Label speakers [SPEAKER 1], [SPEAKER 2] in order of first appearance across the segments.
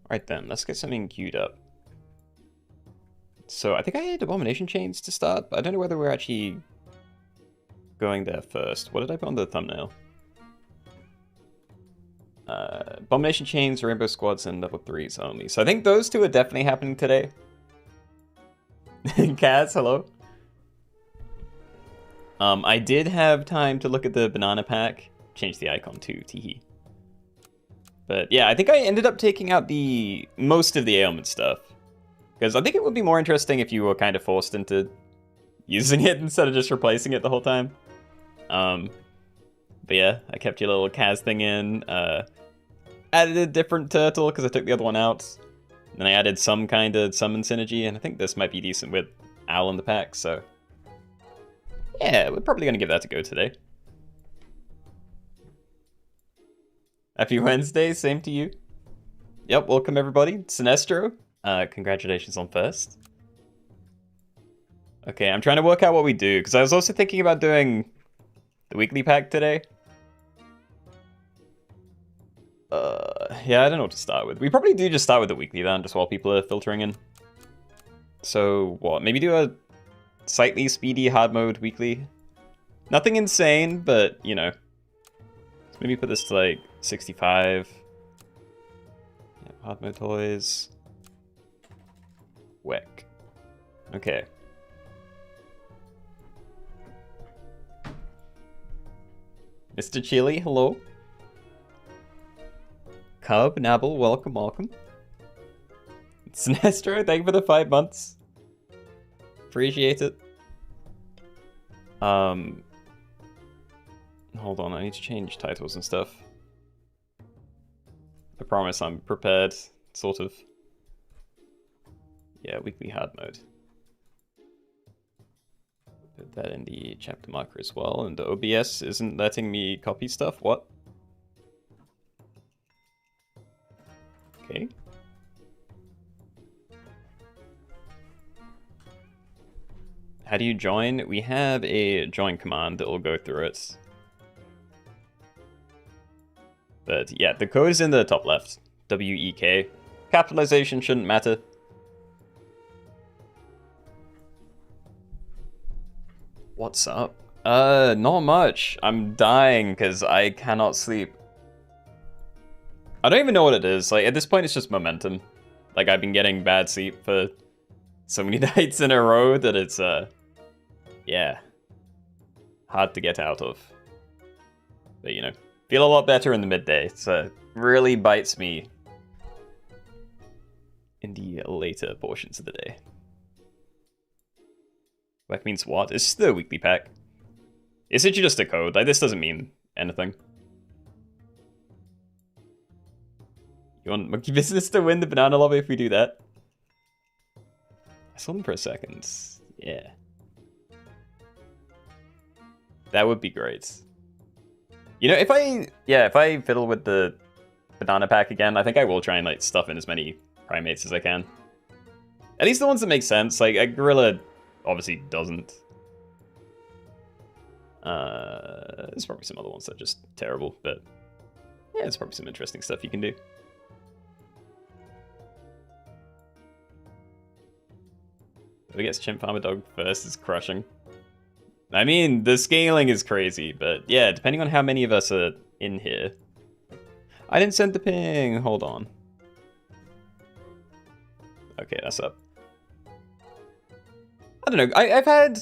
[SPEAKER 1] Alright then, let's get something queued up. So I think I had Abomination Chains to start, but I don't know whether we're actually going there first. What did I put on the thumbnail? Abomination Chains, Rainbow Squads, and level 3s only. So I think those two are definitely happening today. Kaz, hello. I did have time to look at the banana pack. Change the icon too, teehee. But yeah, I think I ended up taking out most of the ailment stuff. Because I think it would be more interesting if you were kind of forced into using it instead of just replacing it the whole time. But yeah, I kept your little Kaz thing in. Added a different turtle because I took the other one out. Then I added some kind of summon synergy, and I think this might be decent with Owl in the pack, so... yeah, we're probably going to give that a go today. Happy Wednesday, same to you. Yep, welcome everybody. Sinestro, congratulations on first. Okay, I'm trying to work out what we do, because I was also thinking about doing the weekly pack today. Yeah, I don't know what to start with. We probably do just start with the weekly then, just while people are filtering in. So, what? Maybe do a slightly speedy hard mode weekly? Nothing insane, but, you know. Maybe put this to, like, 65. Yeah, hard mode toys. Weck. Okay. Mr. Chili, hello. Cub, Nabble, welcome, welcome. Sinestro, thank you for the 5 months. Appreciate it. Hold on, I need to change titles and stuff. I promise I'm prepared, sort of. Yeah, weekly hard mode. Put that in the chapter marker as well, and the OBS isn't letting me copy stuff, what? Okay. How do you join? We have a join command that will go through it. But yeah, the code is in the top left. WEK. Capitalization shouldn't matter. What's up? Not much. I'm dying because I cannot sleep. I don't even know what it is. Like, at this point, it's just momentum. Like, I've been getting bad sleep for so many nights in a row that it's, yeah, hard to get out of. But, you know, feel a lot better in the midday. So, really bites me in the later portions of the day. That means what? It's the weekly pack. It's literally just a code. Like, this doesn't mean anything. You want Monkey Business to win the banana lobby if we do that? I saw them for a second. Yeah. That would be great. You know, if I fiddle with the banana pack again, I think I will try and, like, stuff in as many primates as I can. At least the ones that make sense. Like, a gorilla obviously doesn't. There's probably some other ones that are just terrible, but yeah, there's probably some interesting stuff you can do. I guess Chimp Farmer Dog first is crushing. I mean, the scaling is crazy, but yeah, depending on how many of us are in here. I didn't send the ping, hold on. Okay, that's up. I don't know, I've had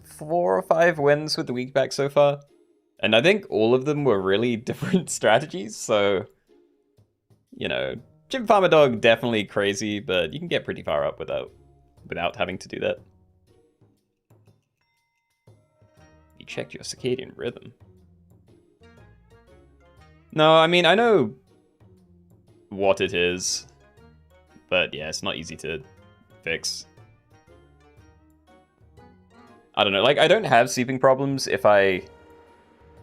[SPEAKER 1] 4 or 5 wins with the week back so far. And I think all of them were really different strategies, so... you know, Chimp Farmer Dog definitely crazy, but you can get pretty far up without having to do that. You checked your circadian rhythm. No, I mean, I know what it is, but yeah, it's not easy to fix. I don't know, like, I don't have sleeping problems if I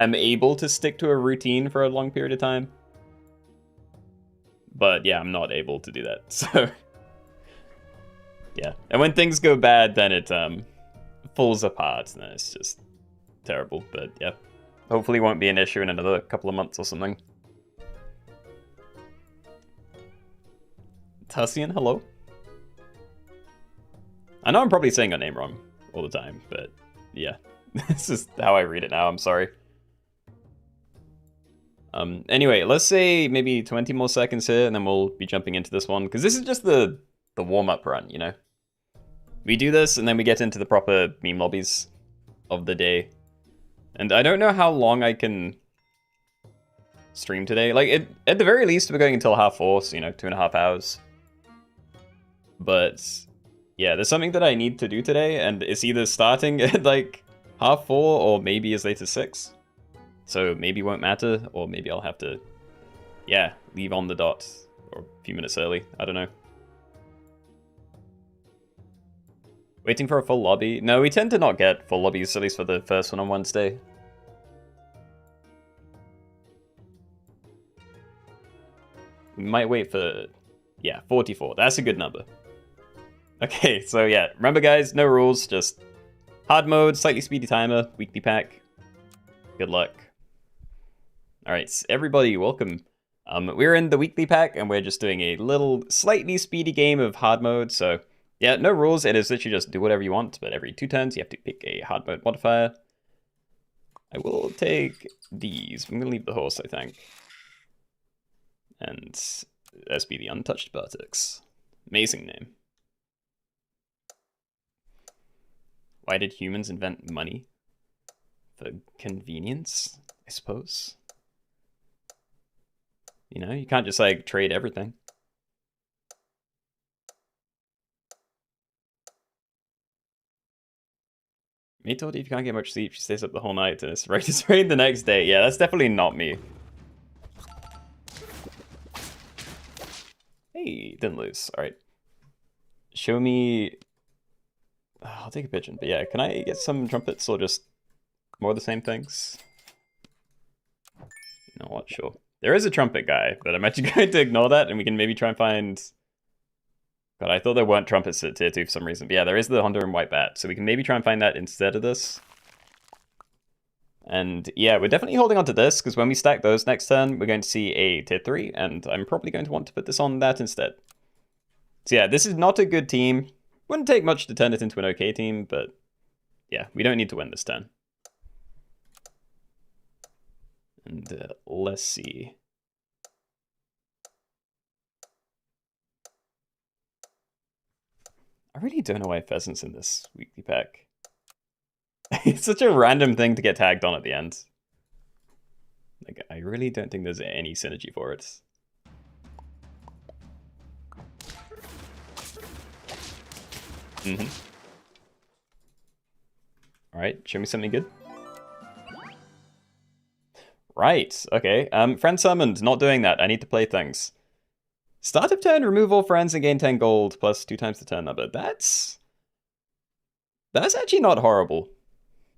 [SPEAKER 1] am able to stick to a routine for a long period of time. But yeah, I'm not able to do that, so... yeah, and when things go bad, then it falls apart, and then it's just terrible, but yeah. Hopefully won't be an issue in another couple of months or something. Tussian, hello. I know I'm probably saying your name wrong all the time, but yeah. This is how I read it now, I'm sorry. Anyway, let's say maybe 20 more seconds here, and then we'll be jumping into this one, because this is just the warm-up run, you know? We do this, and then we get into the proper meme lobbies of the day. And I don't know how long I can stream today. Like, at the very least, we're going until 4:30, so, you know, 2.5 hours. But, yeah, there's something that I need to do today, and it's either starting at, like, 4:30 or maybe as late as 6. So maybe it won't matter, or maybe I'll have to, yeah, leave on the dot, or a few minutes early, I don't know. Waiting for a full lobby? No, we tend to not get full lobbies, at least for the first one on Wednesday. We might wait for, yeah, 44. That's a good number. Okay, so yeah, remember guys, no rules, just hard mode, slightly speedy timer, weekly pack. Good luck. Alright, everybody, welcome. We're in the weekly pack, and we're just doing a little, slightly speedy game of hard mode, so yeah, no rules, it is literally just do whatever you want, but every 2 turns you have to pick a hard mode modifier. I will take these. I'm gonna leave the horse, I think. And SB the Untouched Buttocks. Amazing name. Why did humans invent money? For convenience, I suppose. You know, you can't just, like, trade everything. Me told you if you can't get much sleep, she stays up the whole night and it's ready to raid the next day. Yeah, that's definitely not me. Hey, didn't lose. Alright. Show me... I'll take a pigeon, but yeah, can I get some trumpets or just more of the same things? You know what, sure. There is a trumpet guy, but I'm actually going to ignore that, and we can maybe try and find... God, I thought there weren't trumpets at tier 2 for some reason. But yeah, there is the Honda and White Bat, so we can maybe try and find that instead of this. And yeah, we're definitely holding on to this, because when we stack those next turn, we're going to see a tier 3, and I'm probably going to want to put this on that instead. So yeah, this is not a good team. Wouldn't take much to turn it into an okay team, but yeah, we don't need to win this turn. And let's see. I really don't know why Pheasant's in this weekly pack. It's such a random thing to get tagged on at the end. Like, I really don't think there's any synergy for it. Alright, show me something good. Right, okay. Friend summoned, not doing that. I need to play things. Start of turn, remove all friends and gain 10 gold plus 2 times the turn number. That's actually not horrible.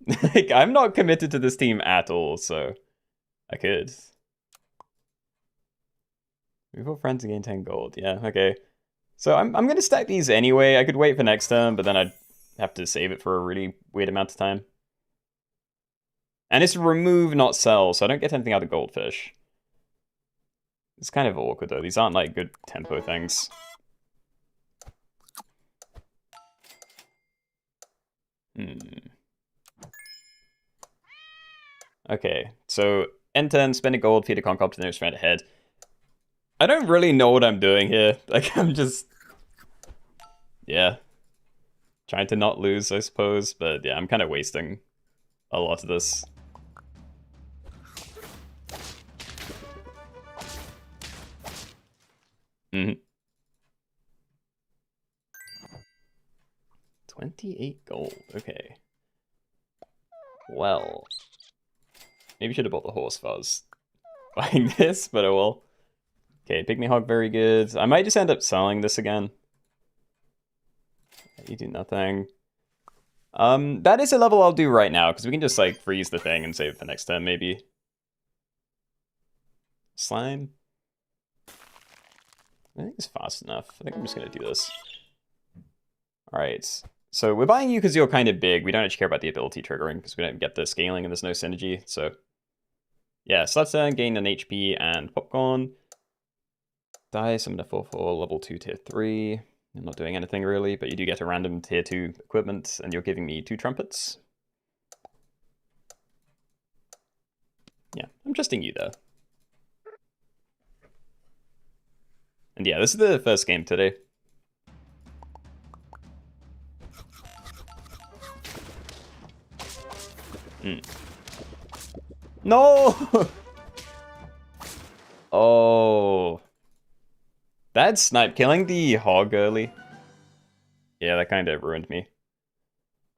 [SPEAKER 1] Like, I'm not committed to this team at all, so I could. Remove all friends and gain 10 gold. Yeah, okay. So I'm gonna stack these anyway. I could wait for next turn, but then I'd have to save it for a really weird amount of time. And it's remove, not sell, so I don't get anything out of Goldfish. It's kind of awkward, though. These aren't, like, good tempo things. Okay, so end turn, spend a gold, feed a Concop to the nearest friend ahead. I don't really know what I'm doing here. Like, I'm just... Yeah. Trying to not lose, I suppose, but yeah, I'm kind of wasting a lot of this. Mm-hmm. 28 gold, okay. Well, maybe should have bought the horse if I was buying this, but oh well. Okay, Pygmy Hog, very good. I might just end up selling this again. You do nothing. That is a level I'll do right now, because we can just, like, freeze the thing and save it for next turn, maybe. Slime? I think it's fast enough. I think I'm just going to do this. Alright. So we're buying you because you're kind of big. We don't actually care about the ability triggering, because we don't get the scaling and there's no synergy. So, yeah, Slutstone, gain an HP and Popcorn. Die, summon a 4/4, level 2, tier 3. I'm not doing anything really, but you do get a random tier 2 equipment, and you're giving me 2 trumpets. Yeah, I'm trusting you though. And yeah, this is the first game today. No! Oh. That snipe killing the hog early. Yeah, that kind of ruined me.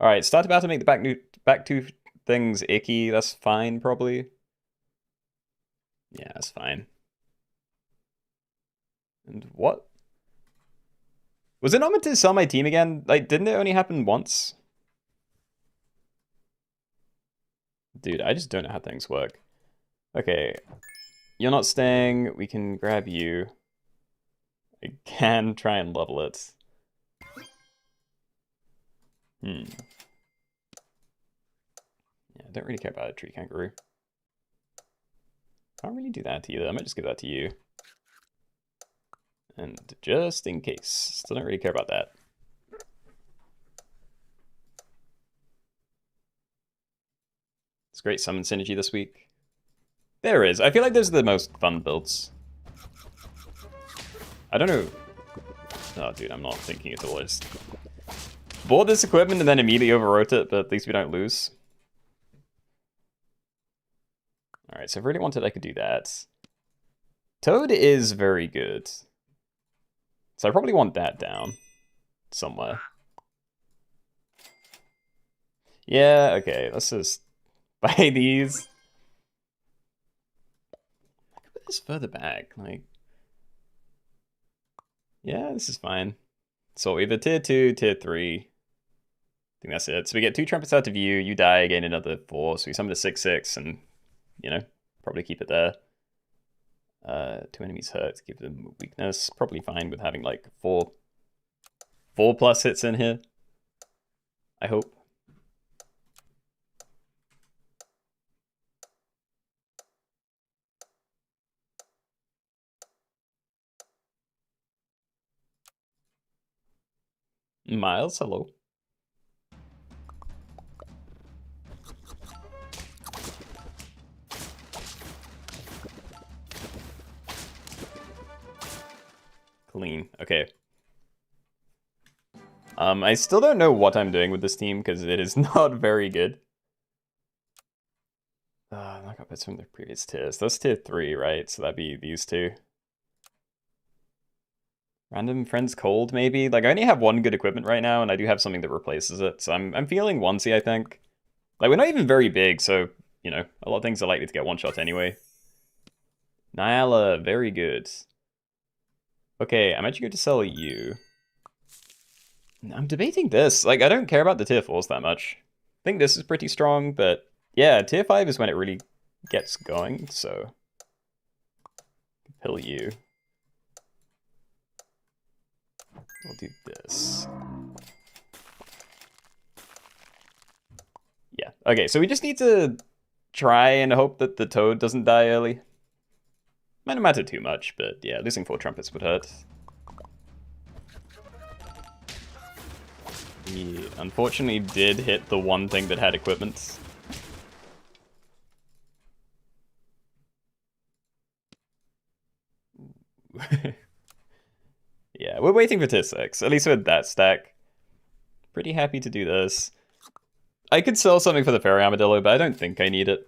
[SPEAKER 1] Alright, start about to make the back two things icky. That's fine, probably. Yeah, that's fine. And what? Was it not meant to sell my team again? Like, didn't it only happen once? Dude, I just don't know how things work. Okay. You're not staying. We can grab you. I can try and level it. Yeah, I don't really care about a tree kangaroo. Can't really do that either. I might just give that to you. And just in case. Still don't really care about that. It's great summon synergy this week. There is. I feel like those are the most fun builds. I don't know. Oh, dude, I'm not thinking at all. I just bought this equipment and then immediately overwrote it, but at least we don't lose. Alright, so if I really wanted, I could do that. Toad is very good. So I probably want that down somewhere. Yeah, okay, let's just buy these. I could put this further back, like... Yeah, this is fine. So we have a tier 2, tier 3. I think that's it. So we get 2 trumpets out of view, you die, gain another 4, so we summon a 6/6 and, you know, probably keep it there. 2 enemies hurt, give them weakness. Probably fine with having like 4+ hits in here. I hope. Miles, hello. Clean. Okay. I still don't know what I'm doing with this team because it is not very good. I got bits from the previous tiers. That's tier 3, right? So that'd be these two. Random friends cold, maybe? Like, I only have 1 good equipment right now, and I do have something that replaces it. So I'm feeling onesie, I think. Like, we're not even very big, so, you know, a lot of things are likely to get one-shot anyway. Nyala, very good. Okay, I'm actually going to sell you. I'm debating this. Like, I don't care about the tier 4s that much. I think this is pretty strong, but yeah, tier 5 is when it really gets going, so... Pill you. We'll do this. Yeah, okay, so we just need to try and hope that the toad doesn't die early. Might not matter too much, but yeah, losing 4 trumpets would hurt. He unfortunately did hit the one thing that had equipment. Yeah, we're waiting for tier 6, at least with that stack. Pretty happy to do this. I could sell something for the fairy armadillo, but I don't think I need it.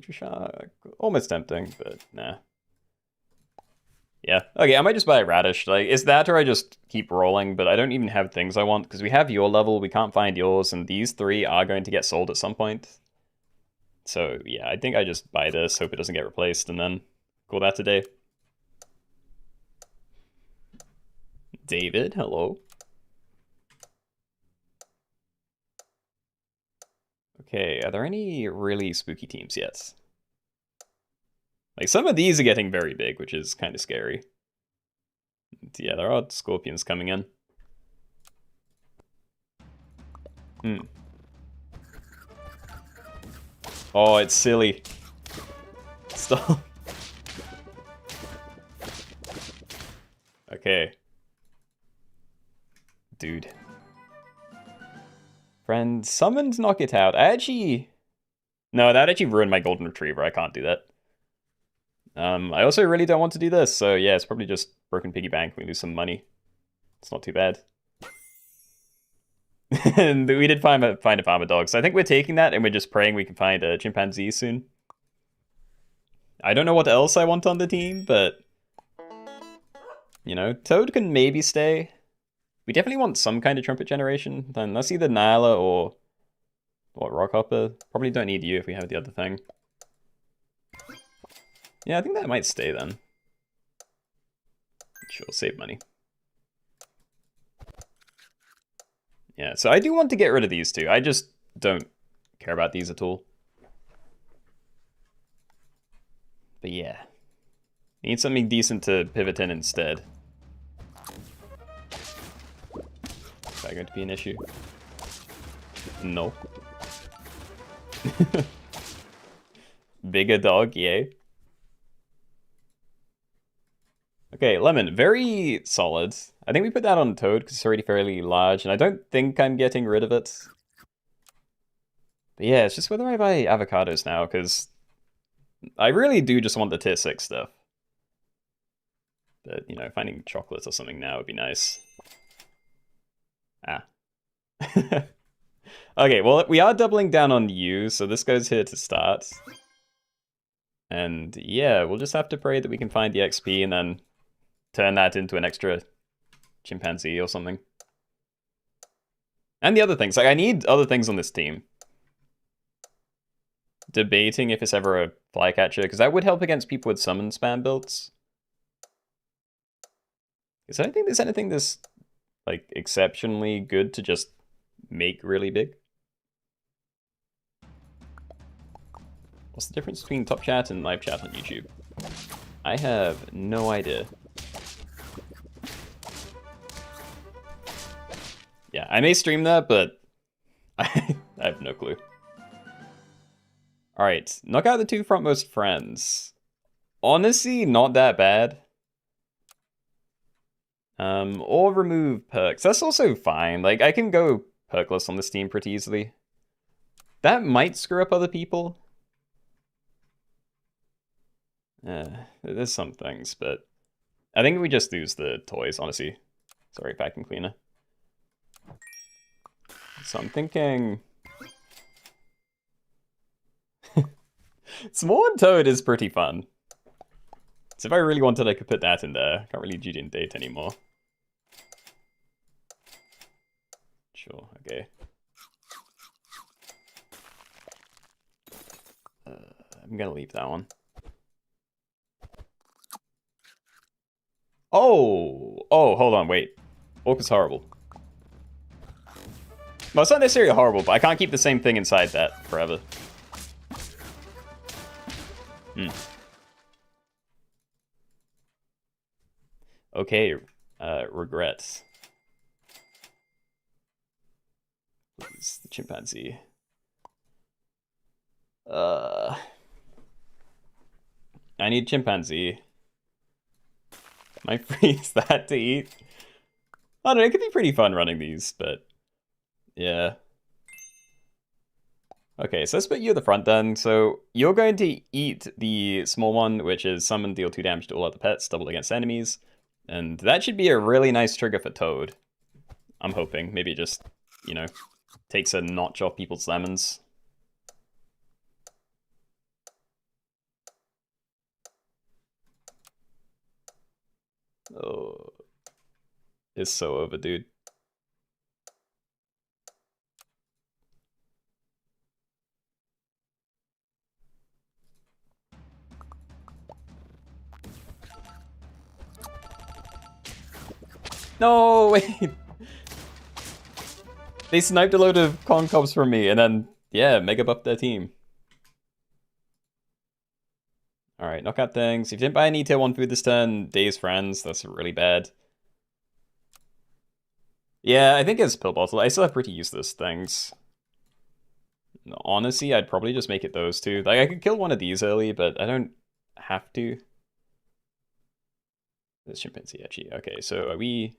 [SPEAKER 1] Shark, almost tempting, but nah. Yeah, okay, I might just buy a radish. Like, it's that or I just keep rolling, but I don't even have things I want, because we have your level, we can't find yours, and these 3 are going to get sold at some point. So, yeah, I think I just buy this, hope it doesn't get replaced, and then call that a day. David, hello. Okay, are there any really spooky teams yet? Like, some of these are getting very big, which is kind of scary. Yeah, there are scorpions coming in. Oh, it's silly. stop. Okay. Dude. Friend, summoned, knock it out. No, that actually ruined my golden retriever. I can't do that. I also really don't want to do this, so yeah, it's probably just broken piggy bank. We lose some money. It's not too bad. And we did find a farmer dog, so I think we're taking that and we're just praying we can find a chimpanzee soon. I don't know what else I want on the team, but you know, Toad can maybe stay. We definitely want some kind of trumpet generation. Then that's either Nyla or what, Rockhopper. Probably don't need you if we have the other thing. Yeah, I think that might stay then. Sure, save money. Yeah, so I do want to get rid of these two. I just don't care about these at all. But yeah. Need something decent to pivot in instead. Is that going to be an issue? No. Bigger dog, yay. Okay, Lemon, very solid. I think we put that on Toad because it's already fairly large, and I don't think I'm getting rid of it. But yeah, it's just whether I buy avocados now, because I really do just want the tier 6 stuff. But, you know, finding chocolate or something now would be nice. Ah. Okay, well, we are doubling down on you, so this goes here to start. And yeah, we'll just have to pray that we can find the XP and then turn that into an extra chimpanzee or something. And the other things, like I need other things on this team. Debating if it's ever a flycatcher, because that would help against people with summon spam builds. Because I don't think there's anything that's like exceptionally good to just make really big. What's the difference between top chat and live chat on YouTube? I have no idea. Yeah, I may stream that, but I have no clue. Alright, knock out the two frontmost friends. Honestly, not that bad. Or remove perks. That's also fine. Like, I can go perkless on this team pretty easily. That might screw up other people. There's some things, but I think we just use the toys, honestly. Sorry, vacuum cleaner. So I'm thinking... Small and Toad is pretty fun. So if I really wanted, I could put that in there. Can't really GG and date anymore. Sure, okay. I'm gonna leave that one. Oh, hold on, wait. Orc is horrible. Well, it's not necessarily horrible, but I can't keep the same thing inside that forever. Okay, regrets. Please, the chimpanzee. I need chimpanzee. Might freeze that to eat. I don't know, it could be pretty fun running these, but yeah. Okay, so let's put you at the front then. So you're going to eat the small one, which is summon, deal 2 damage to all other pets, double against enemies. And that should be a really nice trigger for Toad. I'm hoping. Maybe it just, you know, takes a notch off people's lemons. Oh, it's so over, dude. No, wait. They sniped a load of con cops from me, and then, yeah, mega buffed their team. Alright, knockout things. If you didn't buy any tier 1 food this turn, Days Friends, that's really bad. Yeah, I think it's Pill Bottle. I still have pretty useless things. Honestly, I'd probably just make it those two. Like, I could kill one of these early, but I don't have to. This chimpanzee actually. Okay, so are we...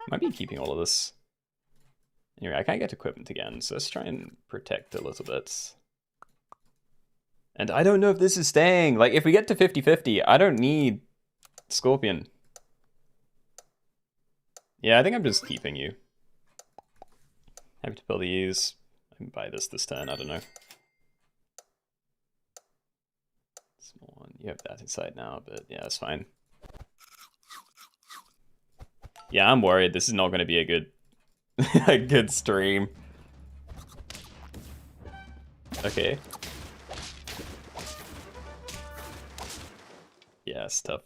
[SPEAKER 1] Might be keeping all of this. Anyway, I can't get equipment again, so let's try and protect a little bit. And I don't know if this is staying. Like, if we get to 50-50, I don't need Scorpion. Yeah, I think I'm just keeping you. Happy to build these. I can buy this turn, I don't know. Small one. You have that inside now, but yeah, that's fine. Yeah, I'm worried this is not going to be a good a good stream. Okay. Yeah, it's tough.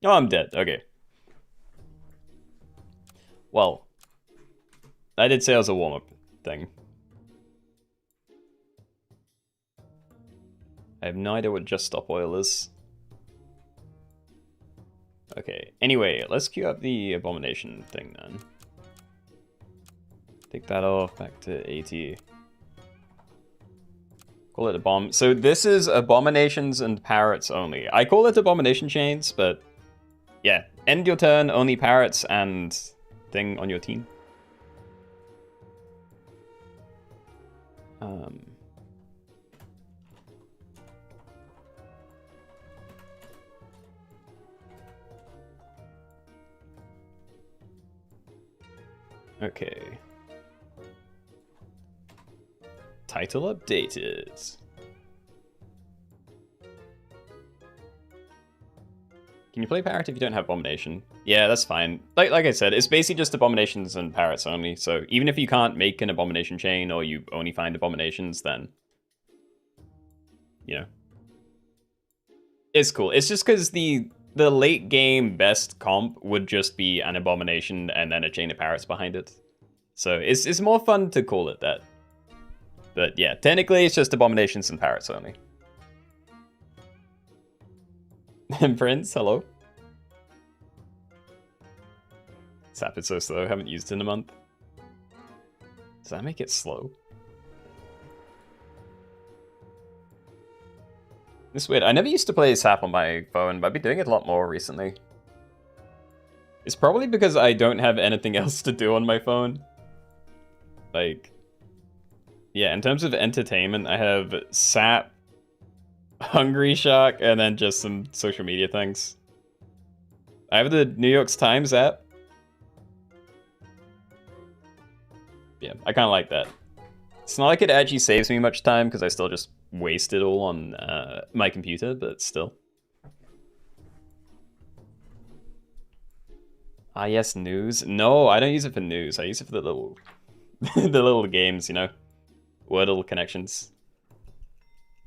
[SPEAKER 1] Oh, I'm dead. Okay. Well, I did say it was a warm-up thing. I have no idea what Just Stop Oil is. Okay, anyway, let's queue up the Abomination thing then. Take that off, back to 80. Call it a bomb. So this is Abominations and Parrots only. I call it Abomination Chains, but yeah. End your turn, only Parrots and thing on your team. Okay. Title updated. Can you play Parrot if you don't have Abomination? Yeah, that's fine. Like I said, it's basically just Abominations and Parrots only. So even if you can't make an Abomination chain or you only find Abominations, then, you know, it's cool. It's just because the late game best comp would just be an Abomination and then a chain of Parrots behind it. So it's more fun to call it that. But yeah, technically it's just Abominations and Parrots only. Prince, hello. SAP is so slow, haven't used it in a month. Does that make it slow? It's weird. I never used to play SAP on my phone, but I've been doing it a lot more recently. It's probably because I don't have anything else to do on my phone. Like, yeah, in terms of entertainment, I have SAP, Hungry Shark, and then just some social media things. I have the New York Times app. Yeah, I kind of like that. It's not like it actually saves me much time because I still just waste it all on my computer, but still. Ah, yes, news. No, I don't use it for news. I use it for the little, the little games, you know, Wordle connections.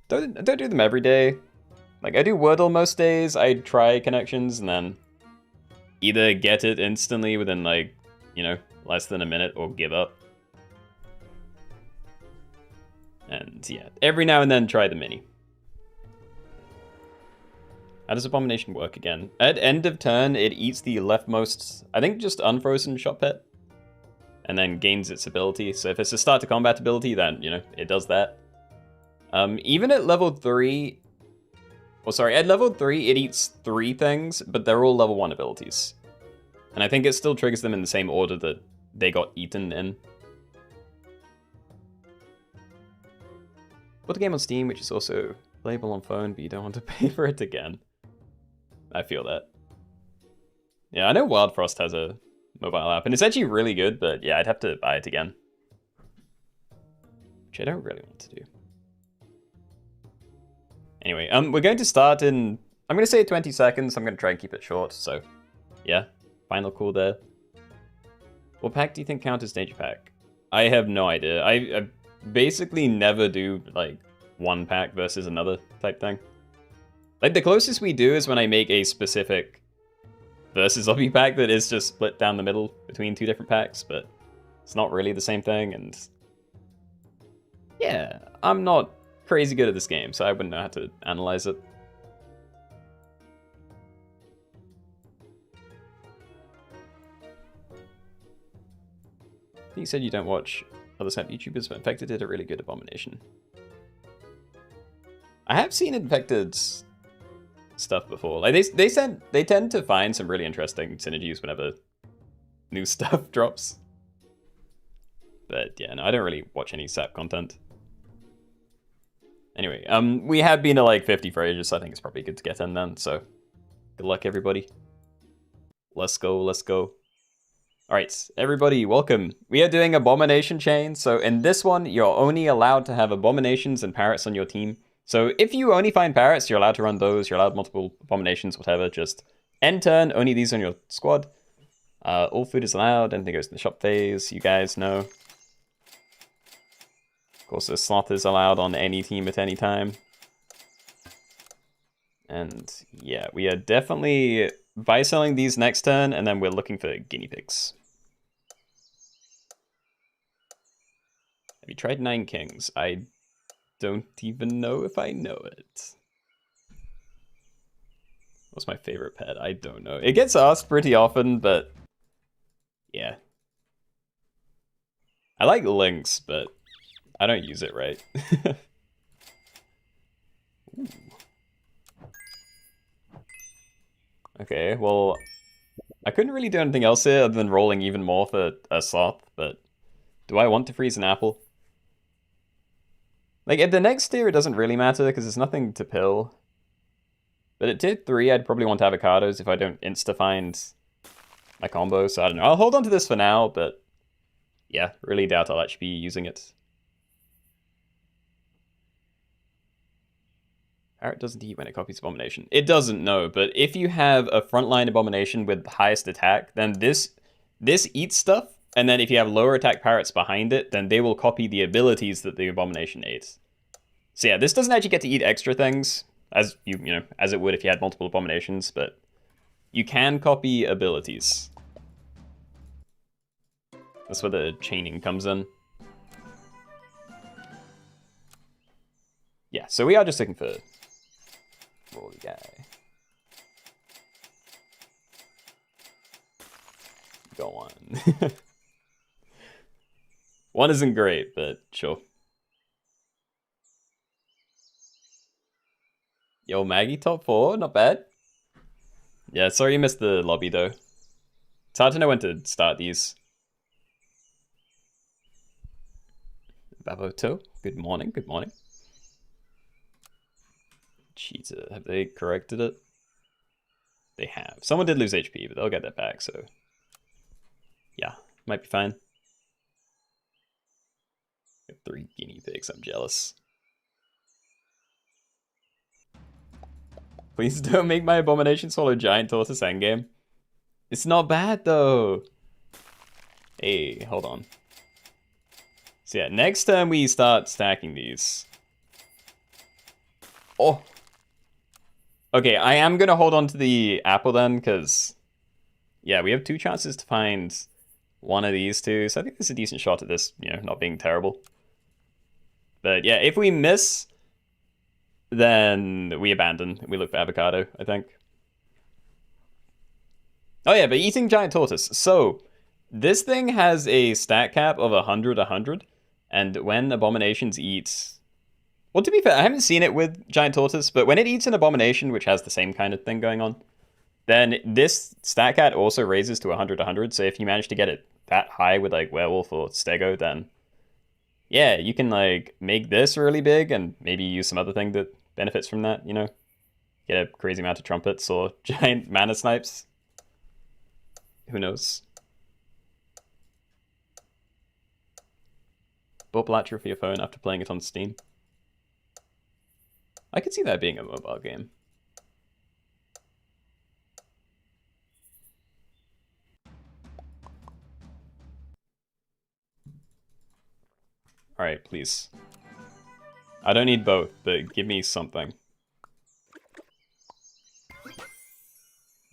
[SPEAKER 1] Don't do them every day. Like, I do Wordle most days. I try connections and then either get it instantly within, like, you know, less than a minute or give up. And yeah, every now and then try the mini. How does Abomination work again? At end of turn, it eats the leftmost, I think just unfrozen shot pet, and then gains its ability. So if it's a start to combat ability, then, you know, it does that. Even at level 3, well, sorry, at level 3, it eats 3 things, but they're all level 1 abilities. And I think it still triggers them in the same order that they got eaten in. Put the game on Steam, which is also playable on phone, but you don't want to pay for it again. I feel that. Yeah, I know Wild Frost has a mobile app, and it's actually really good, but yeah, I'd have to buy it again. Which I don't really want to do. Anyway, we're going to start in, I'm going to say 20 seconds. I'm going to try and keep it short, so yeah, final call there. What pack do you think counts as Danger Pack? I have no idea. I basically never do, like, one pack versus another type thing. Like, the closest we do is when I make a specific versus lobby pack that is just split down the middle between 2 different packs, but it's not really the same thing, and yeah, I'm not crazy good at this game, so I wouldn't know how to analyze it. You said you don't watch other SAP YouTubers, but Infected did a really good Abomination. I have seen infected stuff before. Like they tend to find some really interesting synergies whenever new stuff drops. But yeah, no, I don't really watch any SAP content. Anyway, we have been to like 50 for ages, so I think it's probably good to get in then. So good luck, everybody. Let's go, let's go. All right, everybody, welcome. We are doing Abomination Chain. So in this one, you're only allowed to have Abominations and Parrots on your team. So if you only find Parrots, you're allowed to run those. You're allowed multiple Abominations, whatever. Just end turn, only these on your squad. All food is allowed. Anything goes in the shop phase. You guys know. Of course, the sloth is allowed on any team at any time. And yeah, we are definitely buy selling these next turn, and then we're looking for guinea pigs. Have you tried 9 Kings? I don't even know if I know it. What's my favorite pet? I don't know. It gets asked pretty often, but yeah. I like Lynx, but I don't use it right. Okay, well, I couldn't really do anything else here other than rolling even more for a sloth, but do I want to freeze an apple? Like, at the next tier, it doesn't really matter because there's nothing to pill. But at tier 3, I'd probably want avocados if I don't insta-find my combo, so I don't know. I'll hold on to this for now, but yeah, really doubt I'll actually be using it. Parrot doesn't eat when it copies Abomination. It doesn't, no, but if you have a frontline Abomination with the highest attack, then this eats stuff, and then if you have lower attack Parrots behind it, then they will copy the abilities that the Abomination ate. So yeah, this doesn't actually get to eat extra things, as you know, as it would if you had multiple Abominations, but you can copy abilities. That's where the chaining comes in. Yeah, so we are just looking for Rolly guy. Go on. One isn't great, but sure. Yo, Maggie, top 4, not bad. Yeah, sorry you missed the lobby though. It's hard to know when to start these. Baboto, good morning, good morning. Cheater, have they corrected it? They have. Someone did lose HP, but they'll get that back, so yeah, might be fine. 3 guinea pigs, I'm jealous. Please don't make my Abomination swallow Giant Tortoise endgame. It's not bad though. Hey, hold on. So yeah, next time we start stacking these. Oh. Okay, I am gonna hold on to the apple then, because yeah, we have 2 chances to find one of these two. So I think there's a decent shot at this, you know, not being terrible. But yeah, if we miss, then we abandon. We look for avocado, I think. Oh yeah, but eating giant tortoise. So this thing has a stat cap of 100, and when abominations eat... Well, to be fair, I haven't seen it with giant tortoise, but when it eats an abomination, which has the same kind of thing going on, then this stat cap also raises to 100. So if you manage to get it that high with like werewolf or stego, then yeah, you can like make this really big and maybe use some other thing that benefits from that, you know? Get a crazy amount of trumpets or giant mana snipes. Who knows? Bought Blatcher for your phone after playing it on Steam. I could see that being a mobile game. Alright, please. I don't need both, but give me something.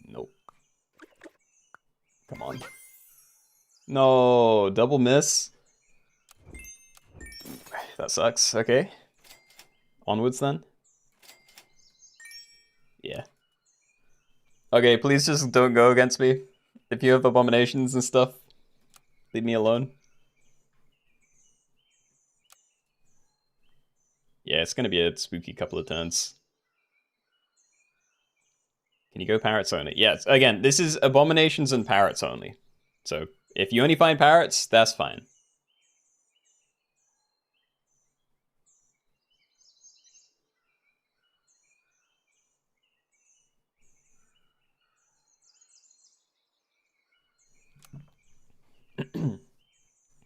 [SPEAKER 1] Nope. Come on. No, double miss. That sucks. Okay. Onwards then. Yeah. Okay, please just don't go against me. If you have abominations and stuff, leave me alone. Yeah, it's gonna be a spooky couple of turns. Can you go parrots only? Yes, again, this is abominations and parrots only. So if you only find parrots, that's fine.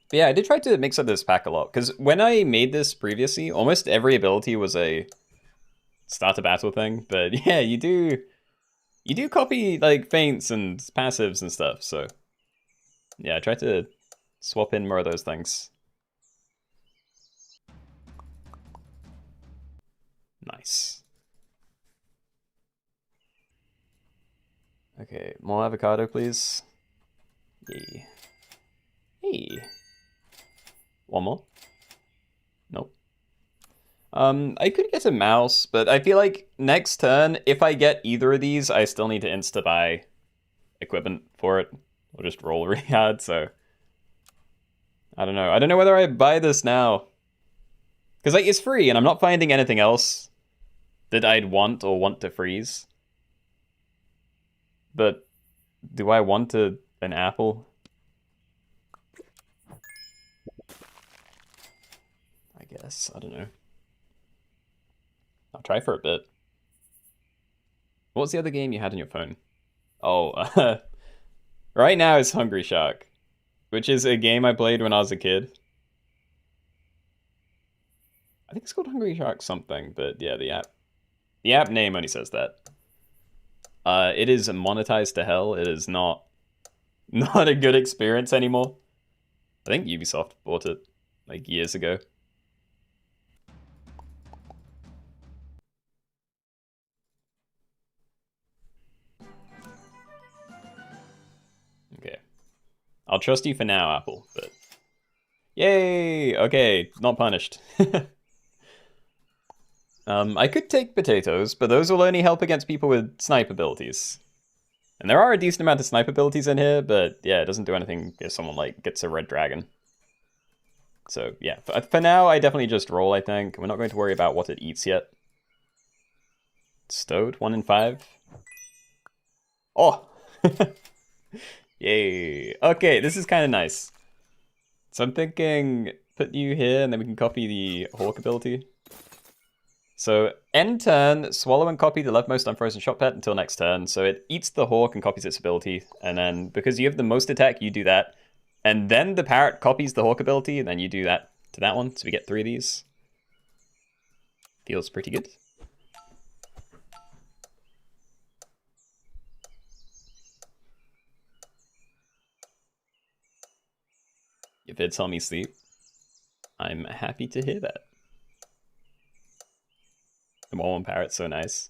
[SPEAKER 1] But yeah, I did try to mix up this pack a lot, because when I made this previously, almost every ability was a start a battle thing. But yeah, you do copy like feints and passives and stuff, so yeah, I tried to swap in more of those things. Nice. Okay, more avocado, please. Yay. Hey. One more. Nope. I could get a mouse, but I feel like next turn, if I get either of these, I still need to insta-buy equipment for it. Or just roll really hard, so... I don't know. I don't know whether I buy this now. Because, like, it's free, and I'm not finding anything else that I'd want or want to freeze. But do I want an apple? I guess. I don't know. I'll try for a bit. What was the other game you had on your phone? Oh, right now it's Hungry Shark, which is a game I played when I was a kid. I think it's called Hungry Shark something, but yeah, the app name only says that. It is monetized to hell. It is not a good experience anymore. I think Ubisoft bought it like years ago. Okay. I'll trust you for now, Apple, but... Yay! Okay, not punished. I could take potatoes, but those will only help against people with snipe abilities. And there are a decent amount of snipe abilities in here, but yeah, it doesn't do anything if someone like gets a red dragon. So yeah, for now, I definitely just roll, I think. We're not going to worry about what it eats yet. Stowed, 1 in 5. Oh! Yay. Okay, this is kind of nice. So I'm thinking put you here, and then we can copy the Hawk ability. So end turn, swallow and copy the leftmost unfrozen shot pet until next turn. So it eats the Hawk and copies its ability. And then because you have the most attack, you do that. And then the parrot copies the Hawk ability, and then you do that to that one. So we get 3 of these. Feels pretty good. If it's on me sleep, I'm happy to hear that. The 1/1 parrot's so nice.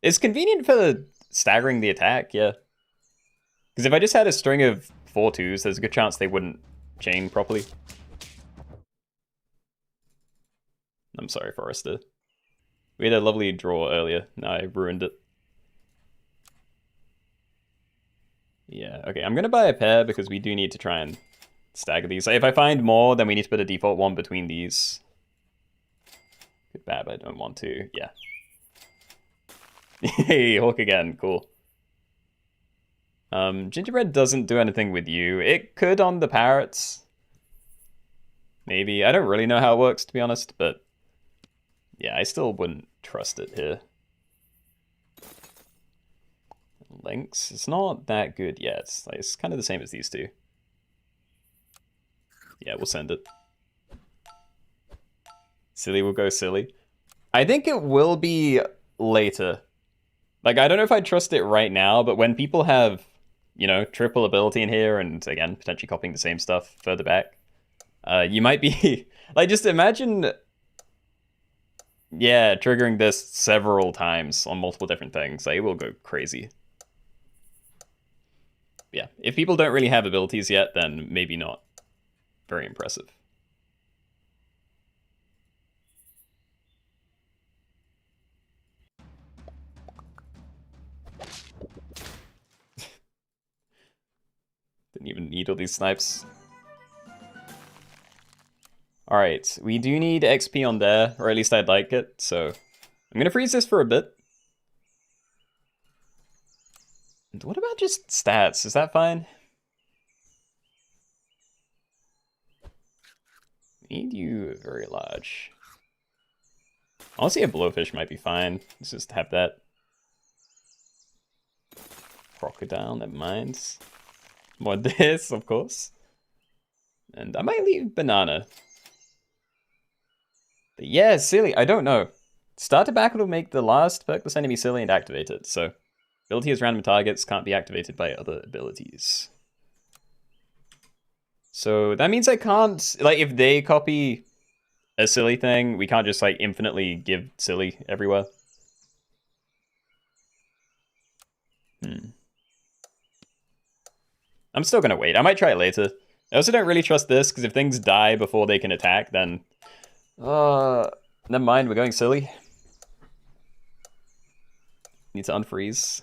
[SPEAKER 1] It's convenient for staggering the attack, yeah. Because if I just had a string of 4/2s, there's a good chance they wouldn't chain properly. I'm sorry, Forrester. We had a lovely draw earlier. Now I ruined it. Yeah, okay, I'm gonna buy a pair because we do need to try and stagger these. If I find more, then we need to put a default one between these. Good, bad, but I don't want to. Yeah. Hey, Hawk again. Cool. Gingerbread doesn't do anything with you. It could on the parrots. Maybe. I don't really know how it works, to be honest, but yeah, I still wouldn't trust it here. Lynx, it's not that good yet. It's kind of the same as these two. Yeah, we'll send it. Silly will go silly. I think it will be later. Like, I don't know if I trust it right now, but when people have, you know, triple ability in here and, again, potentially copying the same stuff further back, you might be... like, just imagine... yeah, triggering this several times on multiple different things. Like, it will go crazy. Yeah, if people don't really have abilities yet, then maybe not very impressive. Didn't even need all these snipes. Alright, we do need XP on there, or at least I'd like it, so I'm gonna freeze this for a bit. And what about just stats? Is that fine? Need you very large. Honestly, a blowfish might be fine. Let's just have that. Crocodile, never mind. More this, of course. And I might leave banana. But yeah, silly, I don't know. Starter back will make the last perkless enemy silly and activate it, so ability as random targets can't be activated by other abilities. So that means I can't, like, if they copy a silly thing, we can't just, like, infinitely give silly everywhere. I'm still gonna wait. I might try it later. I also don't really trust this, because if things die before they can attack, then... never mind, we're going silly. Need to unfreeze.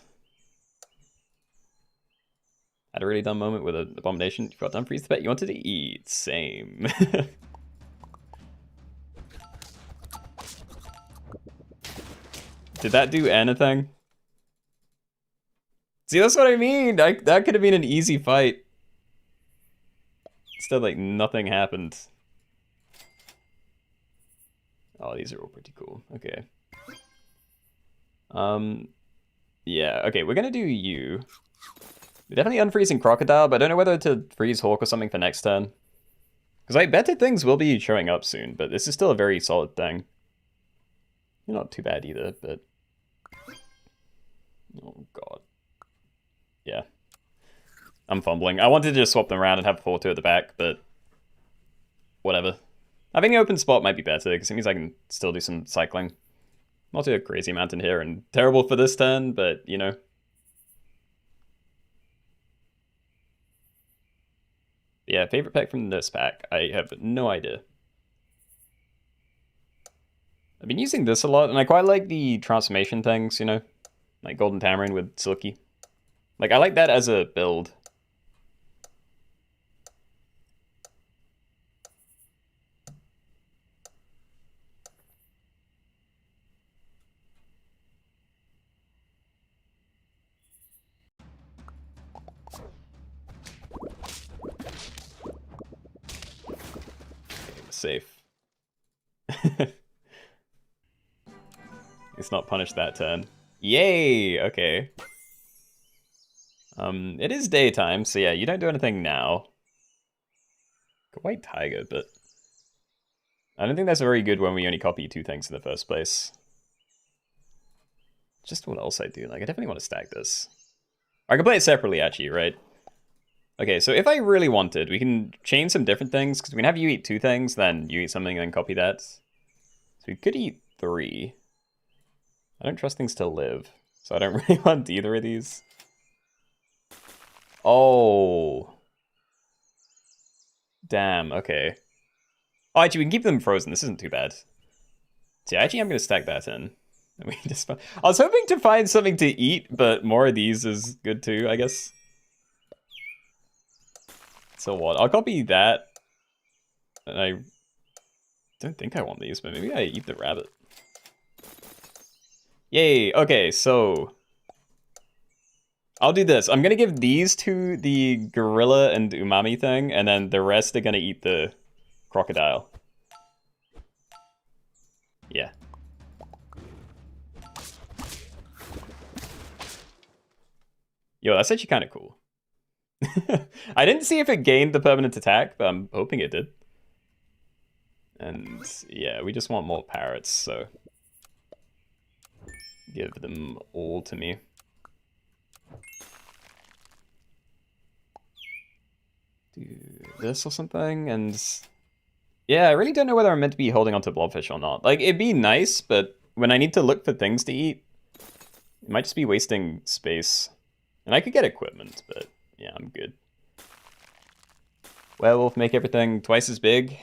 [SPEAKER 1] Had a really dumb moment with an abomination. You forgot to unfreeze the pet you wanted to eat. Same. Did that do anything? See, that's what I mean. That could have been an easy fight. Instead, like, nothing happened. Oh, these are all pretty cool. Okay. Yeah, okay, we're gonna do you. We're definitely unfreezing Crocodile, but I don't know whether to freeze Hawk or something for next turn. Because I bet things will be showing up soon, but this is still a very solid thing. Not too bad either, but... Oh, God. Yeah. I'm fumbling. I wanted to just swap them around and have 4-2 at the back, but... Whatever. Having an open spot might be better, because it means I can still do some cycling. Not a crazy amount in here, and terrible for this turn, but, you know. Yeah, favorite pack from this pack. I have no idea. I've been using this a lot, and I quite like the transformation things, you know? Like Golden Tamarind with Silky. Like, I like that as a build. Safe. It's not punished that turn. Yay! Okay. It is daytime, so yeah, you don't do anything now. White Tiger, but... I don't think that's very good when we only copy 2 things in the first place. Just what else I do? Like, I definitely want to stack this. I can play it separately, actually, right? Okay, so if I really wanted, we can chain some different things, because we can have you eat 2 things, then you eat something, and then copy that. So we could eat 3. I don't trust things to live, so I don't really want either of these. Oh. Damn, okay. Oh, actually, we can keep them frozen. This isn't too bad. See, actually, I'm going to stack that in. We just... I was hoping to find something to eat, but more of these is good too, I guess. So what? I'll copy that. And I don't think I want these, but maybe I eat the rabbit. Yay, okay, so... I'll do this. I'm gonna give these to the gorilla and umami thing, and then the rest are gonna eat the crocodile. Yeah. Yo, that's actually kind of cool. I didn't see if it gained the permanent attack, but I'm hoping it did. And yeah, we just want more parrots, so give them all to me. Do this or something, and yeah, I really don't know whether I'm meant to be holding onto blobfish or not. Like, it'd be nice, but when I need to look for things to eat, it might just be wasting space. And I could get equipment, but yeah, I'm good. Werewolf make everything twice as big.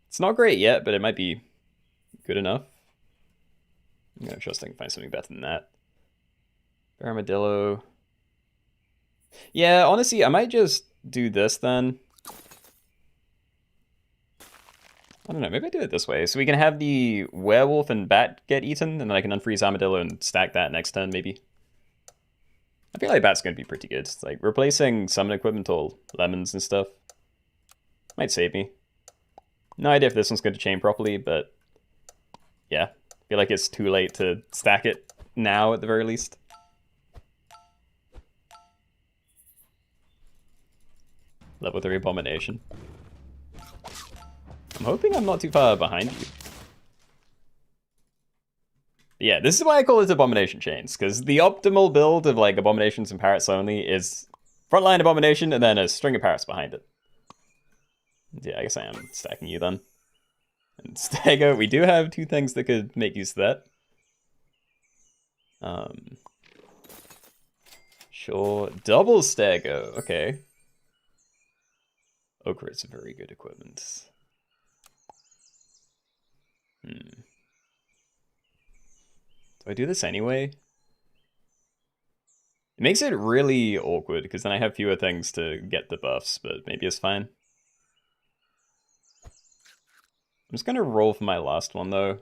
[SPEAKER 1] It's not great yet, but it might be good enough. I'm gonna trust I can find something better than that. Armadillo. Yeah, honestly, I might just do this then. I don't know, maybe I do it this way. So we can have the werewolf and bat get eaten, and then I can unfreeze armadillo and stack that next turn, maybe. I feel like bat's going to be pretty good. It's like replacing summon equipment or lemons and stuff. Might save me. No idea if this one's going to chain properly, but yeah. I feel like it's too late to stack it now at the very least. Level 3 abomination. I'm hoping I'm not too far behind you. Yeah, this is why I call it abomination chains, because the optimal build of like abominations and parrots only is frontline abomination and then a string of parrots behind it. Yeah, I guess I am stacking you then. And stagger, we do have 2 things that could make use of that. Sure, double stagger, okay. Ochre is very good equipment. Do I do this anyway? It makes it really awkward, because then I have fewer things to get the buffs, but maybe it's fine. I'm just gonna roll for my last one, though.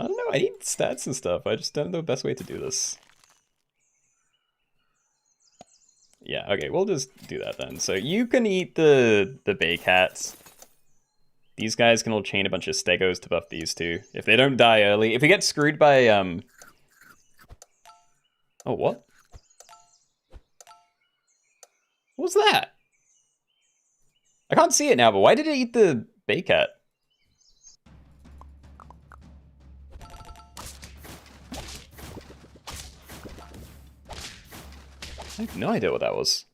[SPEAKER 1] I don't know, I need stats and stuff. I just don't know the best way to do this. Yeah, okay, we'll just do that then. So you can eat the bay cats. These guys can all chain a bunch of stegos to buff these two. If they don't die early. If we get screwed by, Oh, what? What was that? I can't see it now, but why did it eat the bay cat? I have no idea what that was.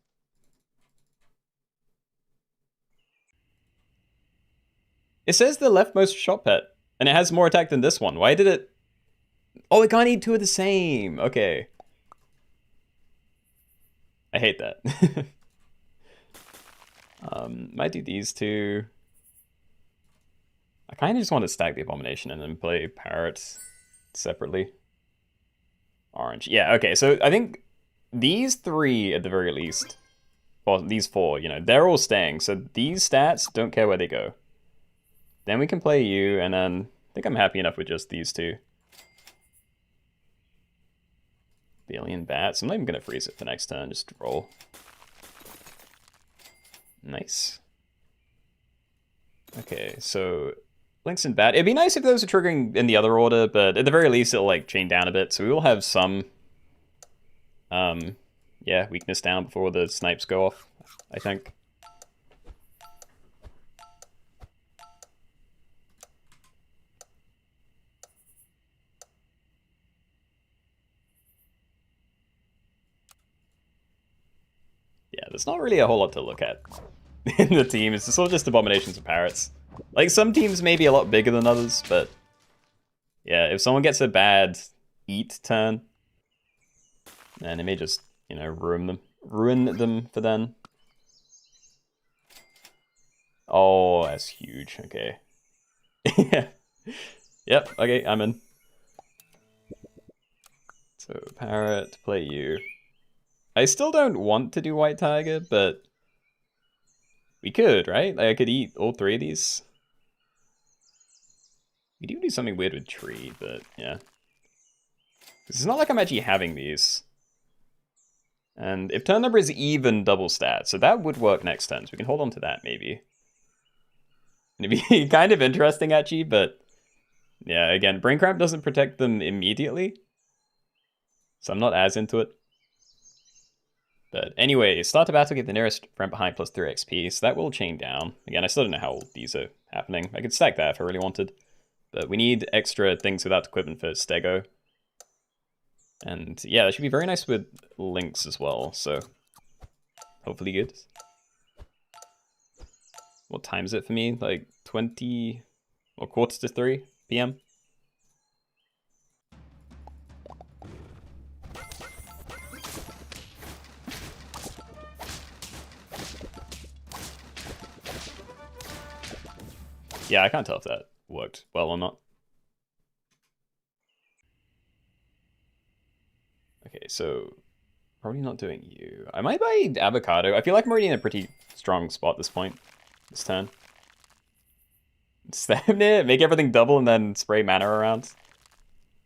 [SPEAKER 1] It says the leftmost shot pet, and it has more attack than this one. Why did it... Oh, it can't eat 2 of the same. Okay. I hate that. Might do these 2. I kind of just want to stack the abomination and then play parrot separately. Orange. Yeah, okay, so I think these 3 at the very least, well, these 4, you know, they're all staying. So these stats don't care where they go. Then we can play you, and then I think I'm happy enough with just these 2. Billion bats. I'm not even going to freeze it for next turn. Just roll. Nice. Okay, so Lynx and Bat. It'd be nice if those are triggering in the other order, but at the very least it'll like chain down a bit, so we will have some yeah, weakness down before the snipes go off, I think. Yeah, there's not really a whole lot to look at in the team. It's all just abominations and parrots. Like, some teams may be a lot bigger than others, but yeah, if someone gets a bad eat turn, then it may just, you know, ruin them for then. Oh, that's huge. Okay. Yeah. Yep, okay, I'm in. So, parrot, play you. I still don't want to do white tiger, but we could, right? Like, I could eat all 3 of these. We do something weird with tree, but yeah. It's not like I'm actually having these. And if turn number is even double stat, so that would work next turn, so we can hold on to that maybe. And it'd be kind of interesting actually, but yeah, again, Brain Cramp doesn't protect them immediately. So I'm not as into it. But anyway, start to battle, get the nearest friend behind plus 3 XP, so that will chain down. Again, I still don't know how these are happening. I could stack that if I really wanted. But we need extra things without equipment for Stego. And yeah, that should be very nice with links as well, so hopefully good. What time is it for me? Like 20 or quarter to 3 p.m.? Yeah, I can't tell if that worked well or not. Okay, so Probably not doing you. I might buy avocado. I feel like I'm already in a pretty strong spot at this point. This turn. Stab it, make everything double and then spray mana around.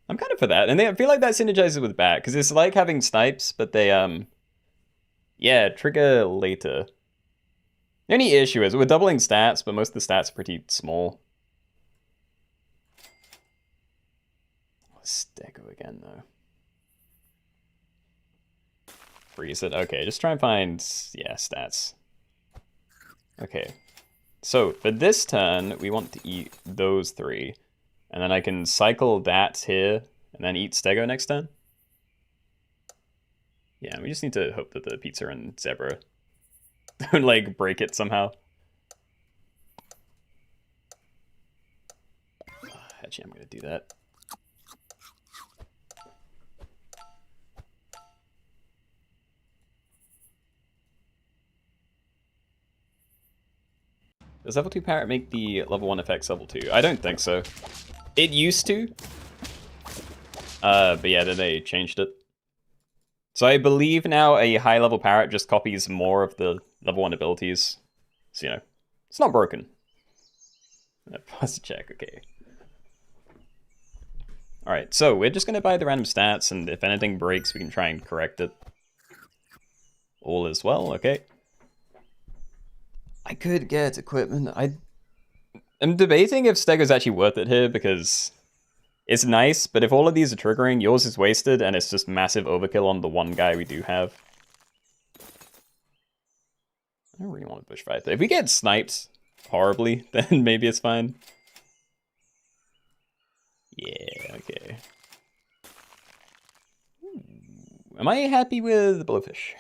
[SPEAKER 1] I'm kind of for that. And I feel like that synergizes with bat, because it's like having snipes, but they, yeah, trigger later. The only issue is we're doubling stats, but most of the stats are pretty small. Stego again, though. Freeze it. Okay, just try and find, yeah, stats. Okay. So, for this turn, we want to eat those 3. And then I can cycle that here, and then eat Stego next turn. Yeah, we just need to hope that the pizza and zebra don't, like, break it somehow. Actually, I'm going to do that. Does level 2 parrot make the level 1 effects level 2? I don't think so. It used to. But yeah, then they changed it. So I believe now a high level parrot just copies more of the level 1 abilities. So, you know, it's not broken. Plus check, okay. Alright, so we're just going to buy the random stats, and if anything breaks, we can try and correct it. All is well, okay. I could get equipment. I'm debating if Stego's actually worth it here, because it's nice, but if all of these are triggering, yours is wasted, and it's just massive overkill on the one guy we do have. I don't really want to bushfight though. If we get sniped horribly, then maybe it's fine. Yeah, okay. Ooh. Am I happy with the blowfish?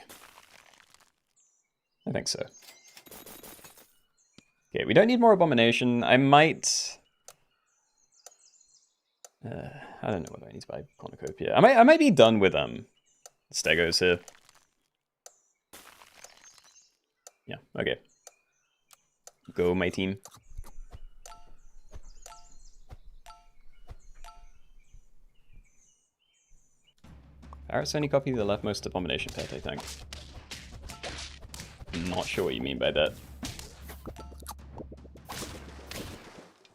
[SPEAKER 1] I think so. Okay, we don't need more abomination. I might... I don't know whether I need to buy cornucopia. I might be done with Stegos here. Yeah, okay. Go, my team. Parrots only copy the leftmost abomination pet, I think. I'm not sure what you mean by that.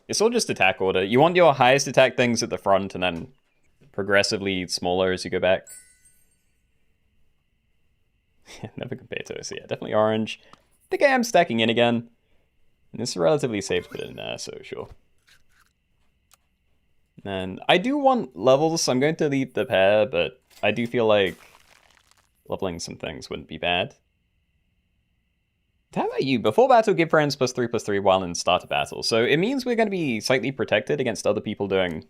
[SPEAKER 1] It's all just attack order. You want your highest attack things at the front and then progressively smaller as you go back. Never compared to it, so yeah, definitely orange. I think I am stacking in again. And this is relatively safe to put in there, so sure. And I do want levels, so I'm going to leave the pair, but I do feel like leveling some things wouldn't be bad. How about you? Before battle, give friends +3/+3 while in starter battle. So it means we're going to be slightly protected against other people doing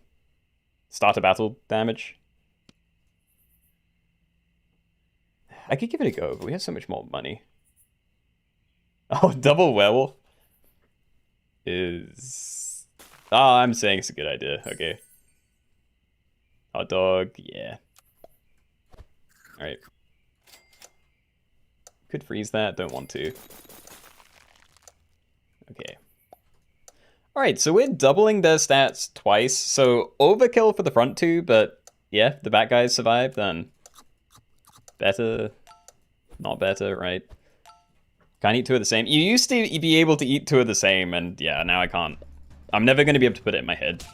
[SPEAKER 1] starter battle damage. I could give it a go, but we have so much more money. Oh, double werewolf is... Oh, I'm saying it's a good idea. Okay. Hot dog, yeah. Alright. Could freeze that, don't want to. Okay. Alright, so we're doubling their stats twice. So overkill for the front two, but yeah, the bad guys survive, then better, not better, right? Can't eat two of the same. You used to be able to eat two of the same, and yeah, now I can't. I'm never going to be able to put it in my head.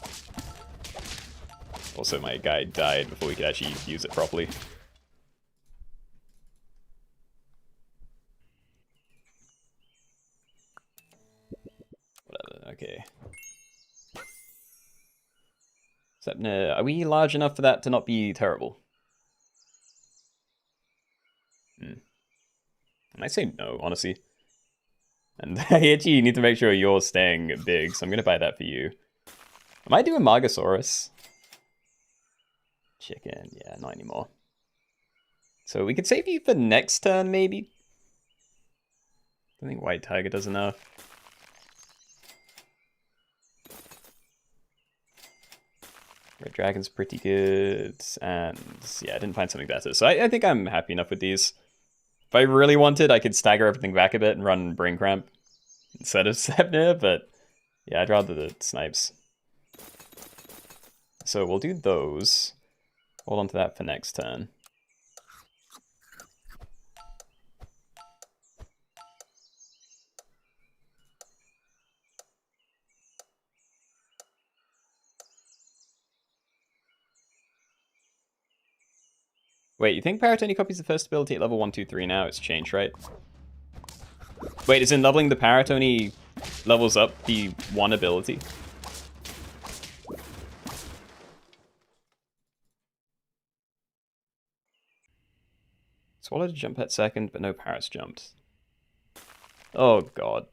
[SPEAKER 1] Also, my guy died before we could actually use it properly. Whatever, okay. Sepna, are we large enough for that to not be terrible? I might say no, honestly. And I actually need to make sure you're staying big, so I'm going to buy that for you. I might do a Margosaurus. Chicken, yeah, not anymore. So we could save you for next turn, maybe? I think White Tiger does enough. Red Dragon's pretty good, and yeah, I didn't find something better. So I think I'm happy enough with these. If I really wanted, I could stagger everything back a bit and run Brain Cramp instead of Sepna, but yeah, I'd rather the snipes. So we'll do those. Hold on to that for next turn. Wait, you think Parrot only copies the first ability at level 1, 2, 3 now? It's changed, right? Wait, is in leveling the Parrot only levels up the one ability? Swallowed a jump at second, but no Parrots jumped. Oh god.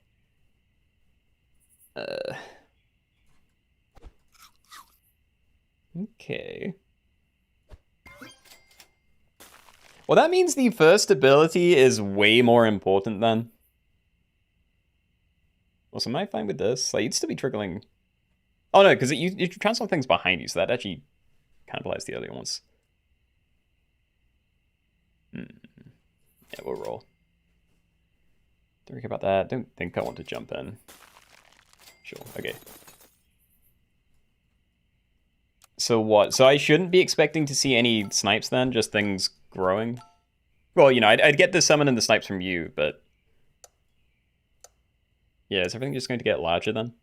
[SPEAKER 1] Okay. Well, that means the first ability is way more important then. Also, am I fine with this? Like, you'd still be trickling. Oh no, because you transform things behind you, so that actually cannibalizes the earlier ones. Yeah, we'll roll. Don't think about that. Don't think I want to jump in. Sure, okay. So what? So I shouldn't be expecting to see any snipes then? Just things growing? Well, you know, I'd get the summon and the snipes from you, but... Yeah, is everything just going to get larger then?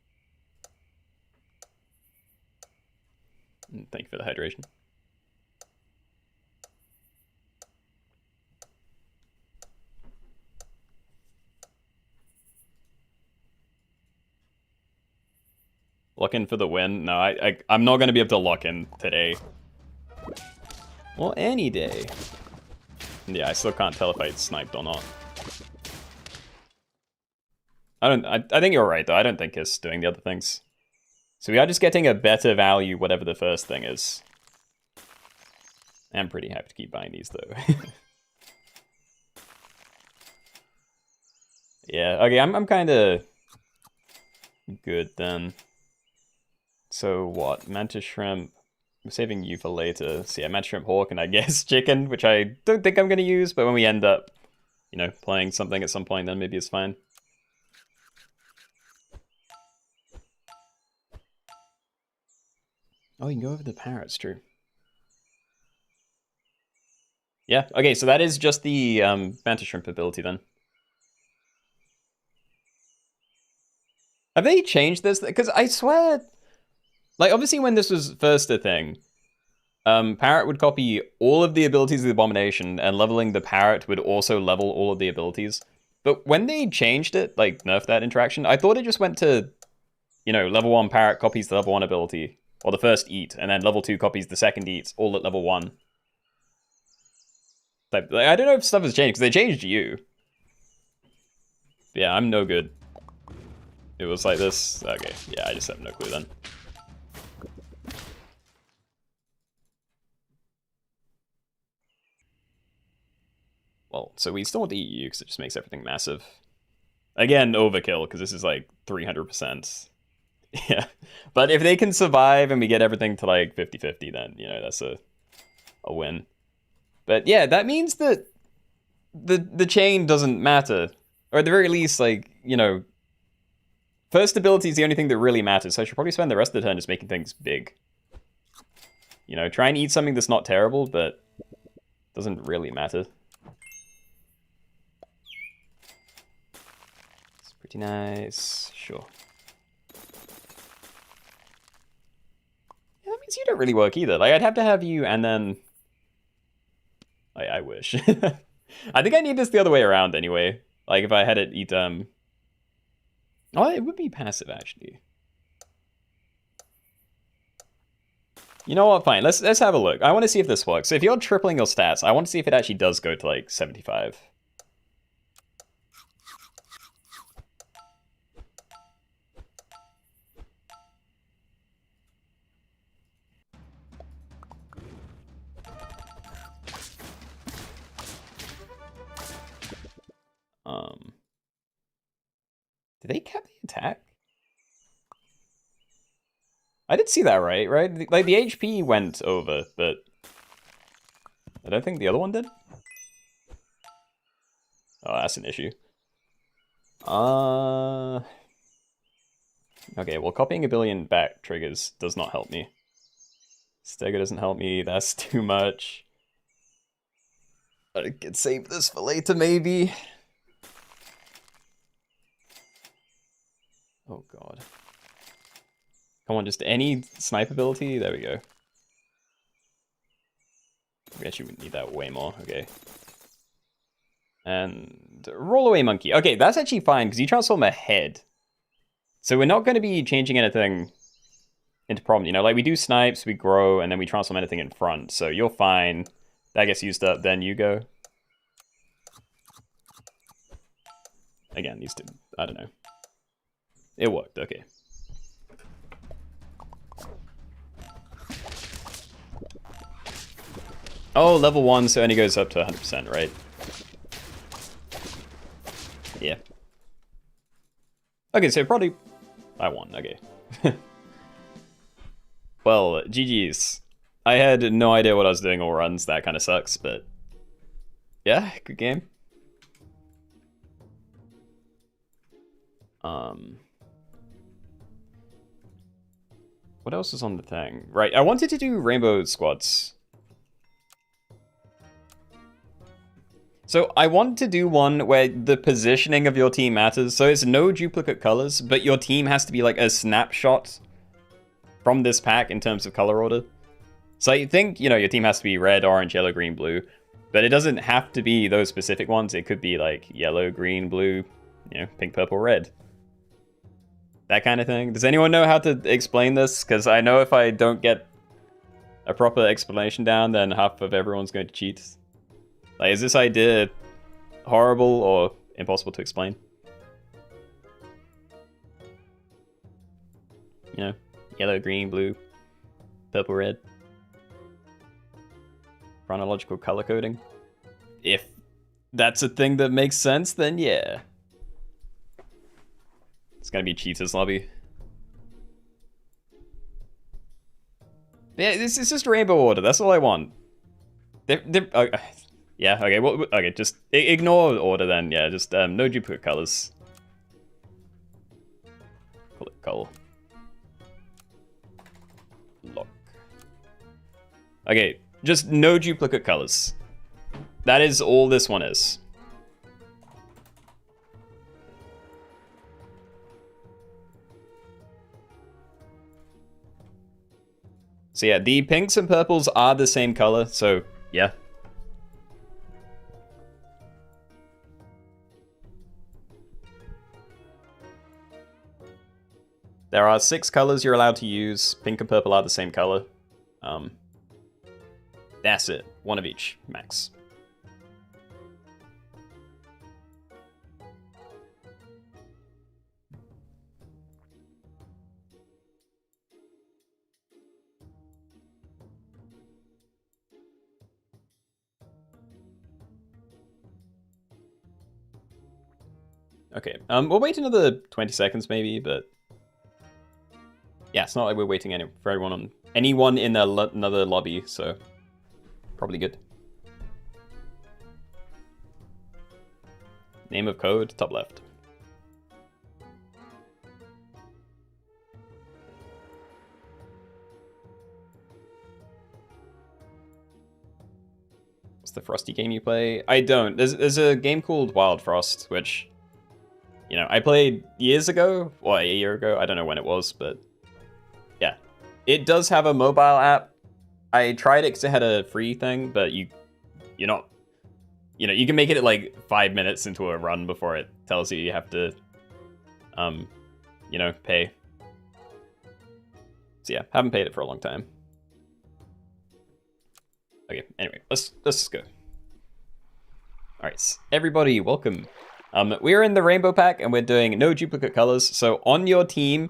[SPEAKER 1] Thank you for the hydration. Lock in for the win? No, I'm not going to be able to lock in today. Well, any day. Yeah, I still can't tell if I sniped or not. I think you're right, though. I don't think it's doing the other things. So we are just getting a better value, whatever the first thing is. I'm pretty happy to keep buying these, though. Yeah, okay, I'm kind of good then. So what? Mantis shrimp. I'm saving you for later. So yeah, mantis shrimp hawk and I guess chicken, which I don't think I'm going to use, but when we end up, you know, playing something at some point, then maybe it's fine. Oh, you can go over the parrots, true. Yeah, okay, so that is just the mantis shrimp ability then. Have they changed this? Because I swear, like, obviously when this was first a thing, Parrot would copy all of the abilities of the Abomination, and leveling the Parrot would also level all of the abilities. But when they changed it, like, nerfed that interaction, I thought it just went to, you know, level 1 Parrot copies the level 1 ability, or the first eat, and then level 2 copies the second eat, all at level 1. Like, I don't know if stuff has changed, because they changed you. Yeah, I'm no good. It was like this. Okay, yeah, I just have no clue then. Well, so we still want to eat you, because it just makes everything massive. Again, overkill, because this is like 300%. Yeah, but if they can survive and we get everything to like 50-50, then, you know, that's a win. But yeah, that means that the chain doesn't matter. Or at the very least, like, you know, first ability is the only thing that really matters, so I should probably spend the rest of the turn just making things big. You know, try and eat something that's not terrible, but doesn't really matter. It's pretty nice, sure. Yeah, that means you don't really work either. Like, I'd have to have you and then... I wish. I think I need this the other way around anyway. Like, if I had it eat, Oh, it would be passive, actually. You know what, fine. Let's have a look. I want to see if this works. So if you're tripling your stats, I want to see if it actually does go to, like, 75. Did they cap the attack? I did see that right? Like, the HP went over, but I don't think the other one did. Oh, that's an issue. Okay, well, copying a billion back triggers does not help me. Stego doesn't help me, that's too much. I could save this for later, maybe. Oh god. Come on, just any snipe ability? There we go. we actually would need that way more. Okay. And roll away monkey. Okay, that's actually fine because you transform ahead. So we're not going to be changing anything into problem. You know, like we do snipes, we grow, and then we transform anything in front. So you're fine. That gets used up, then you go. Again, these two, I don't know. It worked, okay. Oh, level 1, so it only goes up to 100%, right? Yeah. Okay, so probably I won, okay. Well, GG's. I had no idea what I was doing all runs, that kind of sucks, but yeah, good game. What else is on the thing? Right, I wanted to do rainbow squads. So I want to do one where the positioning of your team matters. So it's no duplicate colors, but your team has to be like a snapshot from this pack in terms of color order. So you think, you know, your team has to be red, orange, yellow, green, blue, but it doesn't have to be those specific ones. It could be like yellow, green, blue, you know, pink, purple, red. That kind of thing. Does anyone know how to explain this? Because I know if I don't get a proper explanation down, then half of everyone's going to cheat. Like, is this idea horrible or impossible to explain? You know, yellow, green, blue, purple, red. Chronological color coding. If that's a thing that makes sense, then yeah. It's gonna be Cheetah's lobby. Yeah, this is just rainbow order. That's all I want. Yeah, okay, well, okay, just ignore order then. Yeah, just no duplicate colors. Call it color. Lock. Okay, just no duplicate colors. That is all this one is. So yeah, the pinks and purples are the same color, so yeah. There are 6 colors you're allowed to use. Pink and purple are the same color. That's it. One of each, max. Okay, we'll wait another 20 seconds maybe, but yeah, it's not like we're waiting for anyone in another lobby, so probably good. Name of code, top left. What's the Frosty game you play? I don't. There's a game called Wild Frost, which, you know, I played years ago, or a year ago. I don't know when it was, but yeah. It does have a mobile app. I tried it because it had a free thing, but you're not, you know, you can make it like 5 minutes into a run before it tells you have to, you know, pay. So yeah, haven't paid it for a long time. Okay, anyway, let's just go. All right, everybody, welcome. We're in the rainbow pack and we're doing no duplicate colors. So on your team,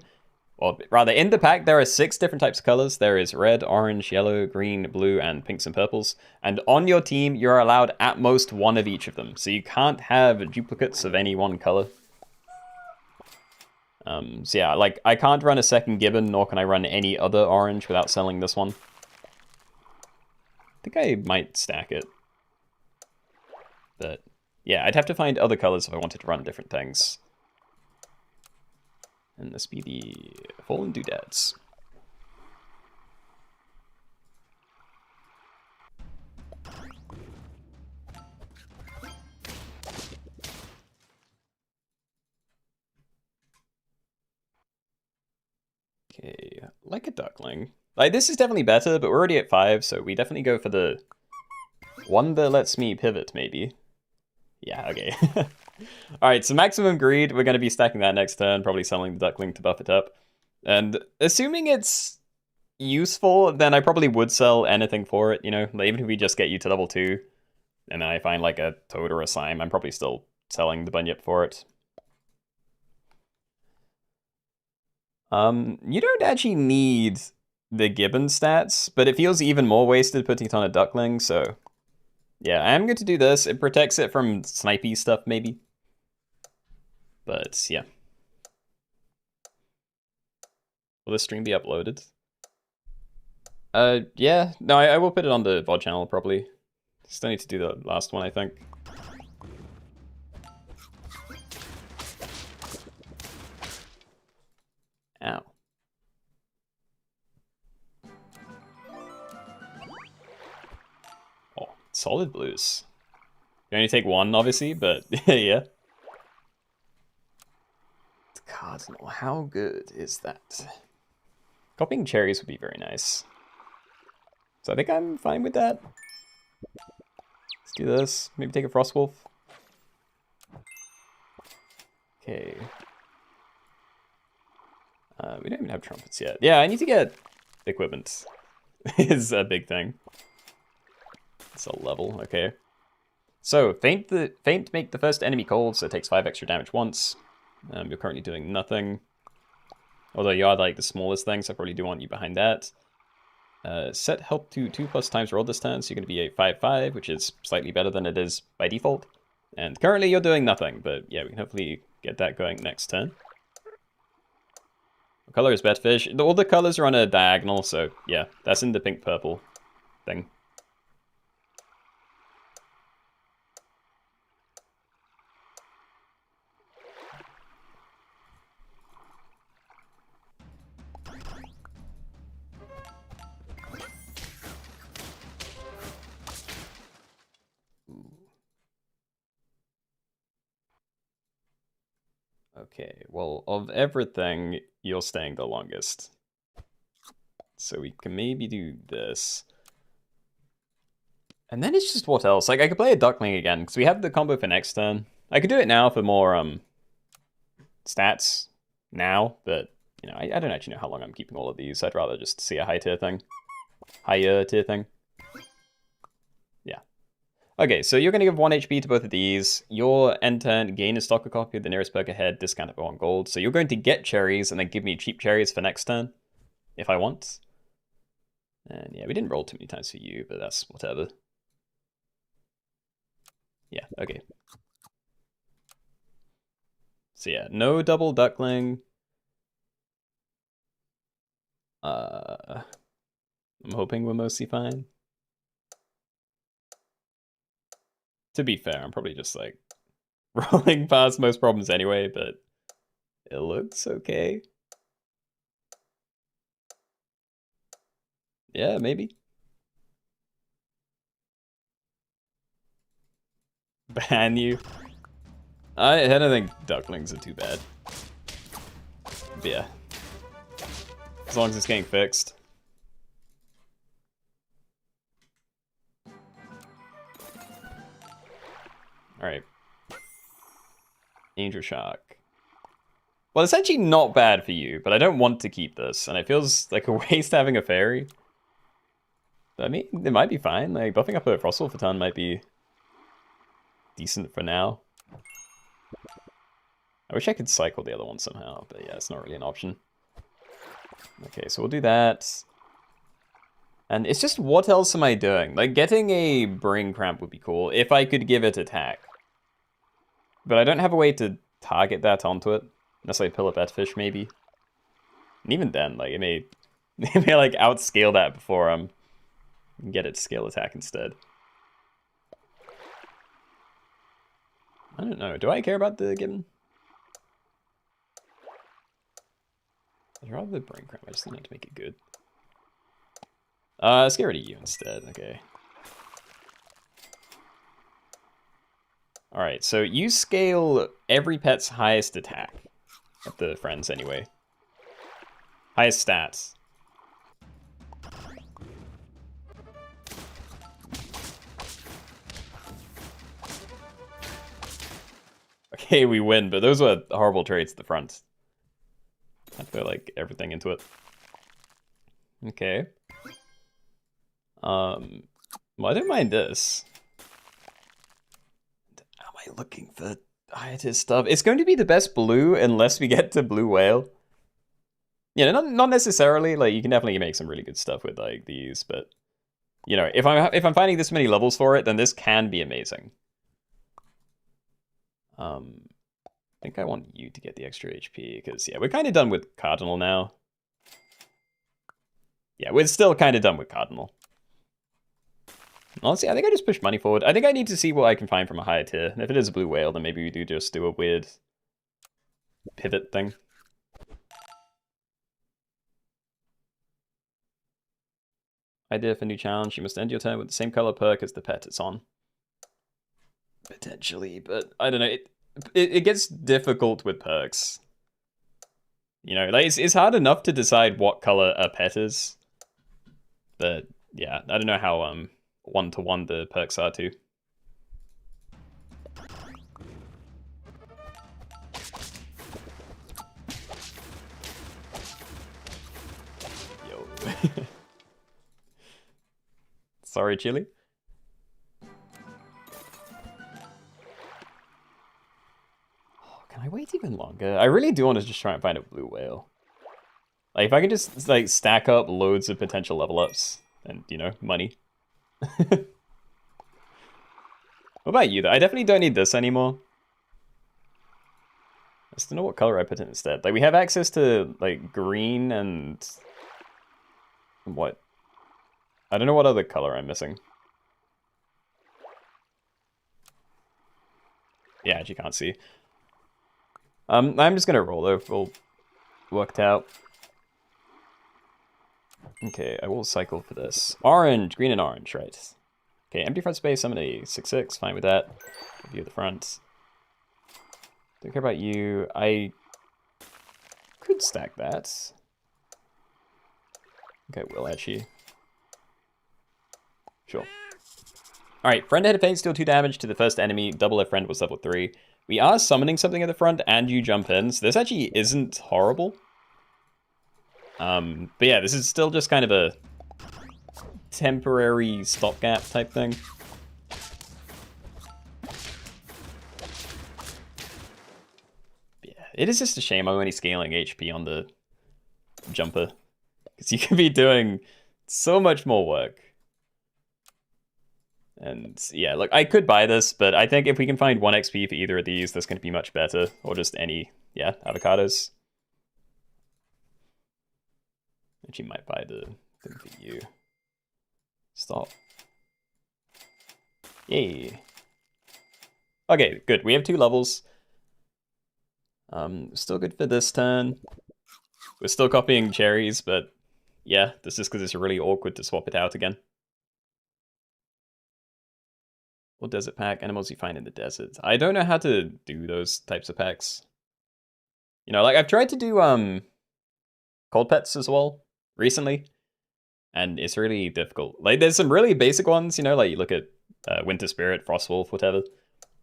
[SPEAKER 1] or rather in the pack, there are 6 different types of colors. There is red, orange, yellow, green, blue, and pinks and purples. And on your team, you're allowed at most 1 of each of them. So you can't have duplicates of any one color. So yeah, like I can't run a second gibbon, nor can I run any other orange without selling this one. I think I might stack it. But yeah, I'd have to find other colors if I wanted to run different things. And the Speedy Fallen Doodads. Okay, like a duckling. Like, this is definitely better, but we're already at 5, so we definitely go for the One that lets me pivot, maybe. Yeah, okay. Alright, so maximum greed, we're going to be stacking that next turn, probably selling the duckling to buff it up. And assuming it's useful, then I probably would sell anything for it, you know? Like, even if we just get you to level 2, and then I find like a toad or a slime, I'm probably still selling the bunyip for it. You don't actually need the gibbon stats, but it feels even more wasted putting it on a duckling, so... Yeah, I am going to do this. It protects it from snipey stuff, maybe. But, yeah. Will this stream be uploaded? Yeah. No, I will put it on the VOD channel, probably. Still need to do the last one, I think. Ow. Oh, solid blues. You only take one, obviously, but yeah. The Cardinal, how good is that? Copying cherries would be very nice. So I think I'm fine with that. Let's do this. Maybe take a Frostwolf. Okay. We don't even have trumpets yet. Yeah, I need to get equipment. Is a big thing. It's a level, okay. So, Feint make the first enemy cold, so it takes 5 extra damage once. You're currently doing nothing. Although you are like the smallest thing, so I probably do want you behind that. Set help to 2+ times roll this turn, so you're going to be a 5/5, which is slightly better than it is by default. And currently you're doing nothing, but yeah, we can hopefully get that going next turn. What color is Betfish? All the colors are on a diagonal, so yeah, that's in the pink-purple thing. Okay, well, of everything, you're staying the longest. So we can maybe do this. And then it's just what else? Like, I could play a Duckling again, because we have the combo for next turn. I could do it now for more, stats now, but, you know, I don't actually know how long I'm keeping all of these. I'd rather just see a higher tier thing. Yeah. Okay, so you're going to give 1 HP to both of these. Your end turn, gain a stock copy of the nearest perk ahead, discount of 1 gold. So you're going to get cherries and then give me cheap cherries for next turn, if I want. And yeah, we didn't roll too many times for you, but that's whatever. Yeah, okay. So yeah, no double duckling. I'm hoping we're mostly fine. To be fair, I'm probably just like rolling past most problems anyway, but it looks okay. Yeah, maybe. Ban you. I don't think ducklings are too bad. But yeah. As long as it's getting fixed. Alright. Angel Shark. Well, it's actually not bad for you, but I don't want to keep this, and it feels like a waste having a fairy. I mean, it might be fine. Like, buffing up a Frostwolf a ton might be decent for now. I wish I could cycle the other one somehow, but yeah, it's not really an option. Okay, so we'll do that. And it's just, what else am I doing? Like, getting a Brain Cramp would be cool, if I could give it attack. But I don't have a way to target that onto it. Unless I pill a Betfish, maybe. And even then, like, it may like, outscale that before get it to scale attack instead. I don't know. Do I care about the gibbon? I'd rather the Brain Cramp. I just need to make it good. Let's get rid of you instead. Okay. Alright, so you scale every pet's highest attack. At the friends, anyway. Highest stats. Okay, we win, but those were horrible trades at the front. I put like everything into it. Okay. Well, I don't mind this. Am I looking for hiatus stuff? It's going to be the best blue unless we get to blue whale. Yeah, not necessarily. Like you can definitely make some really good stuff with like these, but you know, if I'm finding this many levels for it, then this can be amazing. I think I want you to get the extra HP because yeah, we're kind of done with Cardinal now. Yeah, we're still kind of done with Cardinal. Honestly, I think I just push money forward. I think I need to see what I can find from a higher tier. And if it is a blue whale, then maybe we do just do a weird pivot thing. Idea for new challenge. You must end your turn with the same color perk as the pet it's on. Potentially, but I don't know. It gets difficult with perks. You know, like it's hard enough to decide what color a pet is. But yeah, I don't know how one-to-one the perks are too. Yo. Sorry, Chili. Can I wait even longer? I really do want to just try and find a blue whale. Like, if I can just, like, stack up loads of potential level ups and, you know, money. What about you, though? I definitely don't need this anymore. I just don't know what color I put in instead. Like, we have access to, like, green and... what? I don't know what other color I'm missing. Yeah, I actually can't see. I'm just gonna roll though. We'll work it out. Okay, I will cycle for this. Orange, green and orange, right. Okay, empty front space, I'm a 6/6, fine with that. View of the front. Don't care about you. I could stack that. Okay, will actually. Sure. Alright, friend ahead of paint, deal 2 damage to the first enemy. Double if friend was level 3. We are summoning something at the front and you jump in, so this actually isn't horrible. But yeah, this is still just kind of a temporary stopgap type thing. Yeah, it is just a shame I'm only scaling HP on the jumper, because you could be doing so much more work. And yeah, look, I could buy this, but I think if we can find 1 XP for either of these, that's going to be much better. Or just any, yeah, avocados. Actually might buy the thing for you. Stop. Yay. Okay, good. We have 2 levels. Still good for this turn. We're still copying cherries, but yeah, this is because it's really awkward to swap it out again. What desert pack? Animals you find in the desert. I don't know how to do those types of packs. You know, like I've tried to do cold pets as well recently, and it's really difficult. Like there's some really basic ones, you know, like you look at Winter Spirit, Frostwolf, whatever,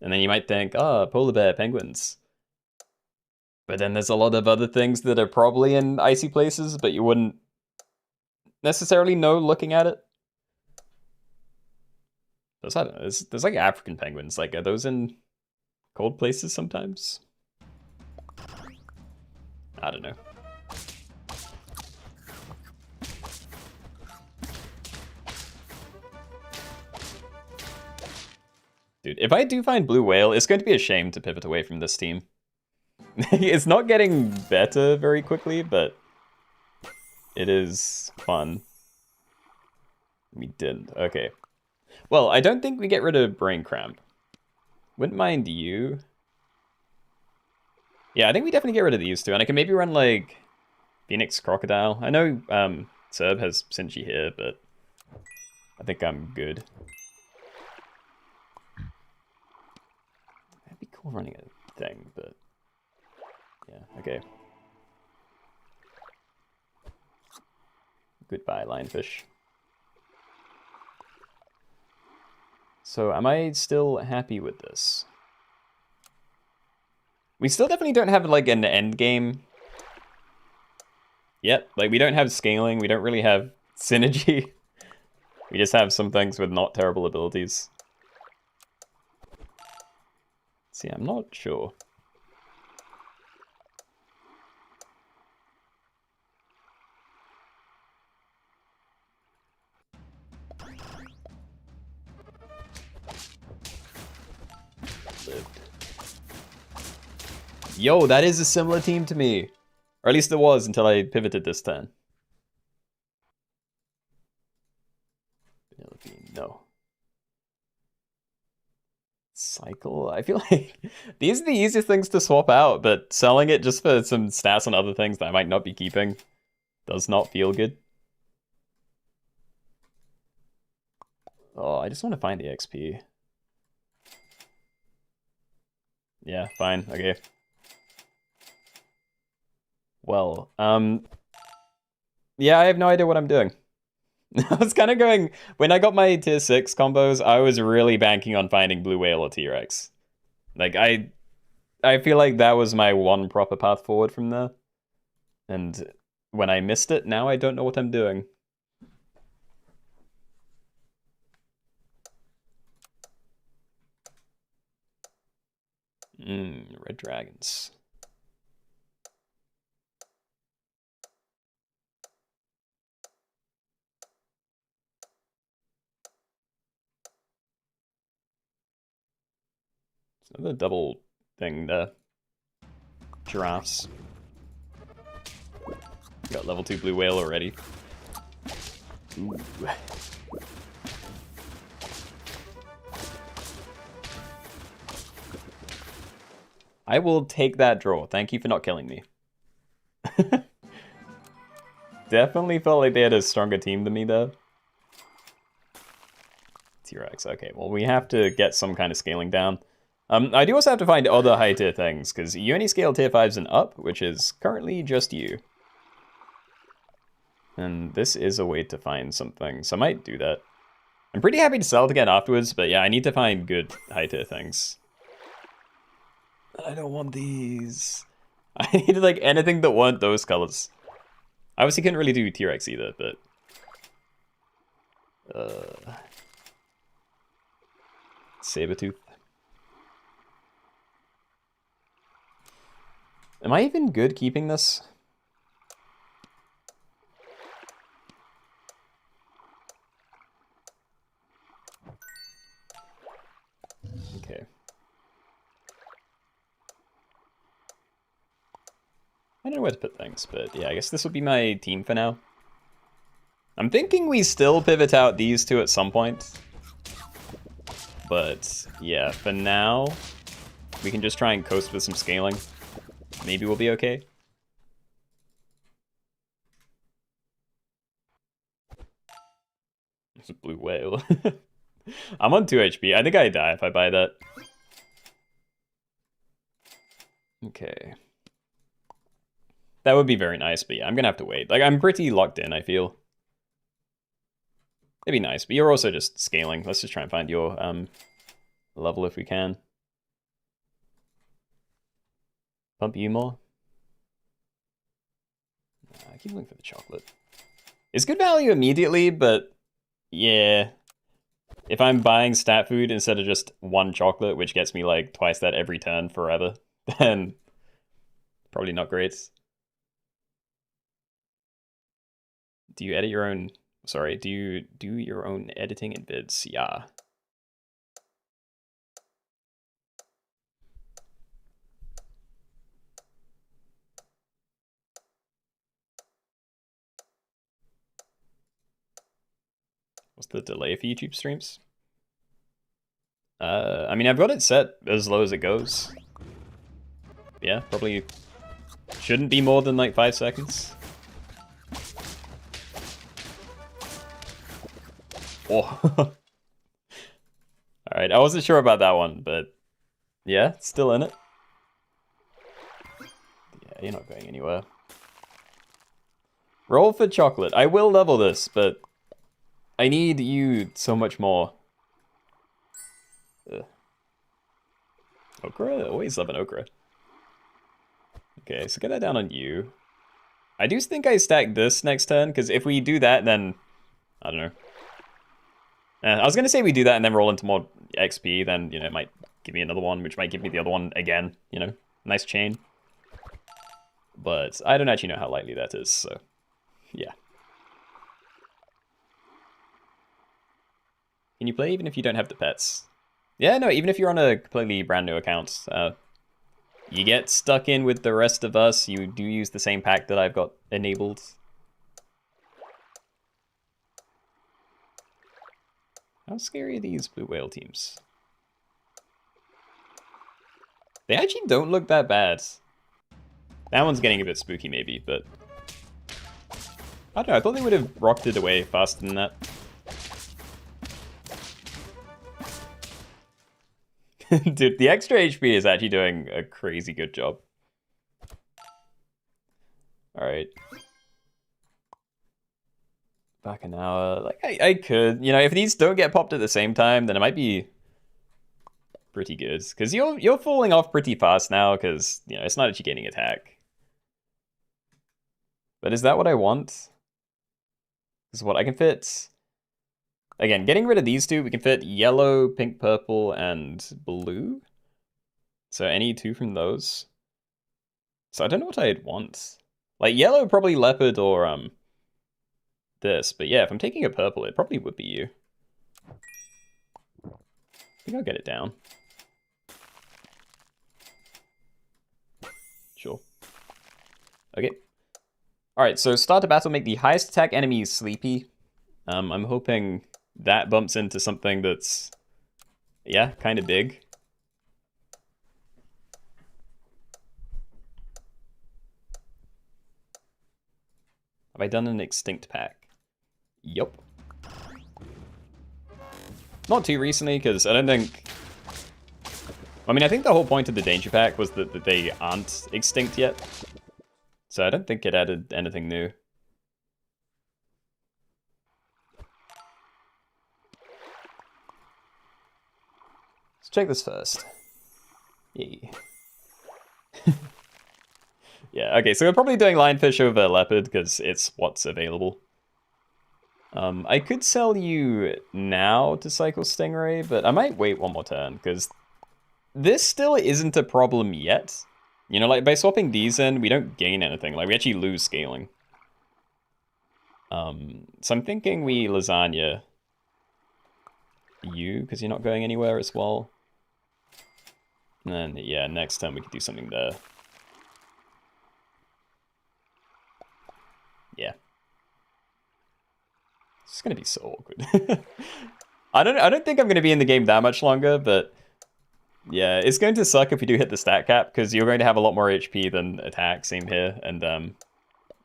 [SPEAKER 1] and then you might think, oh, polar bear, penguins. But then there's a lot of other things that are probably in icy places, but you wouldn't necessarily know looking at it. I don't know, there's like African penguins. Like, are those in cold places sometimes? I don't know. Dude, if I do find blue whale, it's going to be a shame to pivot away from this team. It's not getting better very quickly, but it is fun. We didn't. Okay. Well, I don't think we get rid of brain cramp. Wouldn't mind you. Yeah, I think we definitely get rid of these two, and I can maybe run like Phoenix Crocodile. I know Serb has Sinchi here, but I think I'm good. That'd be cool running a thing, but yeah, okay. Goodbye, lionfish. So am I still happy with this? We still definitely don't have, like, an end game yet. Like, we don't have scaling. We don't really have synergy. We just have some things with not terrible abilities. See, I'm not sure. Yo, that is a similar team to me. Or at least it was until I pivoted this turn. No. Cycle? I feel like these are the easiest things to swap out, but selling it just for some stats on other things that I might not be keeping does not feel good. Oh, I just want to find the XP. Yeah, fine, okay. Well, yeah, I have no idea what I'm doing. I was kind of going, when I got my tier 6 combos, I was really banking on finding Blue Whale or T-Rex. Like, I feel like that was my one proper path forward from there. And when I missed it, now I don't know what I'm doing. Red dragons. It's another double thing there. Giraffes. Got level 2 blue whale already. Ooh. I will take that draw. Thank you for not killing me. Definitely felt like they had a stronger team than me, though. T-Rex, okay. Well, we have to get some kind of scaling down. I do also have to find other high tier things, because you only scale tier 5s and up, which is currently just you. And this is a way to find something, so I might do that. I'm pretty happy to sell it again afterwards, but yeah, I need to find good high tier things. I don't want these. I needed like anything that weren't those colors. I obviously couldn't really do T-Rex either, but... Sabertooth. Am I even good keeping this? Okay. I don't know where to put things, but yeah, I guess this will be my team for now. I'm thinking we still pivot out these two at some point. But yeah, for now, we can just try and coast with some scaling. Maybe we'll be okay. It's a blue whale. I'm on 2 HP. I think I die if I buy that. Okay. That would be very nice, but yeah, I'm gonna have to wait. Like, I'm pretty locked in, I feel. It'd be nice, but you're also just scaling. Let's just try and find your level if we can. Pump you more. I keep looking for the chocolate. It's good value immediately, but yeah. If I'm buying stat food instead of just one chocolate, which gets me like twice that every turn forever, then probably not great. Do you edit your own... Sorry, do you do your own editing in vids? Yeah. What's the delay for YouTube streams? I mean, I've got it set as low as it goes. Yeah, probably shouldn't be more than like 5 seconds. Oh. Alright, I wasn't sure about that one, but yeah, still in it. Yeah, you're not going anywhere. Roll for chocolate. I will level this, but I need you so much more. Okra? Always love an okra. Okay, so get that down on you. I do think I stack this next turn, because if we do that, then... I don't know. I was going to say we do that and then roll into more XP, then, you know, it might give me another one, which might give me the other one again, you know? Nice chain. But I don't actually know how likely that is, so... yeah. Can you play even if you don't have the pets? Yeah, no, even if you're on a completely brand new account, you get stuck in with the rest of us, you do use the same pack that I've got enabled. How scary are these blue whale teams? They actually don't look that bad. That one's getting a bit spooky maybe, but... I don't know, I thought they would have rocketed away faster than that. Dude, the extra HP is actually doing a crazy good job. Alright. Back an hour. Like, I could. You know, if these don't get popped at the same time, then it might be pretty good. Because you're falling off pretty fast now, because, you know, it's not actually getting attack. But is that what I want? Is what I can fit... Again, getting rid of these two, we can fit yellow, pink, purple, and blue. So any two from those. So I don't know what I'd want. Like yellow, probably leopard or this. But yeah, if I'm taking a purple, it probably would be you. I think I'll get it down. Sure. Okay. Alright, so start a battle, make the highest attack enemy sleepy. I'm hoping that bumps into something that's, yeah, kind of big. Have I done an extinct pack? Yup. Not too recently, because I don't think... I mean, I think the whole point of the danger pack was that they aren't extinct yet. So I don't think it added anything new. Let's check this first. Yay. Yeah, okay, so we're probably doing lionfish over leopard because it's what's available. I could sell you now to cycle stingray, but I might wait one more turn because this still isn't a problem yet. You know, like by swapping these in, we don't gain anything. Like we actually lose scaling. So I'm thinking we lasagna you because you're not going anywhere as well. And then yeah, next turn we could do something there. Yeah. It's gonna be so awkward. I don't think I'm gonna be in the game that much longer, but yeah, it's going to suck if you do hit the stat cap because you're going to have a lot more HP than attack. Same here, and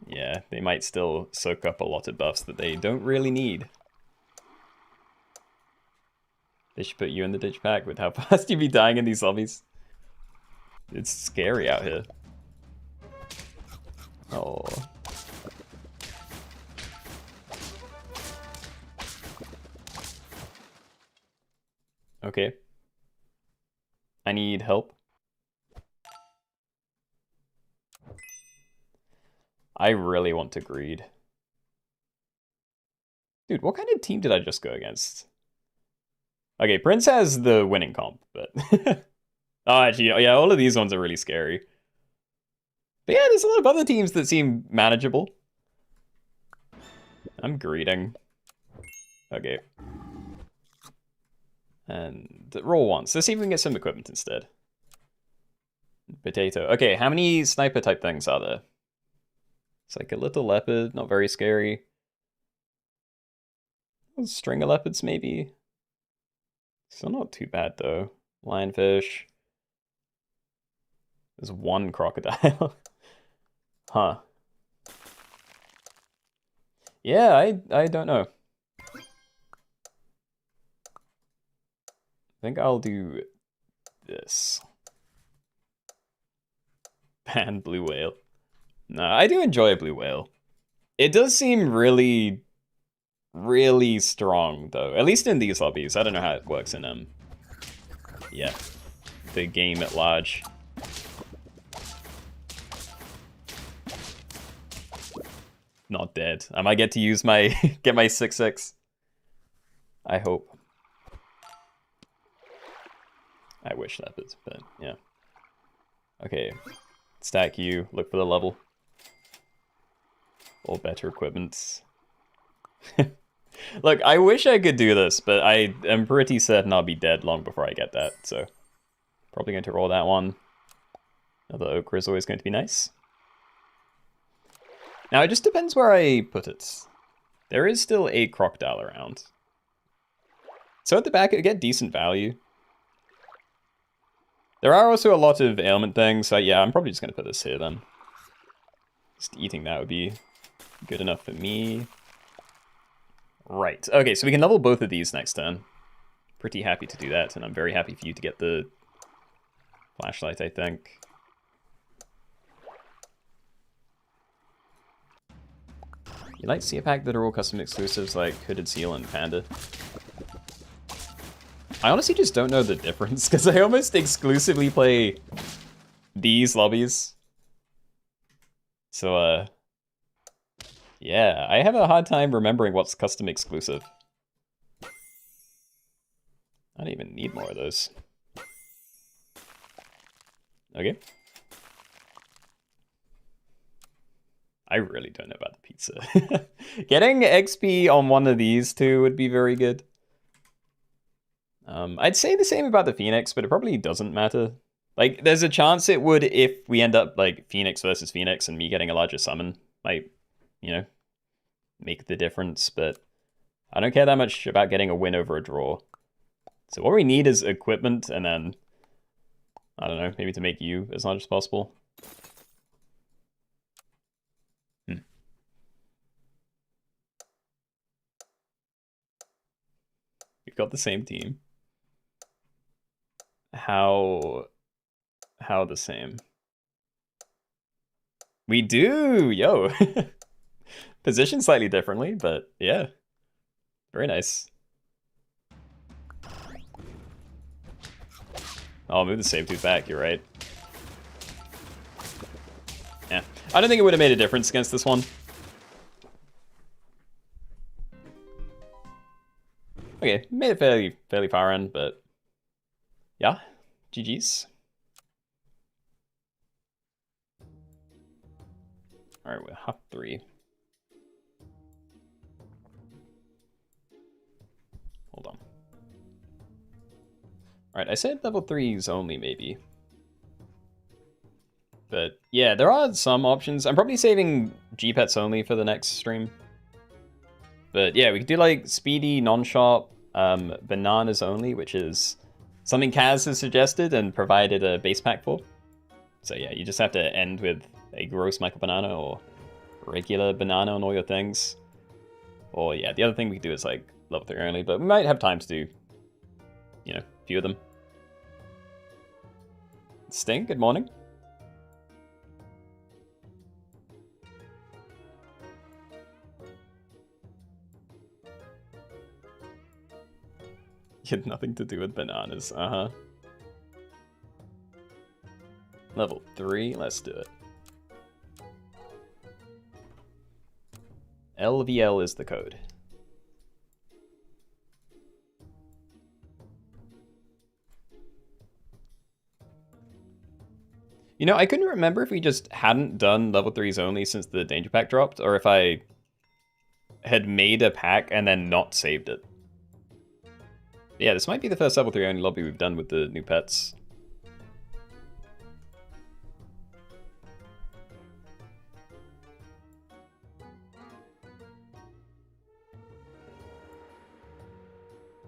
[SPEAKER 1] yeah, they might still soak up a lot of buffs that they don't really need. They should put you in the ditch pack with how fast you be dying in these lobbies. It's scary out here. Oh. Okay. I need help. I really want to greed. Dude, what kind of team did I just go against? Okay, Prince has the winning comp, but... oh, actually, yeah, all of these ones are really scary. But yeah, there's a lot of other teams that seem manageable. I'm greeding. Okay. And roll once. Let's see if we can get some equipment instead. Potato. Okay, how many sniper type things are there? It's like a little leopard, not very scary. String of leopards, maybe? Still not too bad, though. Lionfish. There's one crocodile. Huh. Yeah, I don't know. I think I'll do this. Ban blue whale. No, I do enjoy a blue whale. It does seem really, really strong, though. At least in these lobbies. I don't know how it works in, yeah, the game at large. not dead. I might get to use my get my 6/6. I hope. I wish that was, but yeah. Okay, stack you. Look for the level. All better equipment. Look, I wish I could do this, but I am pretty certain I'll be dead long before I get that. So probably going to roll that one. Another ochre is always going to be nice. Now, it just depends where I put it. There is still a crocodile around. So at the back, it get decent value. There are also a lot of ailment things, so yeah, I'm probably just going to put this here then. Just eating that would be good enough for me. Right, okay, so we can level both of these next turn. Pretty happy to do that, and I'm very happy for you to get the flashlight, I think. You like to see a pack that are all custom exclusives like Hooded Seal and Panda? I honestly just don't know the difference, because I almost exclusively play these lobbies. So, yeah, I have a hard time remembering what's custom exclusive. I don't even need more of those. Okay. I really don't know about the pizza. Getting XP on one of these two would be very good. I'd say the same about the Phoenix, but it probably doesn't matter. Like, there's a chance it would if we end up, like, Phoenix versus Phoenix and me getting a larger summon. Might, you know, make the difference, but I don't care that much about getting a win over a draw. So what we need is equipment, and then, I don't know, maybe to make you as large as possible. We've got the same team. How the same? We do, yo. Positioned slightly differently, but yeah. Very nice. I'll move the save tooth back, you're right. Yeah. I don't think it would have made a difference against this one. Okay, made it fairly far in, but yeah, GG's. All right, we're hop 3. Hold on. All right, I said level 3s only, maybe. But yeah, there are some options. I'm probably saving G-Pets only for the next stream. But yeah, we could do like Speedy, non-shop, bananas only, which is something Kaz has suggested and provided a base pack for. So yeah, you just have to end with a gross Michael banana or regular banana on all your things. Or yeah, the other thing we could do is like level 3 only, but we might have time to do, you know, a few of them. Sting, good morning. You had nothing to do with bananas, uh-huh. Level 3, let's do it. LVL is the code. You know, I couldn't remember if we just hadn't done level 3s only since the danger pack dropped, or if I had made a pack and then not saved it. Yeah, this might be the first level 3 only lobby we've done with the new pets.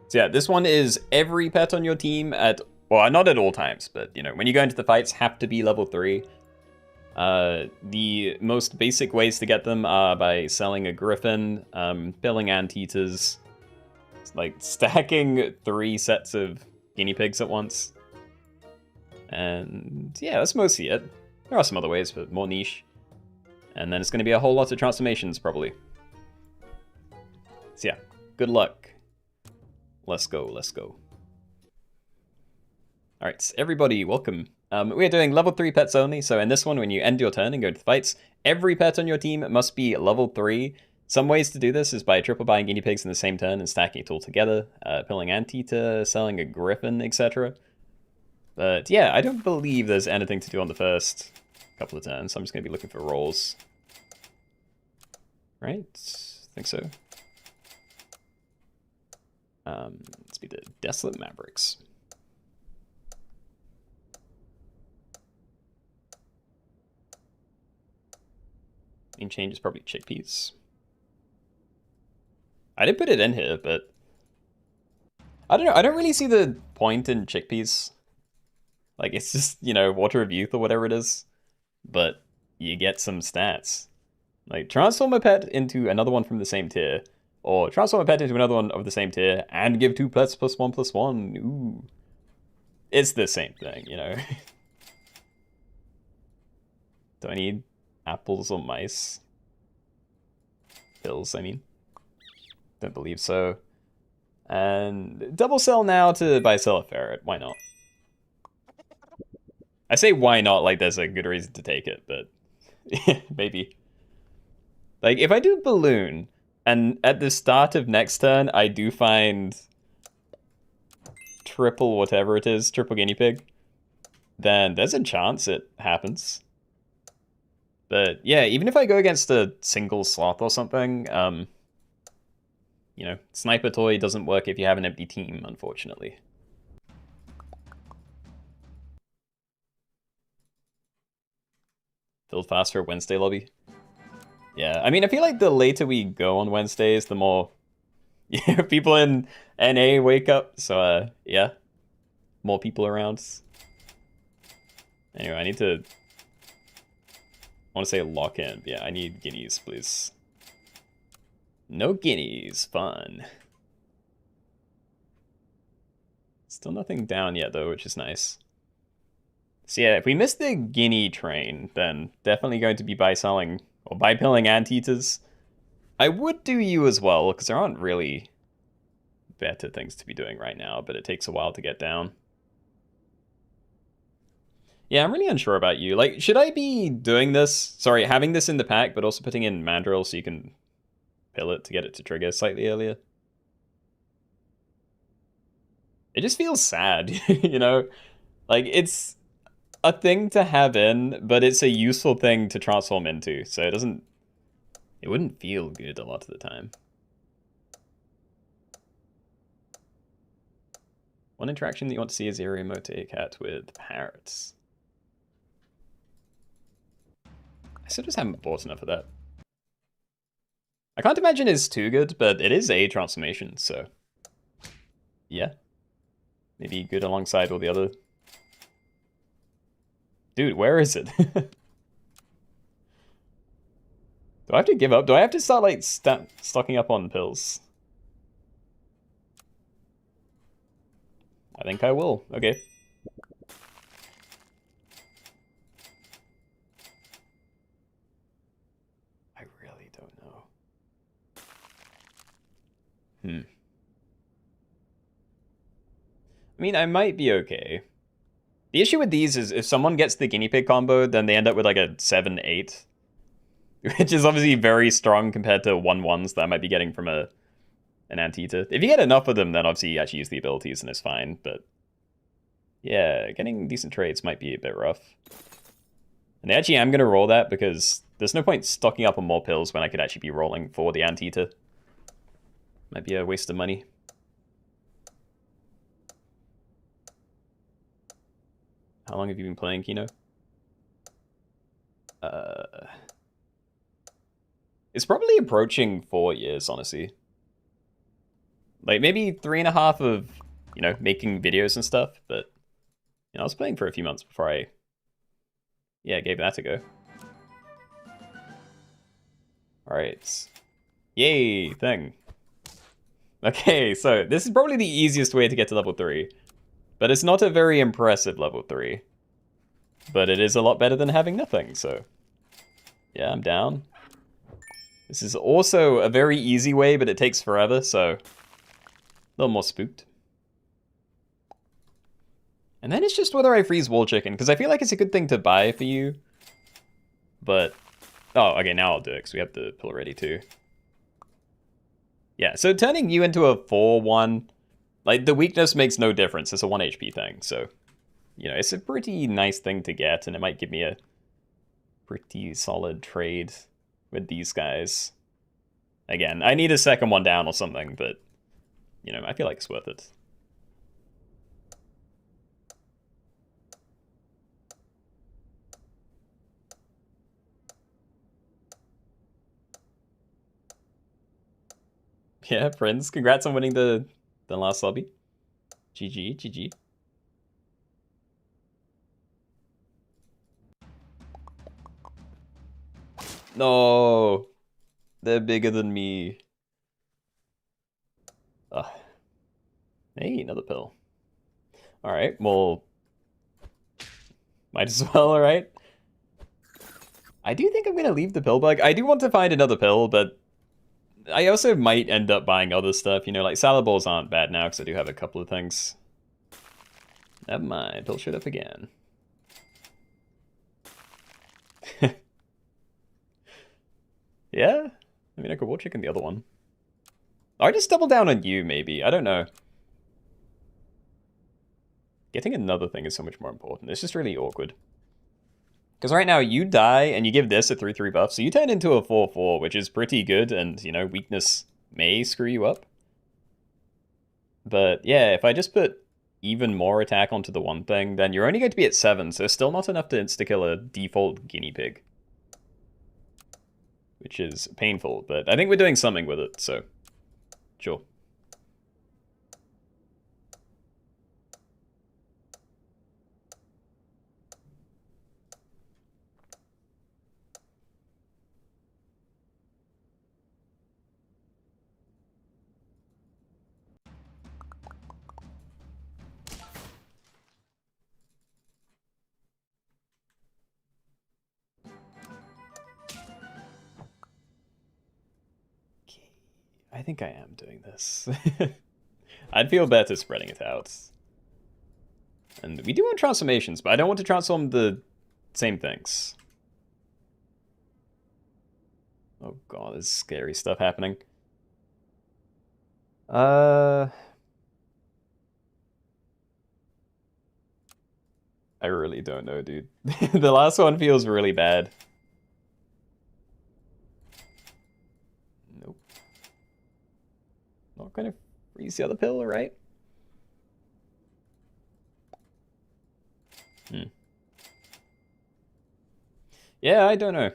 [SPEAKER 1] So yeah, this one is every pet on your team at, well, not at all times, but, you know, when you go into the fights, have to be level 3. The most basic ways to get them are by selling a griffin, billing anteaters, like stacking 3 sets of guinea pigs at once. And yeah, that's mostly it. There are some other ways, but more niche. And then it's going to be a whole lot of transformations, probably. So yeah, good luck. Let's go, let's go. Alright, everybody, welcome. We are doing level 3 pets only, so in this one, when you end your turn and go into the fights, Every pet on your team must be level 3. Some ways to do this is by triple buying guinea pigs in the same turn and stacking it all together, pilling anteater, selling a griffin, etc. But yeah, I don't believe there's anything to do on the first couple of turns, so I'm just going to be looking for rolls. Right? I think so. Let's be the Desolate Mavericks. Main change is probably chickpeas. I did put it in here, but I don't know. I don't really see the point in chickpeas. Like, it's just, you know, water of youth or whatever it is. But you get some stats. Like, transform a pet into another one from the same tier. Or transform a pet into another one of the same tier and give 2 pets +1/+1. Ooh. It's the same thing, you know. Do I need apples or mice? Pills, I mean. Don't believe so. And double sell now to buy sell a ferret. Why not? I say why not like there's a good reason to take it, but maybe. Like, if I do balloon, and at the start of next turn, I do find triple whatever it is, triple guinea pig, then there's a chance it happens. But yeah, even if I go against a single sloth or something, you know, sniper toy doesn't work if you have an empty team, unfortunately. Build faster Wednesday lobby. Yeah, I mean, I feel like the later we go on Wednesdays, the more people in NA wake up. So, yeah, more people around. Anyway, I want to say lock in. Yeah, I need guineas, please. No guineas, fun. Still nothing down yet, though, which is nice. So yeah, if we miss the guinea train, then definitely going to be buy-selling or buy-pilling anteaters. I would do you as well, because there aren't really better things to be doing right now, but it takes a while to get down. Yeah, I'm really unsure about you. Like, should I be doing this? Sorry, having this in the pack, but also putting in Mandrill so you can pill it to get it to trigger slightly earlier? It just feels sad, you know? Like, it's a thing to have in, but it's a useful thing to transform into, so it wouldn't feel good a lot of the time. One interaction that you want to see is Iriomote cat with parrots. I still just haven't bought enough of that. I can't imagine it's too good, but it is a transformation, so yeah. Maybe good alongside all the other. Dude, where is it? Do I have to give up? Do I have to start, like, stocking up on pills? I think I will. Okay. I really don't know. I mean, I might be okay. The issue with these is if someone gets the guinea pig combo, then they end up with like a 7-8. Which is obviously very strong compared to 1-1s that I might be getting from an anteater. If you get enough of them, then obviously you actually use the abilities and it's fine, but yeah, getting decent trades might be a bit rough. And I actually am going to roll that because there's no point stocking up on more pills when I could actually be rolling for the anteater. Might be a waste of money. How long have you been playing Keenoe? It's probably approaching 4 years, honestly. Like, maybe 3.5 of, you know, making videos and stuff, but, you know, I was playing for a few months before I, yeah, gave that a go. Alright. Yay, thing. Okay, so this is probably the easiest way to get to level 3. But it's not a very impressive level 3. But it is a lot better than having nothing, so yeah, I'm down. This is also a very easy way, but it takes forever, so a little more spooked. And then it's just whether I freeze wall chicken, because I feel like it's a good thing to buy for you. But Oh, okay, now I'll do it, because we have the pill ready too. Yeah, so turning you into a 4-1, like, the weakness makes no difference. It's a 1 HP thing, so, you know, it's a pretty nice thing to get, and it might give me a pretty solid trade with these guys. Again, I need a second one down or something, but, you know, I feel like it's worth it. Yeah, friends, congrats on winning the last lobby. GG, GG. No, they're bigger than me. Ugh. Hey, another pill. All right, well, might as well, all right? I do think I'm going to leave the pill bug. I do want to find another pill, but I also might end up buying other stuff. You know, like salad bowls aren't bad now because I do have a couple of things. Never mind, pill showed up again. Yeah? I mean, I could wall chicken the other one. I just double down on you, maybe. I don't know. Getting another thing is so much more important. It's just really awkward. Because right now, you die, and you give this a 3-3 buff, so you turn into a 4-4, which is pretty good, and, you know, weakness may screw you up. But, yeah, if I just put even more attack onto the one thing, then you're only going to be at 7, so still not enough to insta-kill a default guinea pig. Which is painful, but I think we're doing something with it, so sure. I think I am doing this. I'd feel better spreading it out. And we do want transformations, but I don't want to transform the same things. Oh god, there's scary stuff happening. I really don't know, dude. The last one feels really bad. Nope. Not gonna freeze the other pill, right? Yeah, I don't know.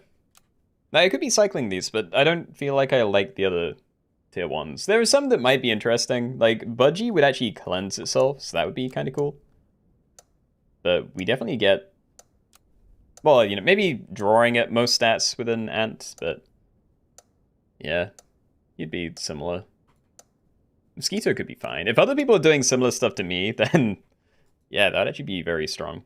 [SPEAKER 1] Now, I could be cycling these, but I don't feel like I like the other tier ones. There are some that might be interesting. Like, Budgie would actually cleanse itself, so that would be kind of cool. But we definitely get... Well, you know, maybe drawing at most stats with an ant, but... Yeah, you'd be similar. Mosquito could be fine. If other people are doing similar stuff to me, then... Yeah, that'd actually be very strong.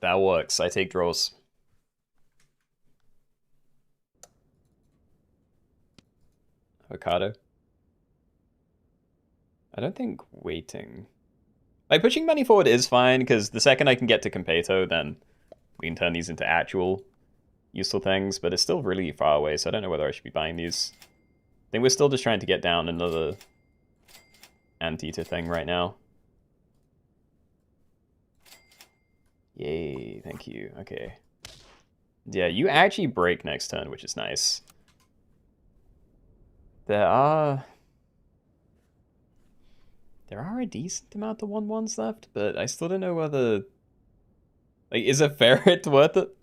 [SPEAKER 1] That works. I take draws. Avocado. I don't think waiting... Like, pushing money forward is fine, because the second I can get to Competo, then we can turn these into actual useful things, but it's still really far away, so I don't know whether I should be buying these. I think we're still just trying to get down another anteater thing right now. Yay, thank you. Okay. Yeah, you actually break next turn, which is nice. There are a decent amount of 1-1s left, but I still don't know whether... Like, is a ferret worth it?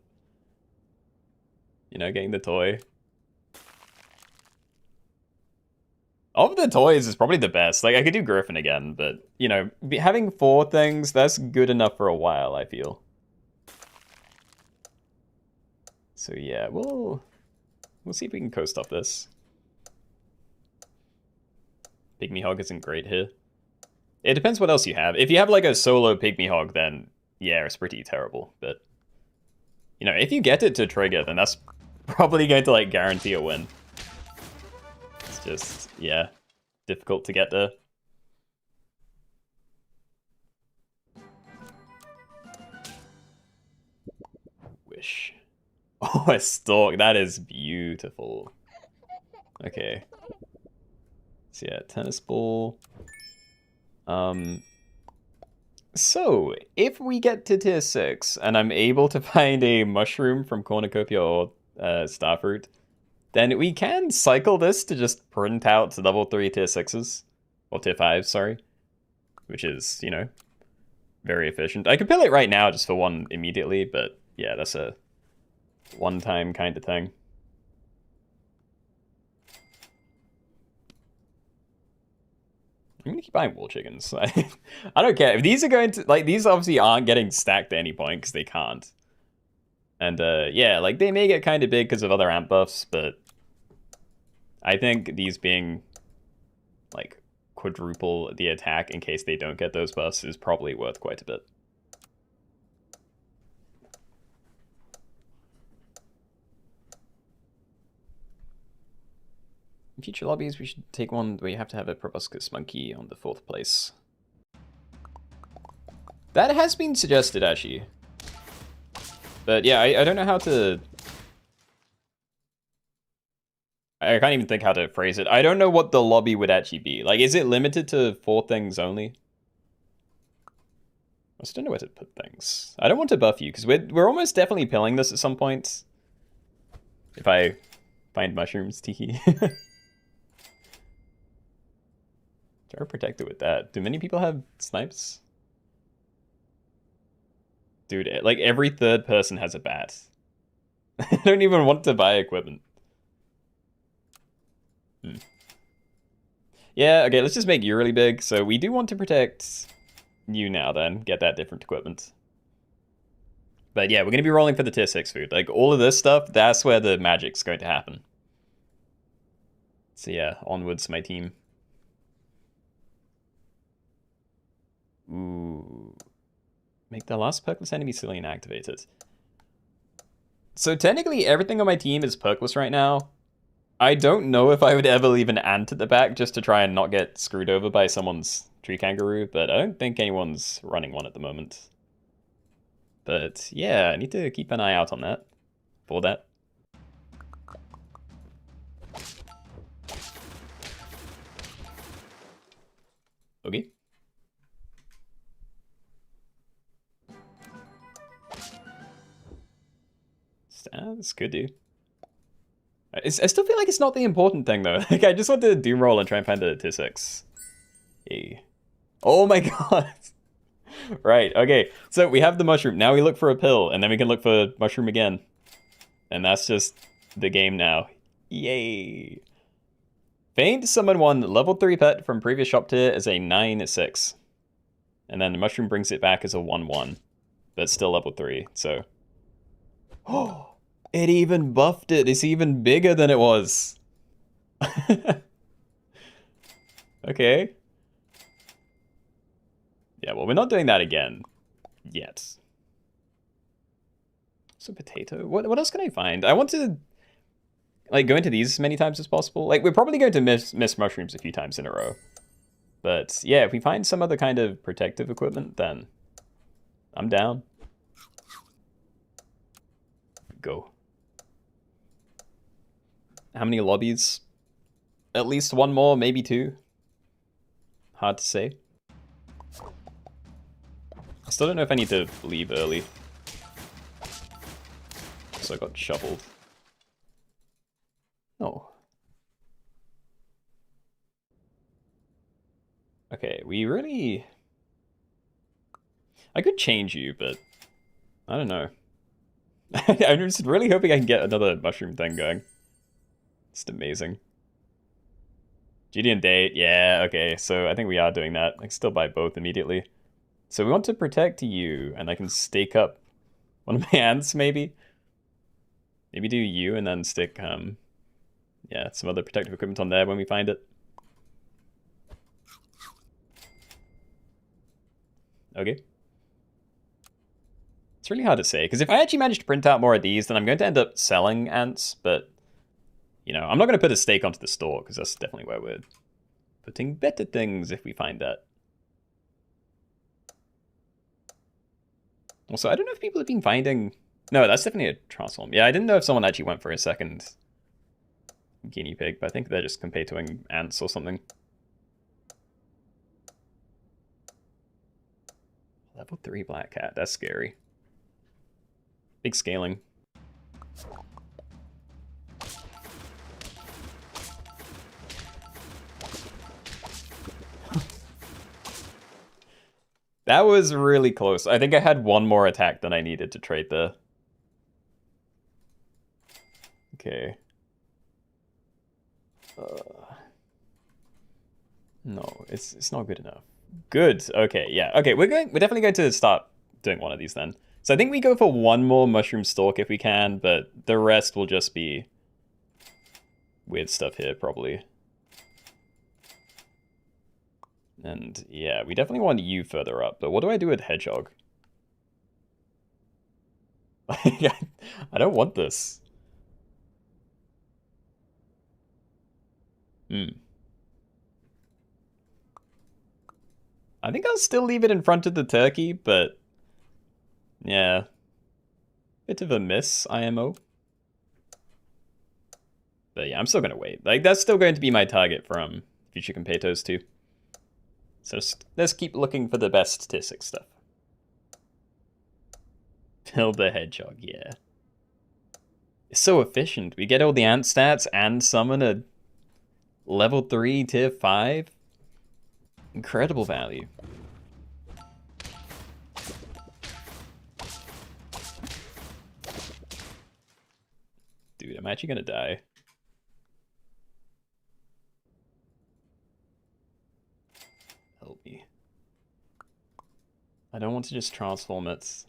[SPEAKER 1] You know, getting the toy. Of the toys is probably the best. Like, I could do Griffin again, but, you know, having 4 things, that's good enough for a while, I feel. So, yeah, we'll see if we can coast up this. Pygmy Hog isn't great here. It depends what else you have. If you have, like, a solo Pygmy Hog, then, yeah, it's pretty terrible. But, you know, if you get it to trigger, then that's probably going to, like, guarantee a win. It's just, yeah, difficult to get there. fish. Oh, a stork. That is beautiful. Okay. So yeah, tennis ball. So, if we get to tier 6, and I'm able to find a mushroom from cornucopia or starfruit, then we can cycle this to just print out level 3 tier 6s. Or tier 5s, sorry. Which is, you know, very efficient. I could pill it right now just for one immediately, but yeah, that's a one-time kind of thing. I'm gonna keep buying wool chickens. I don't care. If these are going to, like, these obviously aren't getting stacked at any point because they can't. And yeah, like, they may get kind of big because of other amp buffs, but I think these being, like, quadruple the attack in case they don't get those buffs is probably worth quite a bit. In future lobbies, we should take one where you have to have a proboscis monkey on the 4th place. That has been suggested, actually. But yeah, I don't know how to... I can't even think how to phrase it. I don't know what the lobby would actually be. Like, is it limited to 4 things only? I just don't know where to put things. I don't want to buff you, because we're almost definitely pilling this at some point. If I find mushrooms, Tiki. Try to protect it with that. Do many people have snipes? Dude, like every 3rd person has a bat. I don't even want to buy equipment. Yeah, okay, let's just make you really big. So we do want to protect you now then. Get that different equipment. But yeah, we're going to be rolling for the tier 6 food. Like all of this stuff, that's where the magic's going to happen. So yeah, onwards, my team. Ooh. Make the last perkless enemy Cillian activated. So technically everything on my team is perkless right now. I don't know if I would ever leave an ant at the back just to try and not get screwed over by someone's tree kangaroo, but I don't think anyone's running one at the moment. But yeah, I need to keep an eye out on that. For that. Okay. That's good, dude. I still feel like it's not the important thing, though. Like, I just want to doom roll and try and find the tier 6. Hey. Oh my god! Right, okay. So we have the mushroom. Now we look for a pill, and then we can look for mushroom again. And that's just the game now. Yay! Faint summon 1 level 3 pet from previous shop tier as a 9/6. And then the mushroom brings it back as a 1/1. But it's still level 3, so... Oh! It even buffed it. It's even bigger than it was. Okay. Yeah, well, we're not doing that again. Yet. So potato? What else can I find? I want to, like, go into these as many times as possible. Like, we're probably going to miss mushrooms a few times in a row. But, yeah, if we find some other kind of protective equipment, then I'm down. Go. How many lobbies? At least 1 more, maybe 2. Hard to say. I still don't know if I need to leave early. So I got shoveled. Oh. Okay, we really... I could change you, but... I don't know. I'm just really hoping I can get another mushroom thing going. Just amazing. Gideon date, yeah, okay, so I think we are doing that. I can still buy both immediately. So we want to protect you, and I can stake up one of my ants, maybe? Maybe do you, and then stick, yeah, some other protective equipment on there when we find it. Okay. It's really hard to say, because if I actually manage to print out more of these, then I'm going to end up selling ants, but... You know, I'm not going to put a stake onto the store, because that's definitely where we're putting better things if we find that. Also, I don't know if people have been finding No, that's definitely a transform. Yeah, I didn't know if someone actually went for a second guinea pig, but I think they're just competoing ants or something. Level 3 black cat, that's scary. Big scaling. That was really close. I think I had one more attack than I needed to trade there. Okay. No, it's not good enough. Good. Okay, yeah. Okay, we're definitely going to start doing one of these then. So I think we go for one more mushroom stalk if we can, but the rest will just be weird stuff here probably. And yeah, we definitely want you further up, but what do I do with hedgehog? I don't want this. I think I'll still leave it in front of the turkey, but yeah. Bit of a miss, IMO. But yeah, I'm still going to wait. Like, that's still going to be my target from future competitors too. So let's keep looking for the best tier 6 stuff. Kill the hedgehog, yeah. It's so efficient. We get all the ant stats and summon a level 3 tier 5. Incredible value. Dude, I'm actually gonna die. Help me. I don't want to just transform it.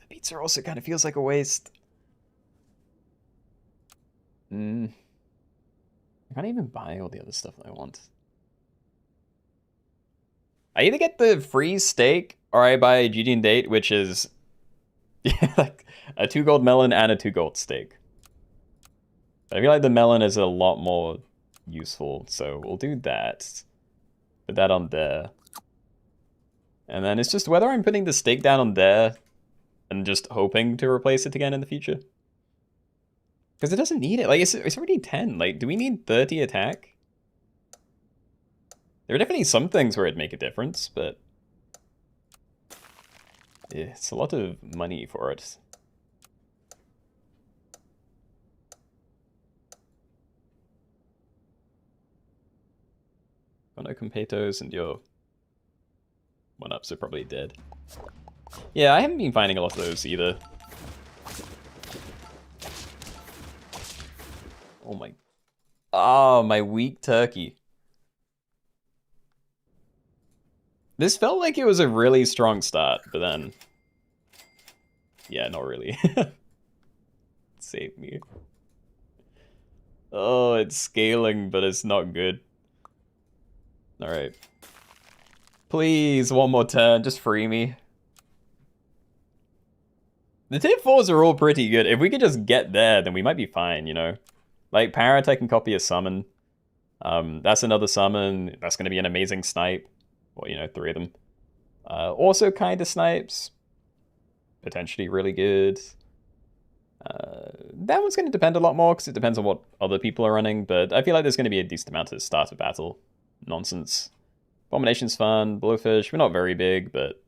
[SPEAKER 1] Pizza also kind of feels like a waste. I can't even buy all the other stuff that I want. I either get the free steak or I buy a Judean date, which is like a 2 gold melon and a 2 gold steak. But I feel like the melon is a lot more useful, so we'll do that. Put that on there. And then it's just whether I'm putting the steak down on there and just hoping to replace it again in the future. Because it doesn't need it. Like, it's already 10. Like, do we need 30 attack? There are definitely some things where it'd make a difference, but yeah, it's a lot of money for it. Got no competos and your 1-ups are probably dead. Yeah, I haven't been finding a lot of those either. Oh my... Oh, my weak turkey. This felt like it was a really strong start, but then... Yeah, not really. Save me. Oh, it's scaling, but it's not good. Alright. Please, one more turn, just free me. The tier 4s are all pretty good. If we could just get there, then we might be fine, you know? Like, Parrot, I can copy a summon. That's another summon. That's going to be an amazing snipe. Well, you know, 3 of them. Also kind of snipes. Potentially really good. That one's going to depend a lot more, because it depends on what other people are running, but I feel like there's going to be a decent amount of starter battle nonsense. Abomination's fun. Blowfish, we're not very big, but,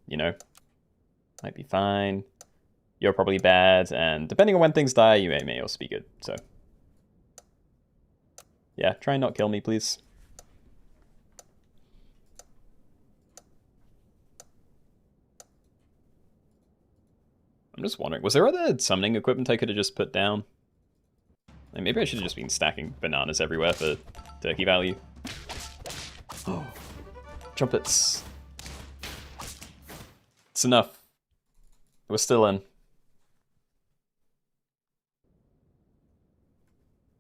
[SPEAKER 1] you know, might be fine. You're probably bad, and depending on when things die, you may also be good, so. Yeah, try and not kill me, please. I'm just wondering, was there other summoning equipment I could have just put down? Like, maybe I should have just been stacking bananas everywhere for turkey value. Oh, trumpets. It's enough. We're still in.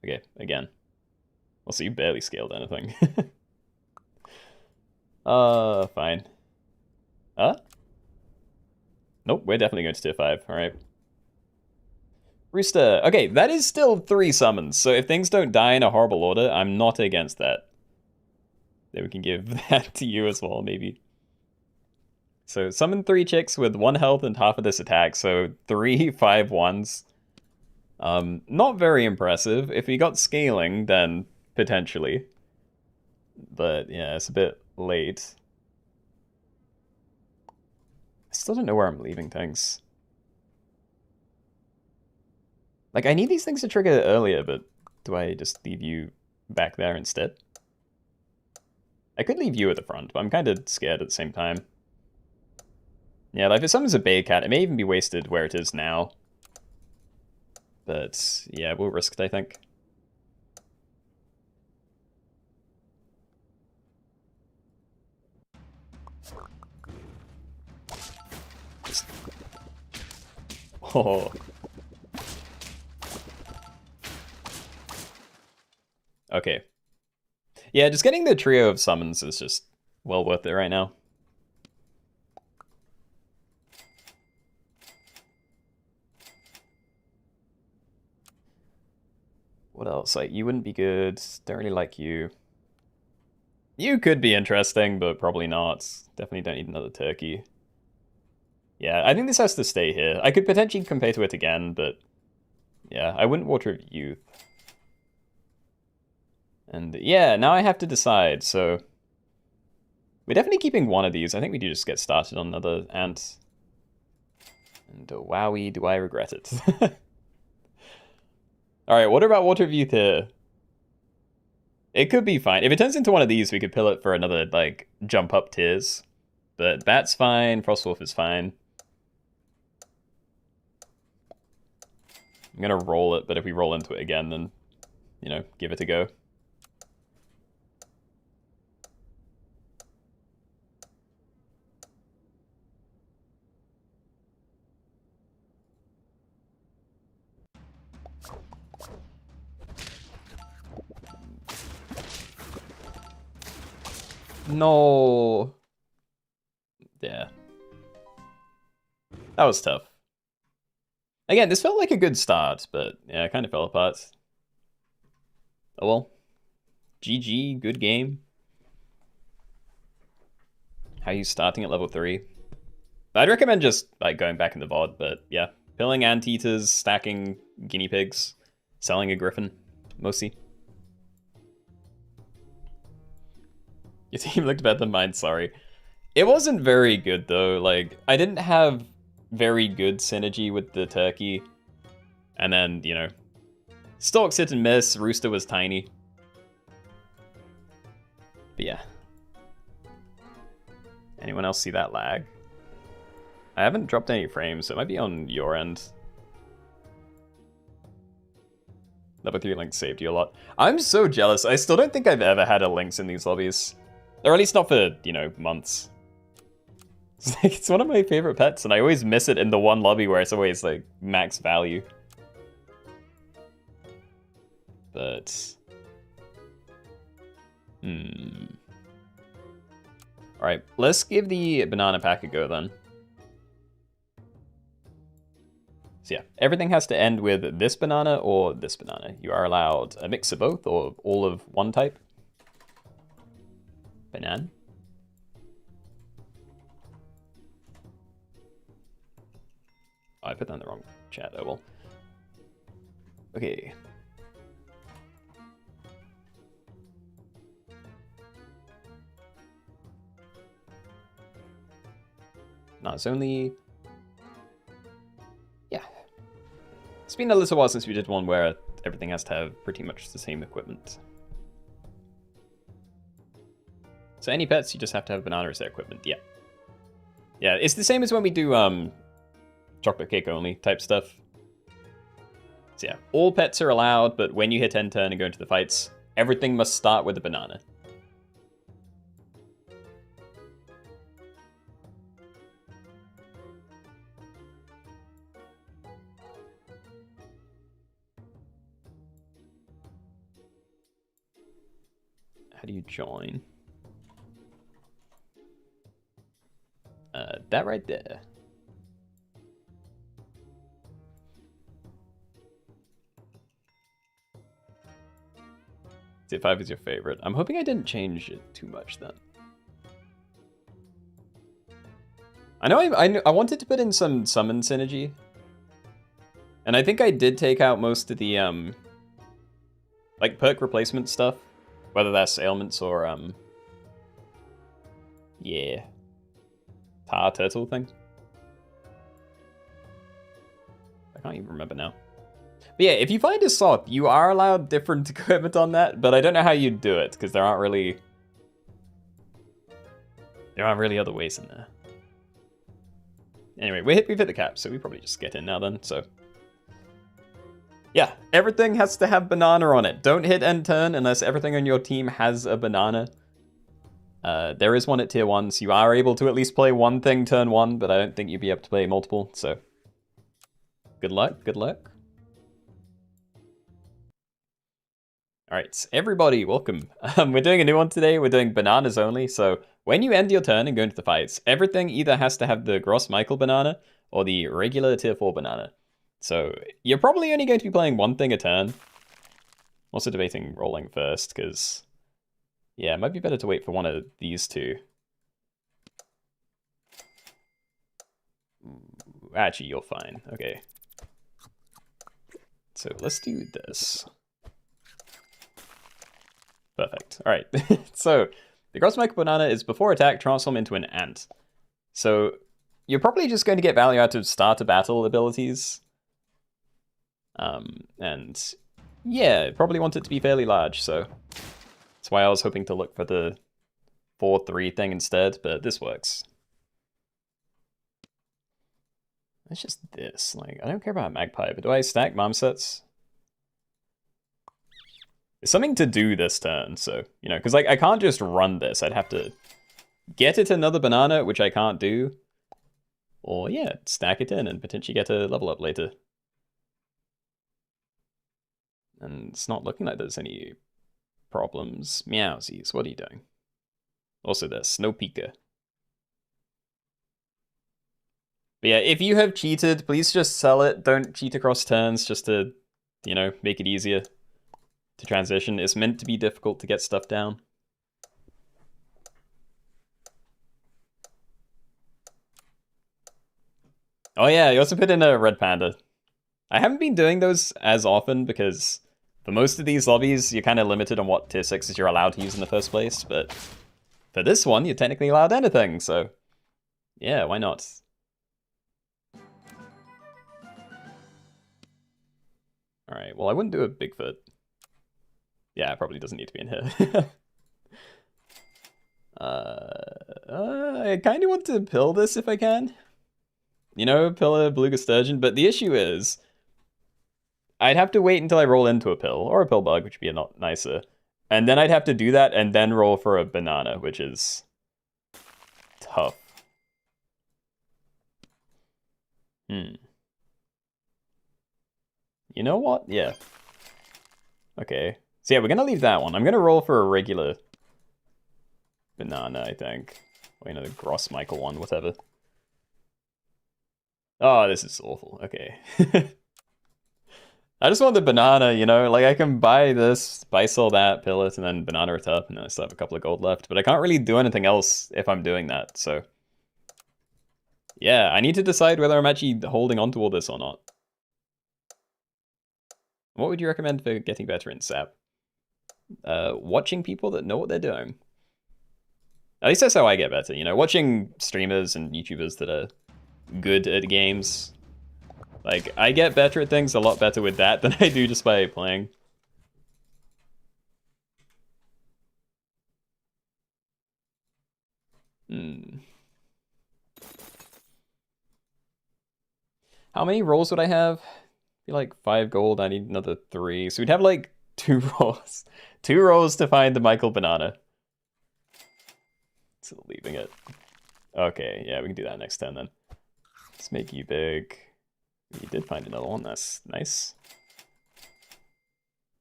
[SPEAKER 1] Okay, again. Also, you barely scaled anything. Fine. Nope, we're definitely going to tier 5, alright. Rooster. Okay, that is still 3 summons, so if things don't die in a horrible order, I'm not against that. Then we can give that to you as well, maybe. So summon 3 chicks with 1 health and half of this attack. So 3 5/1s. Not very impressive. If we got scaling, then potentially. But yeah, it's a bit late. I still don't know where I'm leaving things. Like, I need these things to trigger earlier, but do I just leave you back there instead? I could leave you at the front, but I'm kind of scared at the same time. Yeah, like if it summons a Bay Cat, it may even be wasted where it is now. But yeah, we'll risk it, I think. Just... Oh. Okay. Yeah, just getting the trio of summons is just well worth it right now. What else? Like, you wouldn't be good. Don't really like you. You could be interesting, but probably not. Definitely don't need another turkey. Yeah, I think this has to stay here. I could potentially compare to it again, but yeah, I wouldn't Water of Youth. And yeah, now I have to decide, so... We're definitely keeping one of these. I think we do just get started on another ant. And wowie, do I regret it. Alright, what about Water of Youth here? It could be fine. If it turns into one of these, we could pill it for another, like, jump up tiers. But Bat's fine, Frostwolf is fine. I'm gonna roll it, but if we roll into it again, then, you know, give it a go. No. Yeah. That was tough. Again, this felt like a good start, but yeah, it kind of fell apart. Oh well. GG, good game. How are you starting at level 3? I'd recommend just like going back in the VOD, but yeah. Pilling anteaters, stacking guinea pigs, selling a griffin, mostly. Your team looked better than mine, sorry. It wasn't very good though, like, I didn't have very good synergy with the turkey. And then, you know, Storks hit and miss, Rooster was tiny. But yeah. Anyone else see that lag? I haven't dropped any frames, so it might be on your end. Level 3 Lynx saved you a lot. I'm so jealous. I still don't think I've ever had a Lynx in these lobbies. Or at least not for, you know, months. It's one of my favorite pets, and I always miss it in the one lobby where it's always, like, max value. But... Alright, let's give the banana pack a go then. So yeah, everything has to end with this banana or this banana. You are allowed a mix of both or all of one type. Banana. Oh, I put that in the wrong chat, oh well. Okay. No, it's only... Yeah. It's been a little while since we did one where everything has to have pretty much the same equipment. So any pets, you just have to have banana as their equipment, yeah. Yeah, it's the same as when we do chocolate cake only type stuff. So yeah, all pets are allowed, but when you hit end turn and go into the fights, everything must start with a banana. How do you join? That right there. Tier 5 is your favorite. I'm hoping I didn't change it too much then. I know I wanted to put in some summon synergy. And I think I did take out most of the, like, perk replacement stuff. Whether that's ailments or, yeah. Tar turtle thing. I can't even remember now. But yeah, if you find a SOP, you are allowed different equipment on that, but I don't know how you'd do it, because there aren't really other ways in there. Anyway, we've hit the cap, so we probably just get in now then, so. Yeah, everything has to have banana on it. Don't hit end turn unless everything on your team has a banana. There is one at tier 1, so you are able to at least play one thing turn 1, but I don't think you'd be able to play multiple, so. Good luck, good luck. Alright, everybody, welcome. We're doing a new one today. We're doing bananas only, so when you end your turn and go into the fights, everything either has to have the Gross Michael banana or the regular tier 4 banana. So you're probably only going to be playing one thing a turn. Also debating rolling first, because, yeah, it might be better to wait for one of these two. Actually, you're fine. Okay. So let's do this. Perfect. All right. So the Gross Michael banana is before attack, transform into an ant. So you're probably just going to get value out of start a battle abilities. And yeah, probably want it to be fairly large, so that's why I was hoping to look for the 4-3 thing instead, but this works. It's just this, like, I don't care about Magpie, but do I stack mom sets? There's something to do this turn, so, you know, because like I can't just run this, I'd have to get it another banana, which I can't do, or yeah, stack it in and potentially get a level up later. And it's not looking like there's any problems. Meowsies, what are you doing? Also this, no Pika. But yeah, if you have cheated, please just sell it. Don't cheat across turns just to, you know, make it easier to transition. It's meant to be difficult to get stuff down. Oh yeah, you also put in a red panda. I haven't been doing those as often because for most of these lobbies, you're kind of limited on what tier 6s you're allowed to use in the first place, but for this one, you're technically allowed anything, so yeah, why not? Alright, well I wouldn't do a Bigfoot. Yeah, it probably doesn't need to be in here. I kind of want to pill this if I can. You know, pill a beluga sturgeon, but the issue is I'd have to wait until I roll into a pill, or a pill bug, which would be a lot nicer. And then I'd have to do that and then roll for a banana, which is tough. You know what? Yeah. Okay. So yeah, we're gonna leave that one. I'm gonna roll for a regular banana, I think. Or, you know, the Gross Michael one, whatever. Oh, this is awful. Okay. I just want the banana, you know? Like, I can buy this, buy sell that, pill it, and then banana it up, and then I still have a couple of gold left. But I can't really do anything else if I'm doing that, so... yeah, I need to decide whether I'm actually holding on to all this or not. What would you recommend for getting better in SAP? Watching people that know what they're doing. At least that's how I get better, you know? Watching streamers and YouTubers that are good at games. Like, I get better at things a lot better with that than I do just by playing. How many rolls would I have? Be like 5 gold, I need another 3. So we'd have like 2 rolls. 2 rolls to find the Michael banana. Still leaving it. Okay, yeah, we can do that next turn then. Let's make you big. You did find another one, that's nice.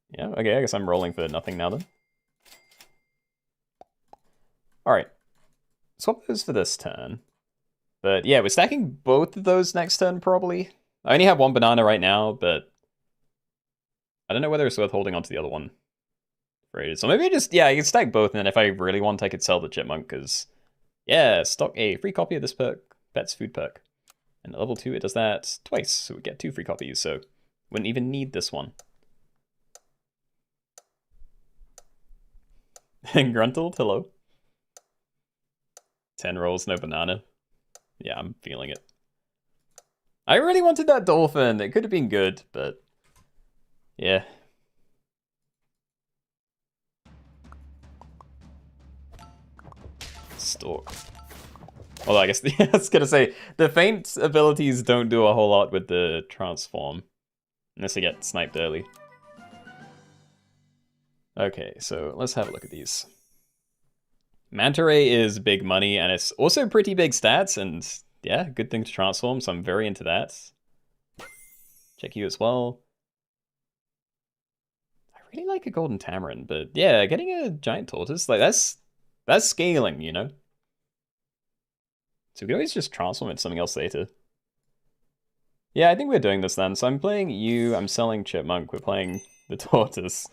[SPEAKER 1] Yeah, okay, I guess I'm rolling for nothing now then. Alright. Swap those for this turn. But yeah, we're stacking both of those next turn probably. I only have one banana right now, but I don't know whether it's worth holding on to the other one So maybe I just, yeah, I can stack both, and then if I really want, I could sell the chipmunk, because, yeah, stock a free copy of this perk, Pet's food perk. And at level 2, it does that twice, so we get 2 free copies, so wouldn't even need this one. Gruntled, hello. 10 rolls, no banana. Yeah, I'm feeling it. I really wanted that dolphin. It could have been good, but yeah. Stalk. Although I guess I was gonna say the feint abilities don't do a whole lot with the transform, unless they get sniped early. Okay, so let's have a look at these. Manta Ray is big money, and it's also pretty big stats, and yeah, good thing to transform, so I'm very into that. Check you as well. I really like a golden tamarin, but yeah, getting a giant tortoise, like that's scaling, you know? So we can always just transform into something else later. Yeah, I think we're doing this then. So I'm playing you, I'm selling chipmunk, we're playing the tortoise.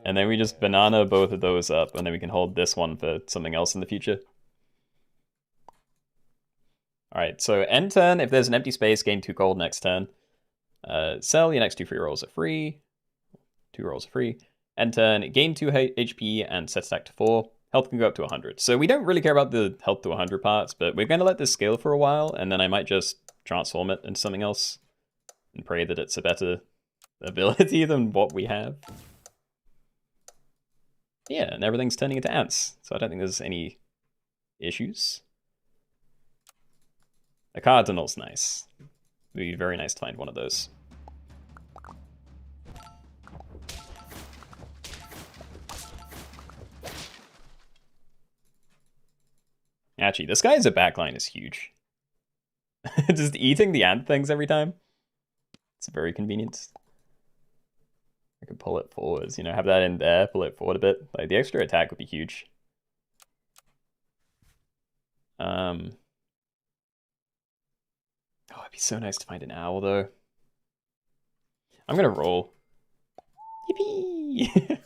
[SPEAKER 1] And then we just banana both of those up, and then we can hold this one for something else in the future. Alright, so end turn, if there's an empty space, gain 2 gold next turn. Sell, your next 2 free rolls are free. 2 rolls are free. End turn, gain 2 HP and set attack to 4. Health can go up to 100. So we don't really care about the health to 100 parts, but we're going to let this scale for a while, and then I might just transform it into something else and pray that it's a better ability than what we have. Yeah, and everything's turning into ants, so I don't think there's any issues. A cardinal's nice. It would be very nice to find one of those. Actually, this guy's a backline is huge. Just eating the ant things every time. It's very convenient. I could pull it forwards, you know, have that in there, pull it forward a bit. Like, the extra attack would be huge. Oh, it'd be so nice to find an owl, though. I'm gonna roll. Yippee!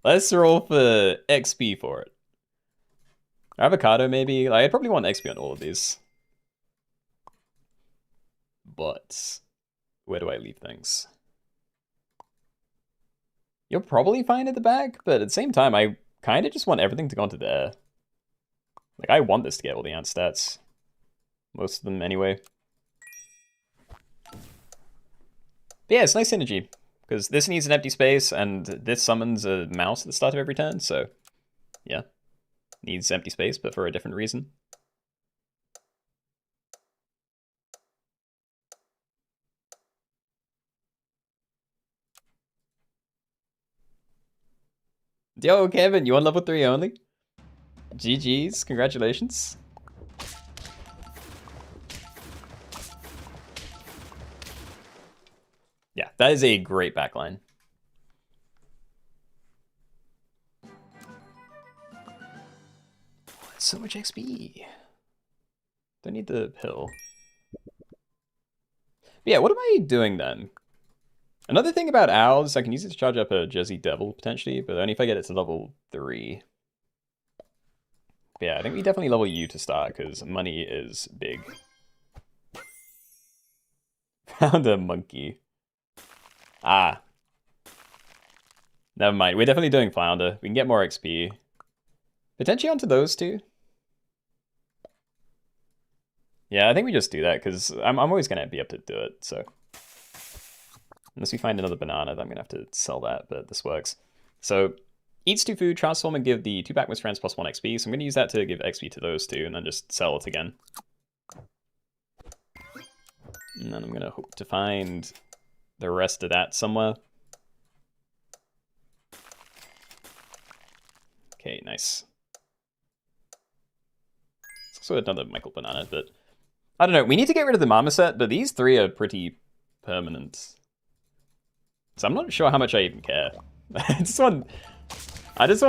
[SPEAKER 1] Let's roll for XP for it. Avocado, maybe? Like, I'd probably want XP on all of these. But where do I leave things? You'll probably find at the back, but at the same time, I kind of just want everything to go into there. Like, I want this to get all the ant stats. Most of them, anyway. But yeah, it's nice synergy. Because this needs an empty space, and this summons a mouse at the start of every turn, so... yeah. Needs empty space, but for a different reason. Yo, Kevin, you on level 3 only? GG's, congratulations. Yeah, that is a great backline. So much XP. Don't need the pill. But yeah, what am I doing then? Another thing about owls, I can use it to charge up a Jersey Devil, potentially, but only if I get it to level 3. But yeah, I think we definitely level you to start, because money is big. Found a monkey. Ah. Never mind, we're definitely doing Flounder. We can get more XP. Potentially onto those two. Yeah, I think we just do that, because I'm always going to be able to do it, so... Unless we find another banana, then I'm going to have to sell that, but this works. So, eats 2 food, transform and give the 2 Backwards friends plus 1 XP. So I'm going to use that to give XP to those 2, and then just sell it again. And then I'm going to hope to find the rest of that somewhere. Okay, nice. It's also another Michael banana, but... I don't know, we need to get rid of the marmoset, but these 3 are pretty permanent. So I'm not sure how much I even care. I just want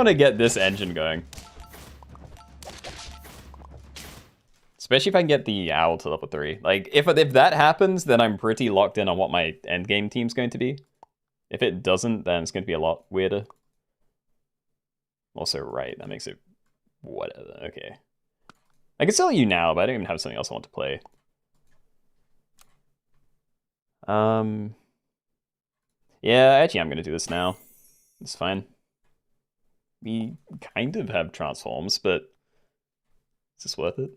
[SPEAKER 1] to get this engine going. Especially if I can get the owl to level 3. Like, if that happens, then I'm pretty locked in on what my endgame team's going to be. If it doesn't, then it's going to be a lot weirder. Also, right, that makes it whatever. Okay. I can sell you now, but I don't even have something else I want to play. Yeah, actually, I'm going to do this now. It's fine. We kind of have transforms, but is this worth it?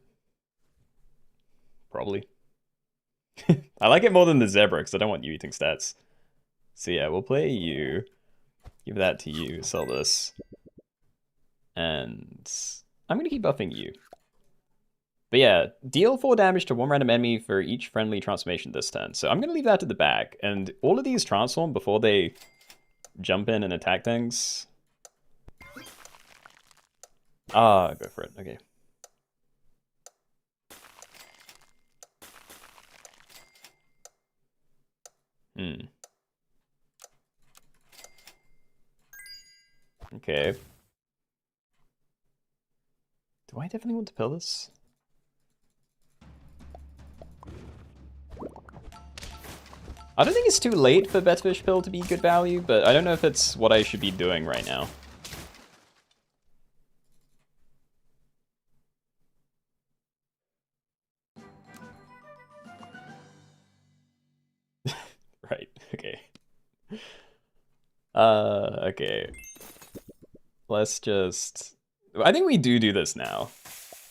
[SPEAKER 1] Probably. I like it more than the zebra because I don't want you eating stats. So yeah, we'll play you. Give that to you. Sell this. And I'm going to keep buffing you. But yeah, deal 4 damage to one random enemy for each friendly transformation this turn. So I'm going to leave that to the back. And all of these transform before they jump in and attack things. Ah, go for it. Okay. Okay. Do I definitely want to pill this? I don't think it's too late for Betfish Pill to be good value, but I don't know if it's what I should be doing right now. Right, okay. Okay. Let's just... I think we do this now.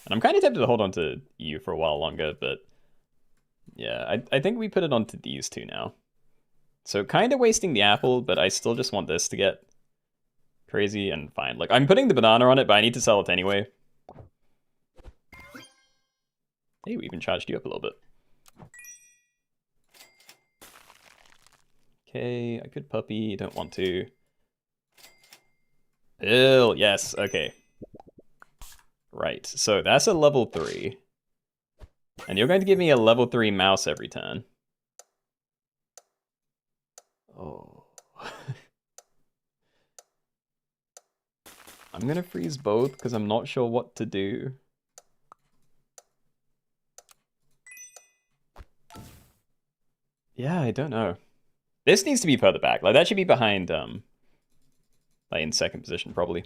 [SPEAKER 1] And I'm kind of tempted to hold on to you for a while longer, but... Yeah, I think we put it onto these two now. So kind of wasting the apple, but I still just want this to get crazy and fine. Like, I'm putting the banana on it, but I need to sell it anyway. Hey, we even charged you up a little bit. Okay, I could puppy, don't want to. Pill, yes, okay. Right, so that's a level 3. And you're going to give me a level 3 mouse every turn. Oh. I'm gonna freeze both because I'm not sure what to do. Yeah, I don't know. This needs to be further back. Like, that should be behind, like, in second position, probably.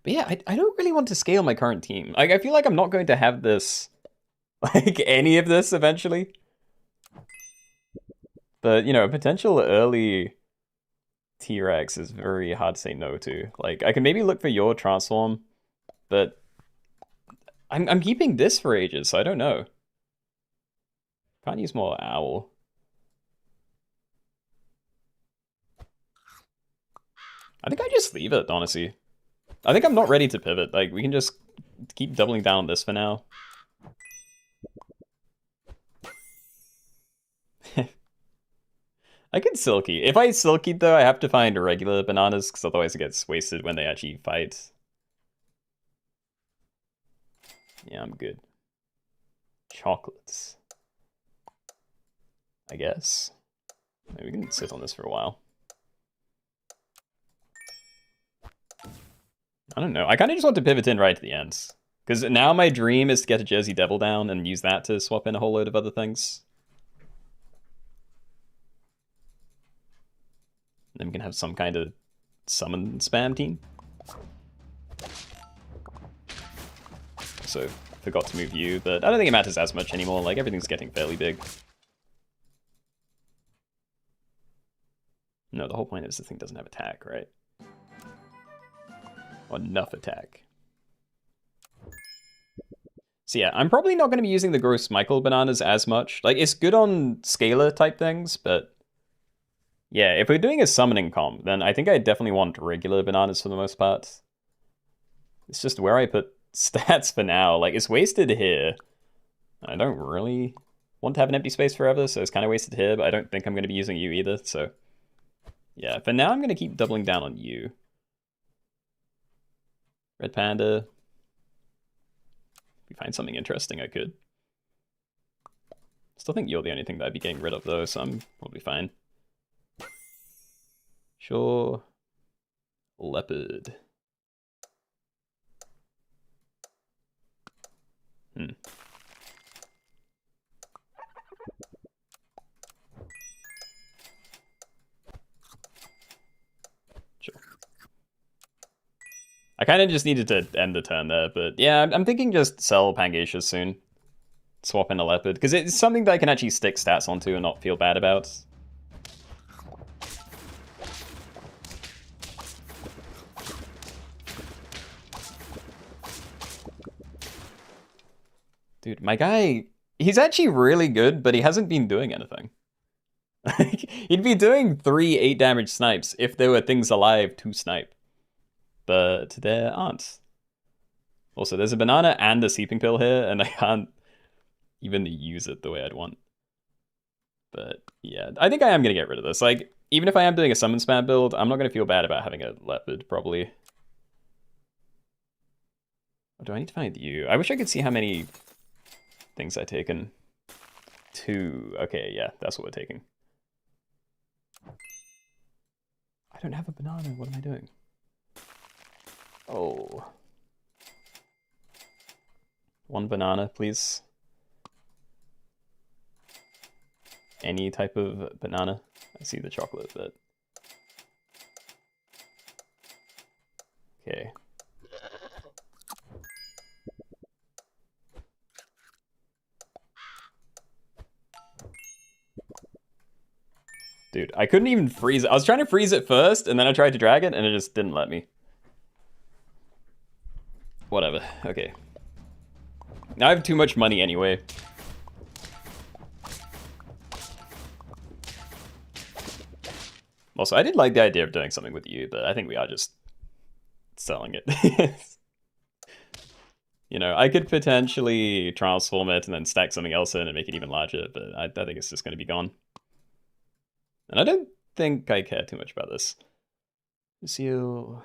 [SPEAKER 1] But yeah, I don't really want to scale my current team. Like, I feel like I'm not going to have this, like, any of this eventually. But, you know, a potential early T-Rex is very hard to say no to. Like, I can maybe look for your transform, but I'm keeping this for ages, so I don't know. Can't use more owl. I think I just leave it, honestly. I think I'm not ready to pivot. Like, we can just keep doubling down on this for now. I could Silky. If I Silkied, though, I have to find regular bananas, because otherwise it gets wasted when they actually fight. Yeah, I'm good. Chocolates. I guess. Maybe we can sit on this for a while. I don't know. I kind of just want to pivot in right at the end. Because now my dream is to get a Jersey Devil down and use that to swap in a whole load of other things. Then we can have some kind of summon spam team. So, forgot to move you, but I don't think it matters as much anymore. Like, everything's getting fairly big. No, the whole point is the thing doesn't have attack, right? Or enough attack. So yeah, I'm probably not going to be using the Gross Michael bananas as much. Like, it's good on scalar type things, but... Yeah, if we're doing a summoning comp, then I think I definitely want regular bananas for the most part. It's just where I put stats for now. Like, it's wasted here. I don't really want to have an empty space forever, so it's kind of wasted here, but I don't think I'm going to be using you either, so... Yeah, for now I'm going to keep doubling down on you. Red Panda. If we find something interesting, I could. Still think you're the only thing that I'd be getting rid of, though, so I'm probably fine. Sure. Leopard. Hmm. Sure. I kind of just needed to end the turn there, but yeah, I'm thinking just sell Pangasia soon. Swap in a Leopard, because it's something that I can actually stick stats onto and not feel bad about. Dude, my guy, he's actually really good, but he hasn't been doing anything. He'd be doing 3 8 damage snipes if there were things alive to snipe. But there aren't. Also, there's a banana and a sleeping pill here, and I can't even use it the way I'd want. But yeah, I think I am going to get rid of this. Like, even if I am doing a summon spam build, I'm not going to feel bad about having a leopard, probably. Or do I need to find you? I wish I could see how many things I've taken. 2. Okay, yeah, that's what we're taking. I don't have a banana. What am I doing? Oh. 1 banana, please. Any type of banana. I see the chocolate, but... Okay. Dude, I couldn't even freeze it. I was trying to freeze it first, and then I tried to drag it, and it just didn't let me. Whatever. Okay. Now I have too much money anyway. Also, I did like the idea of doing something with you, but I think we are just selling it. You know, I could potentially transform it and then stack something else in and make it even larger, but I think it's just going to be gone. And I don't think I care too much about this. Seal.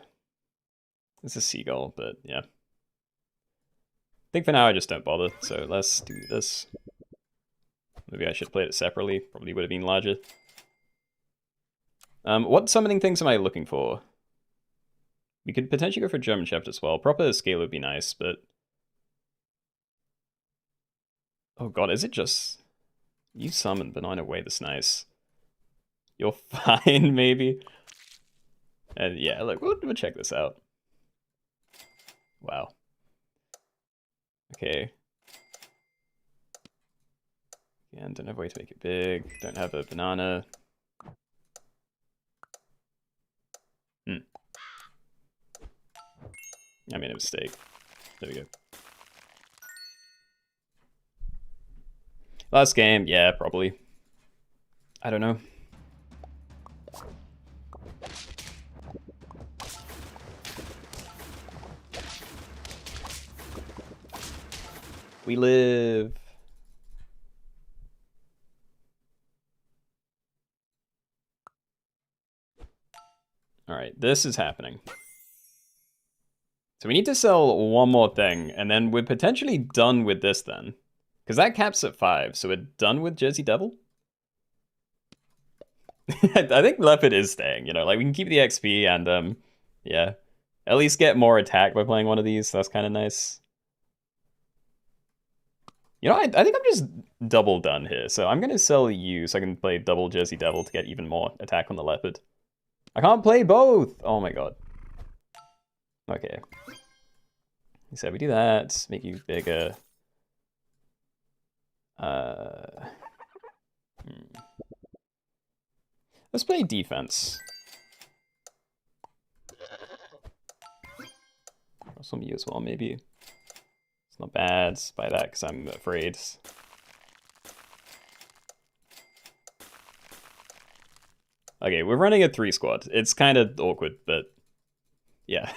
[SPEAKER 1] It's a seagull, but yeah. I think for now I just don't bother, so let's do this. Maybe I should play it separately, probably would have been larger. What summoning things am I looking for? We could potentially go for German Shepherd as well. Proper scale would be nice, but... Oh god, is it just... You summon Banana Way this nice. You're fine, maybe? And yeah, look, we'll check this out. Wow. Okay. Again, don't have a way to make it big. Don't have a banana. I made a mistake. There we go. Last game, yeah, probably. I don't know. We live. All right, this is happening. So we need to sell one more thing, and then we're potentially done with this then. Because that caps at 5, so we're done with Jersey Devil? I think Leopard is staying, you know, like we can keep the XP and, yeah. At least get more attack by playing one of these, so that's kind of nice. You know, I think I'm just double done here, so I'm going to sell you so I can play double Jersey Devil to get even more attack on the Leopard. I can't play both! Oh my god. Okay. So we do that, make you bigger. Let's play defense. Some you as well, maybe. It's not bad. Buy that because I'm afraid. Okay, we're running a 3 squad. It's kind of awkward, but yeah.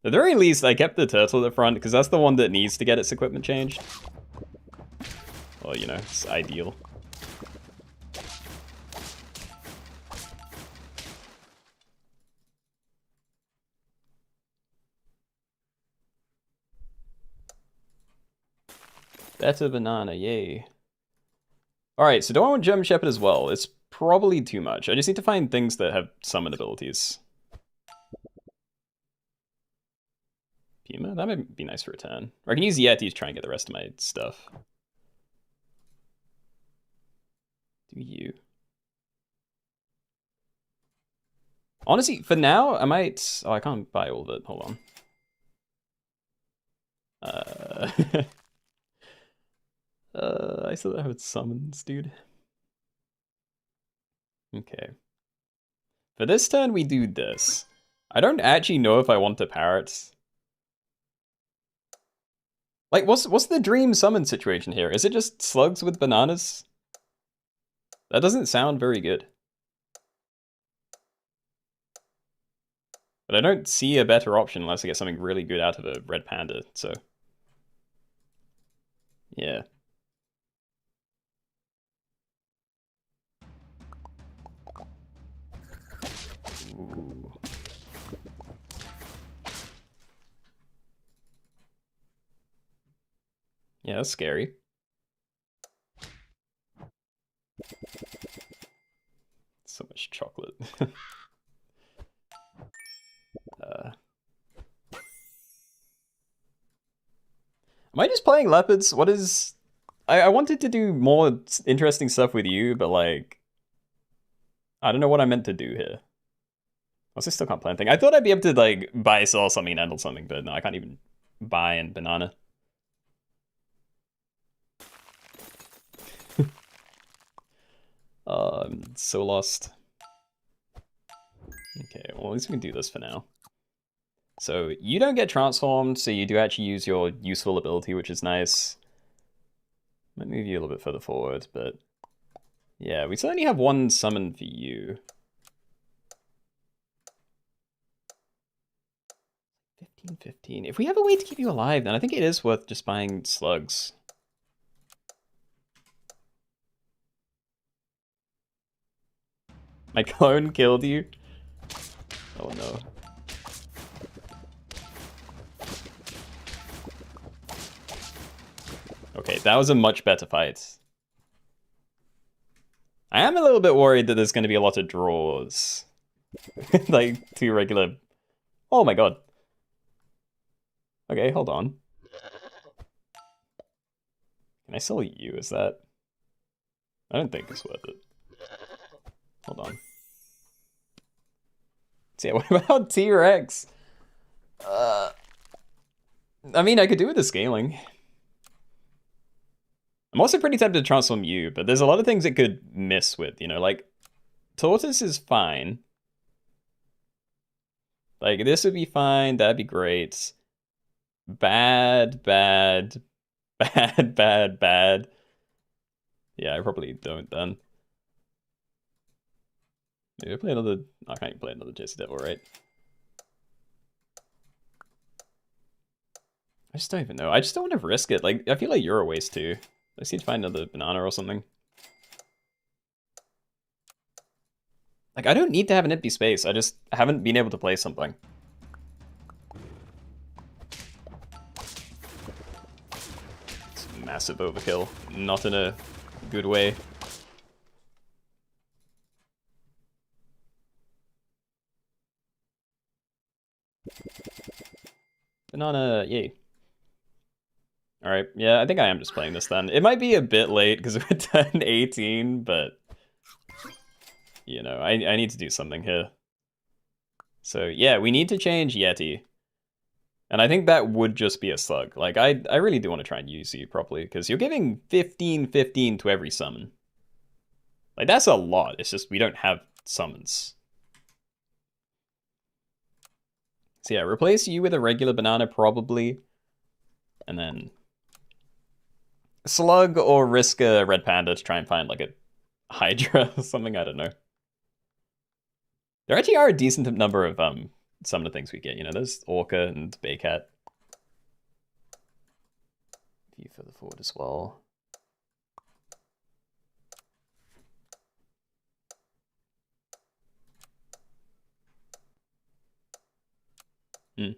[SPEAKER 1] At the very least, I kept the turtle at the front because that's the one that needs to get its equipment changed. Well, you know, it's ideal. Better banana, yay. Alright, so do I want German Shepherd as well? It's probably too much. I just need to find things that have summon abilities. Puma? That might be nice for a turn. Or I can use Yeti to try and get the rest of my stuff. Do you? Honestly, for now, I might... Oh, I can't buy all of it. Hold on. I still don't have it summons, dude. Okay. For this turn, we do this. I don't actually know if I want to parrot. Like, what's the dream summon situation here? Is it just slugs with bananas? That doesn't sound very good. But I don't see a better option unless I get something really good out of a red panda, so... Yeah. Ooh. Yeah, that's scary. So much chocolate. Am I just playing leopards? What is... I wanted to do more interesting stuff with you, but like... I don't know what I meant to do here. Also, I still can't play anything. I thought I'd be able to like buy, sell something, and handle something, but no, I can't even buy and banana. I'm so lost. Okay, well at least we can do this for now. So you don't get transformed, so you do actually use your useful ability, which is nice. Might move you a little bit further forward, but yeah, we still only have one summon for you. 15. If we have a way to keep you alive, then I think it is worth just buying slugs. My clone killed you? Oh no. Okay, that was a much better fight. I am a little bit worried that there's going to be a lot of draws. Like, two regular... Oh my god. Okay, hold on. Can I sell you? Is that... I don't think it's worth it. Hold on. So yeah, what about T-Rex? I mean, I could do with the scaling. I'm also pretty tempted to transform you, but there's a lot of things it could miss with, you know, like... Tortoise is fine. Like, this would be fine, that'd be great. Bad. Yeah, I probably don't then. Maybe I play another... I can't even play another JC Devil, right? I just don't even know. I just don't want to risk it. Like, I feel like you're a waste too. I just need to find another banana or something. Like, I don't need to have an empty space. I just haven't been able to play something. It's massive overkill. Not in a good way. Banana, yay. Alright, yeah, I think I am just playing this then. It might be a bit late because we're turn 18, but... You know, I need to do something here. So yeah, we need to change Yeti. And I think that would just be a slug. Like, I really do want to try and use you properly, because you're giving 15 to every summon. Like, that's a lot. It's just we don't have summons. So yeah, replace you with a regular banana, probably. And then... Slug or risk a red panda to try and find, like, a Hydra or something, I don't know. There actually are a decent number of some of the things we get. You know, there's Orca and Baycat. View further forward as well. Hmm.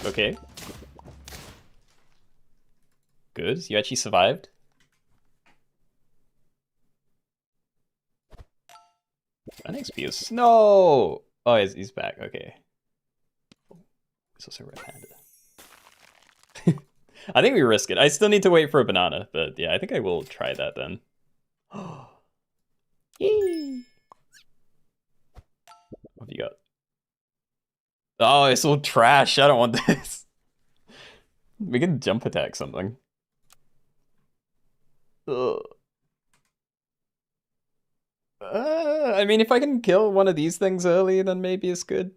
[SPEAKER 1] Okay. good. You actually survived. An XP is... No! Oh, he's back. Okay. He's also red-handed. I think we risk it. I still need to wait for a banana, but yeah, I think I will try that then. Yay! What have you got? Oh, it's all trash. I don't want this. We can jump attack something. Ugh. I mean, if I can kill one of these things early, then maybe it's good.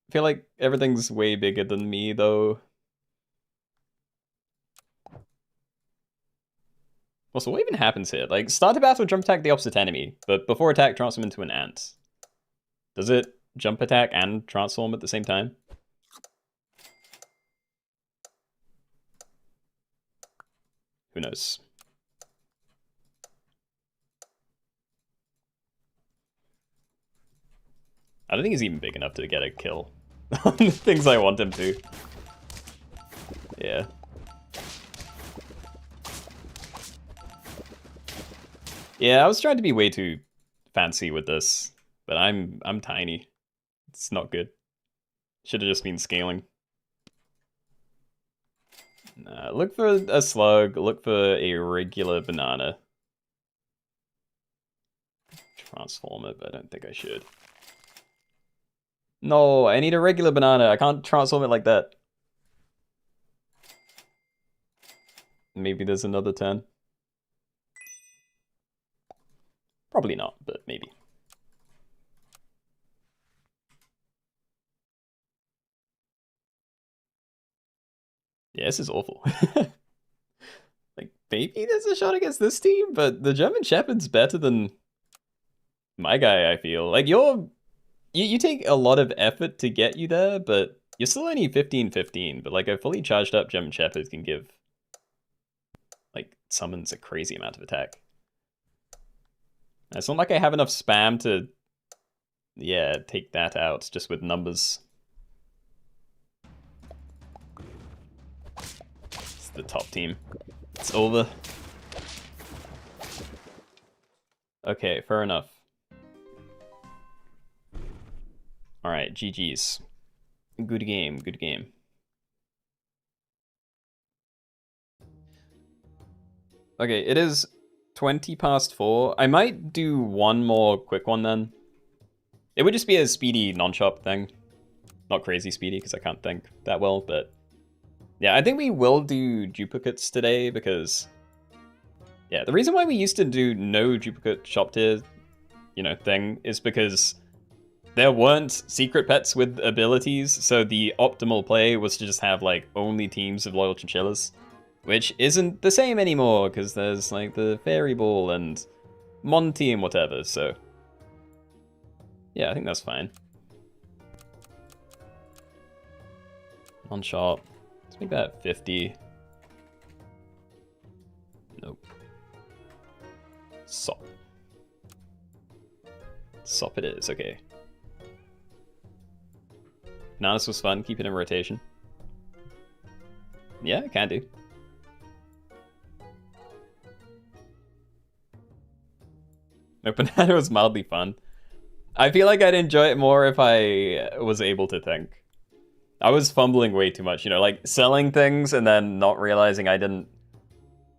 [SPEAKER 1] I feel like everything's way bigger than me, though. Also, what even happens here? Like, start a battle, jump attack the opposite enemy, but before attack, transform into an ant. Does it jump attack and transform at the same time? Who knows? I don't think he's even big enough to get a kill on the things I want him to. Yeah. Yeah, I was trying to be way too fancy with this, but I'm tiny. It's not good. Should have just been scaling. Look for a slug, look for a regular banana. Transform it, but I don't think I should. No, I need a regular banana. I can't transform it like that. Maybe there's another turn. Probably not, but maybe. Yeah, this is awful. Like, maybe there's a shot against this team, but the German Shepherd's better than my guy, I feel. Like, you take a lot of effort to get you there, but you're still only 15-15. But, like, a fully charged up German Shepherd can give, like, summons a crazy amount of attack. It's not like I have enough spam to, yeah, take that out just with numbers. It's the top team. It's over. Okay, fair enough. Alright, GG's. Good game, good game. Okay, it is 4:20. I might do one more quick one then. It would just be a speedy non-shop thing. Not crazy speedy, because I can't think that well, but... Yeah, I think we will do duplicates today, because... Yeah, the reason why we used to do no duplicate shop tier, thing, is because there weren't secret pets with abilities, so the optimal play was to just have, like, only teams of loyal chinchillas. Which isn't the same anymore, because there's, like, the Fairy Ball and Monty and whatever, so... Yeah, I think that's fine. On shop. Let's make that 50. Nope. Sop. Sop it is, okay. Bananas was fun, keep it in rotation. Yeah, I can do. No, banana was mildly fun. I feel like I'd enjoy it more if I was able to think. I was fumbling way too much, like selling things and then not realizing I didn't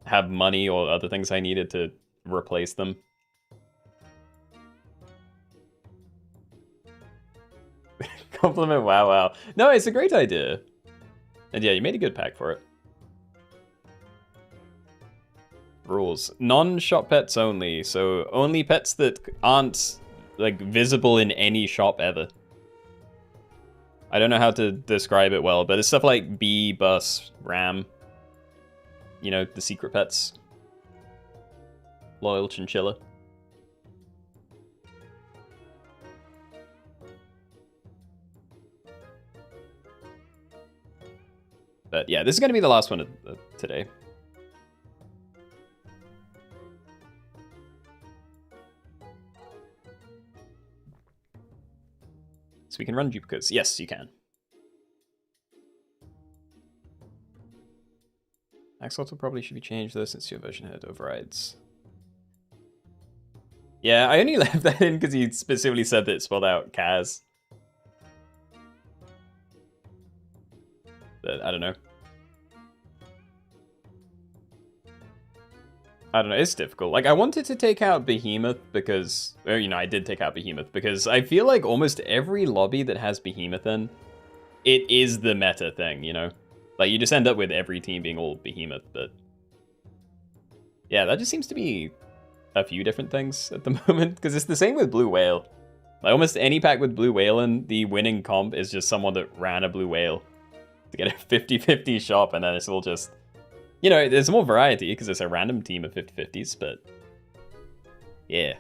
[SPEAKER 1] have money or other things I needed to replace them. Compliment, wow. No, it's a great idea. And yeah, you made a good pack for it. Rules. Non-shop pets only, so only pets that aren't, like, visible in any shop ever. I don't know how to describe it well, but it's stuff like bee, bus, ram. The secret pets. Loyal chinchilla. But yeah, this is going to be the last one of today. So we can run duplicates. Yes, you can. Axolotl probably should be changed though, since your version had overrides. Yeah, I only left that in because he specifically said that it spelled out Kaz. But I don't know. I don't know, it's difficult. Like, I wanted to take out Behemoth because, or, you know, I did take out Behemoth because I feel like almost every lobby that has Behemoth in, it is the meta thing, you know? Like, you just end up with every team being all Behemoth, but... yeah, that just seems to be a few different things at the moment, because it's the same with Blue Whale. Like, almost any pack with Blue Whale in, the winning comp is just someone that ran a Blue Whale to get a 50-50 shop, and then it's all just... you know, there's more variety because it's a random team of 50-50s, but yeah.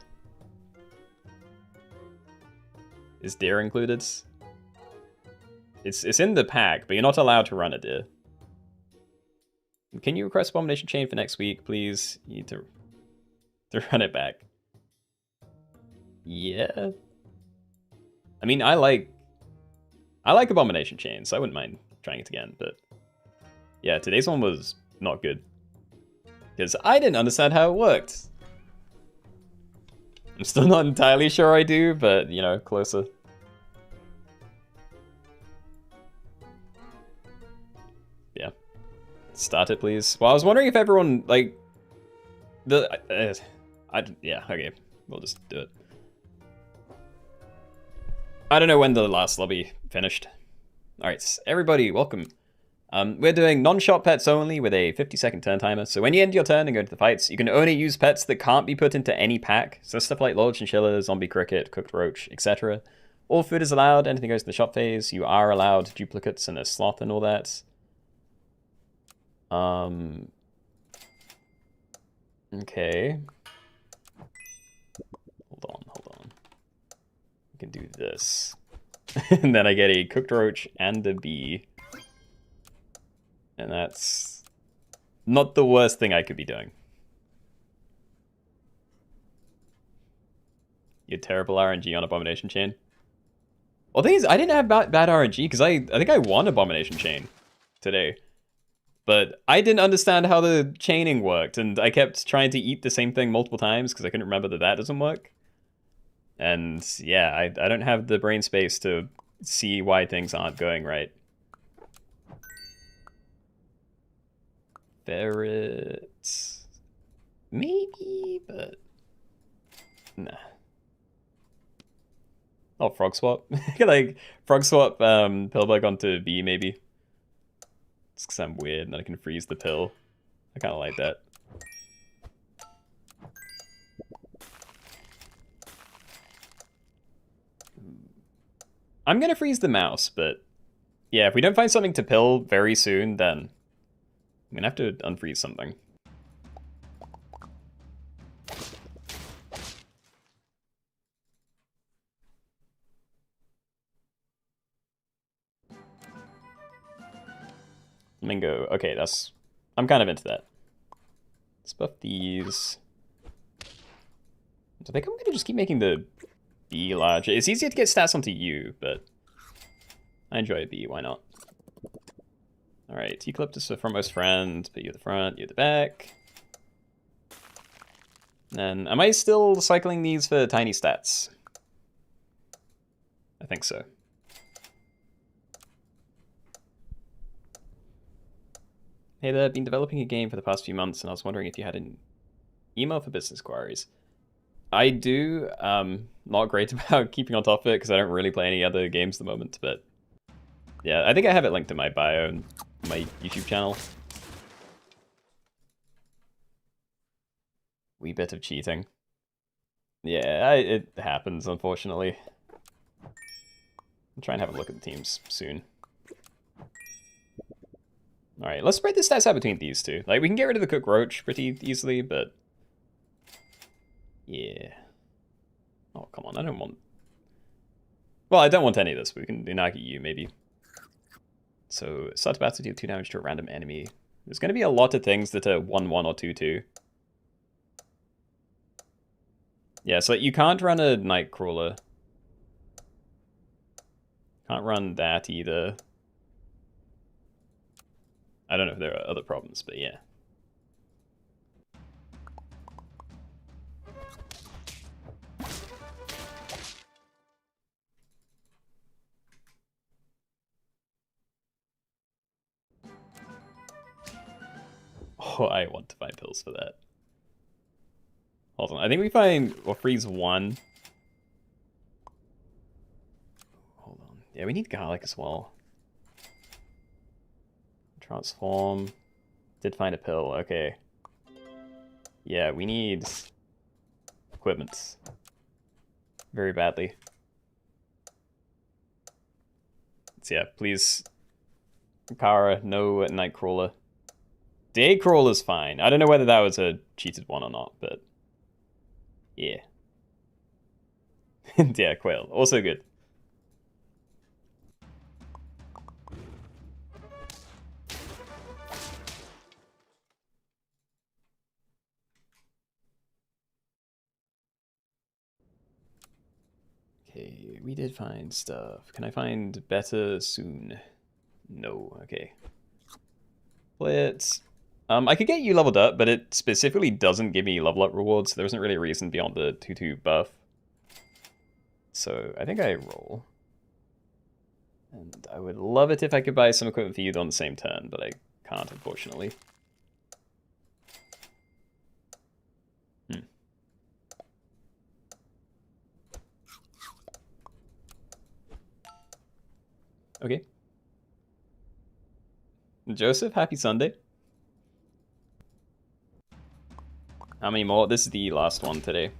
[SPEAKER 1] Is deer included? It's in the pack, but you're not allowed to run a deer. Can you request Abomination Chain for next week, please? You need to run it back. Yeah. I mean, I like Abomination Chain, so I wouldn't mind trying it again, but yeah, today's one was not good. Because I didn't understand how it worked. I'm still not entirely sure I do, but, you know, closer. Yeah. Start it, please. Well, I was wondering if everyone, like... yeah, okay. We'll just do it. I don't know when the last lobby finished. Alright, everybody, welcome. We're doing non-shop pets only with a 50-second turn timer. So when you end your turn and go into the fights, you can only use pets that can't be put into any pack. So stuff like Lord Chinchilla, Zombie Cricket, Cooked Roach, etc. All food is allowed, anything goes to the shop phase. You are allowed duplicates and a sloth and all that. Okay. Hold on. We can do this. And then I get a Cooked Roach and a bee. And that's not the worst thing I could be doing. You had terrible RNG on Abomination Chain. Well, the thing is, I didn't have bad RNG because I think I won Abomination Chain today. But I didn't understand how the chaining worked, and I kept trying to eat the same thing multiple times because I couldn't remember that doesn't work. And yeah, I don't have the brain space to see why things aren't going right. Ferrets, maybe, but nah. Oh, frog swap. Like frog swap pillbug onto bee maybe. It's because I'm weird and I can freeze the pill. I kind of like that. I'm gonna freeze the mouse, but yeah, if we don't find something to pill very soon, then I'm gonna have to unfreeze something. Flamingo. Okay, that's... I'm kind of into that. Let's buff these. I think I'm gonna just keep making the bee larger. It's easier to get stats onto you, but I enjoy a bee, why not? Alright, Eucalyptus, a frontmost friend, put you at the front, you at the back. And am I still cycling these for tiny stats? I think so. Hey there, been developing a game for the past few months, and I was wondering if you had an email for business queries. I do, not great about keeping on top of it, because I don't really play any other games at the moment, but yeah, I think I have it linked in my bio and my YouTube channel. Wee bit of cheating. Yeah, it happens, unfortunately. I'll try and have a look at the teams soon. Alright, let's spread the stats out between these two. Like, we can get rid of the Cook Roach pretty easily, but... yeah. Oh, come on, I don't want... well, I don't want any of this, but we can Inagi you, maybe. So, start battle to deal 2 damage to a random enemy. There's going to be a lot of things that are 1-1 or 2-2. Yeah, so you can't run a Nightcrawler. Can't run that either. I don't know if there are other problems, but yeah. Oh, I want to find pills for that. Hold on, I think we find, or freeze 1. Hold on. Yeah, we need garlic as well. Transform. Did find a pill, okay. Yeah, we need equipment. Very badly. So yeah, please. Kara, no Nightcrawler. Daycrawler's fine. I don't know whether that was a cheated one or not, but yeah. Yeah, Quail. Also good. Okay, we did find stuff. Can I find better soon? No, okay. Let's... I could get you leveled up, but it specifically doesn't give me level up rewards. There isn't really a reason beyond the 2-2 buff. So I think I roll. And I would love it if I could buy some equipment for you on the same turn, but I can't, unfortunately. Okay. Joseph, happy Sunday. How many more? This is the last one today.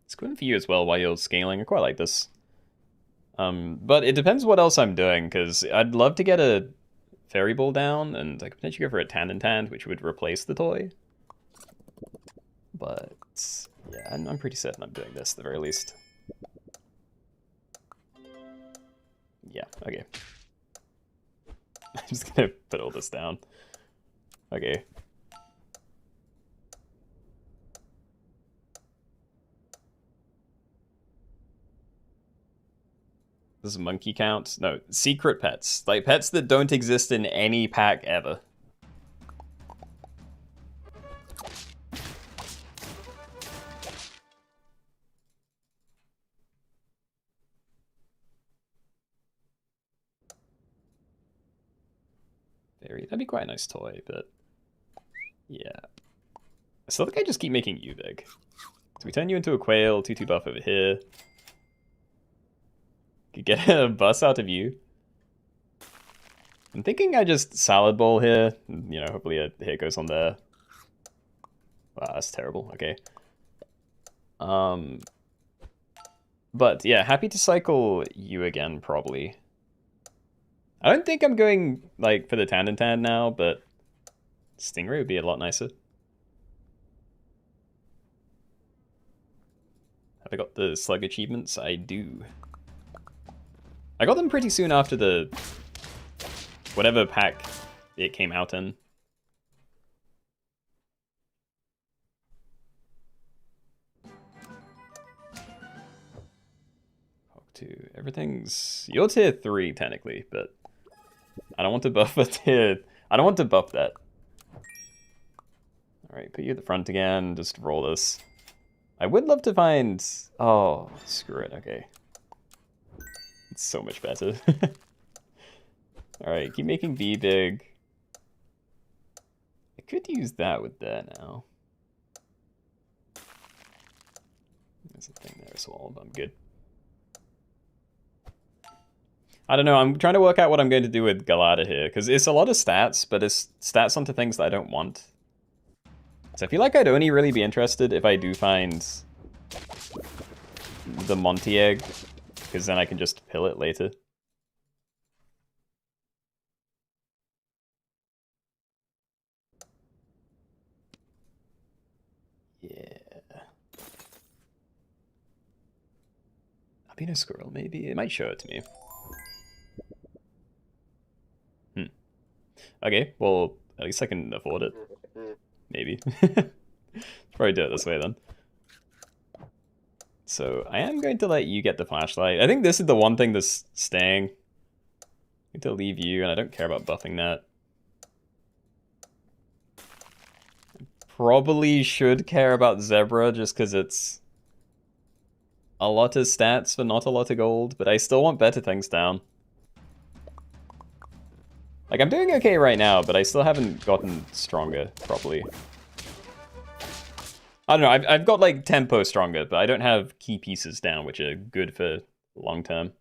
[SPEAKER 1] It's good for you as well while you're scaling. I quite like this. But it depends what else I'm doing, because I'd love to get a fairy ball down, and I could potentially go for a Tand, which would replace the toy. But yeah, I'm pretty certain I'm doing this at the very least. Yeah, okay. I'm just gonna put all this down. Okay. This is monkey count? No, secret pets. Like pets that don't exist in any pack ever. That'd be quite a nice toy, but yeah. I still think I just keep making you big. So we turn you into a quail, 2-2 buff over here. Could get a bus out of you. I'm thinking I just salad bowl here. You know, hopefully a hit goes on there. Wow, that's terrible. Okay. But yeah, happy to cycle you again, probably. I don't think I'm going, like, for the Tand now, but Stingray would be a lot nicer. Have I got the slug achievements? I do. I got them pretty soon after the... whatever pack it came out in. Hawk 2. Everything's... You're tier 3, technically, but... I don't want to buff a tier... I don't want to buff that. Alright, put you at the front again. Just roll this. I would love to find... Oh, screw it. Okay. It's so much better. Alright, keep making B big. I could use that with that now. There's a thing there as well, but I'm good. I don't know, I'm trying to work out what I'm going to do with Galata here, because it's a lot of stats, but it's stats onto things that I don't want. So I feel like I'd only really be interested if I do find the Monty egg, because then I can just pill it later. Yeah. Albino squirrel, maybe? It might show it to me. Okay, well, at least I can afford it. Maybe. Probably do it this way then. So I am going to let you get the flashlight. I think this is the one thing that's staying. I'm going to leave you, and I don't care about buffing that. I'm probably should care about Zebra just because it's a lot of stats for not a lot of gold, but I still want better things down. Like, I'm doing okay right now, but I still haven't gotten stronger properly. I don't know, I've got like tempo stronger, but I don't have key pieces down, which are good for long term.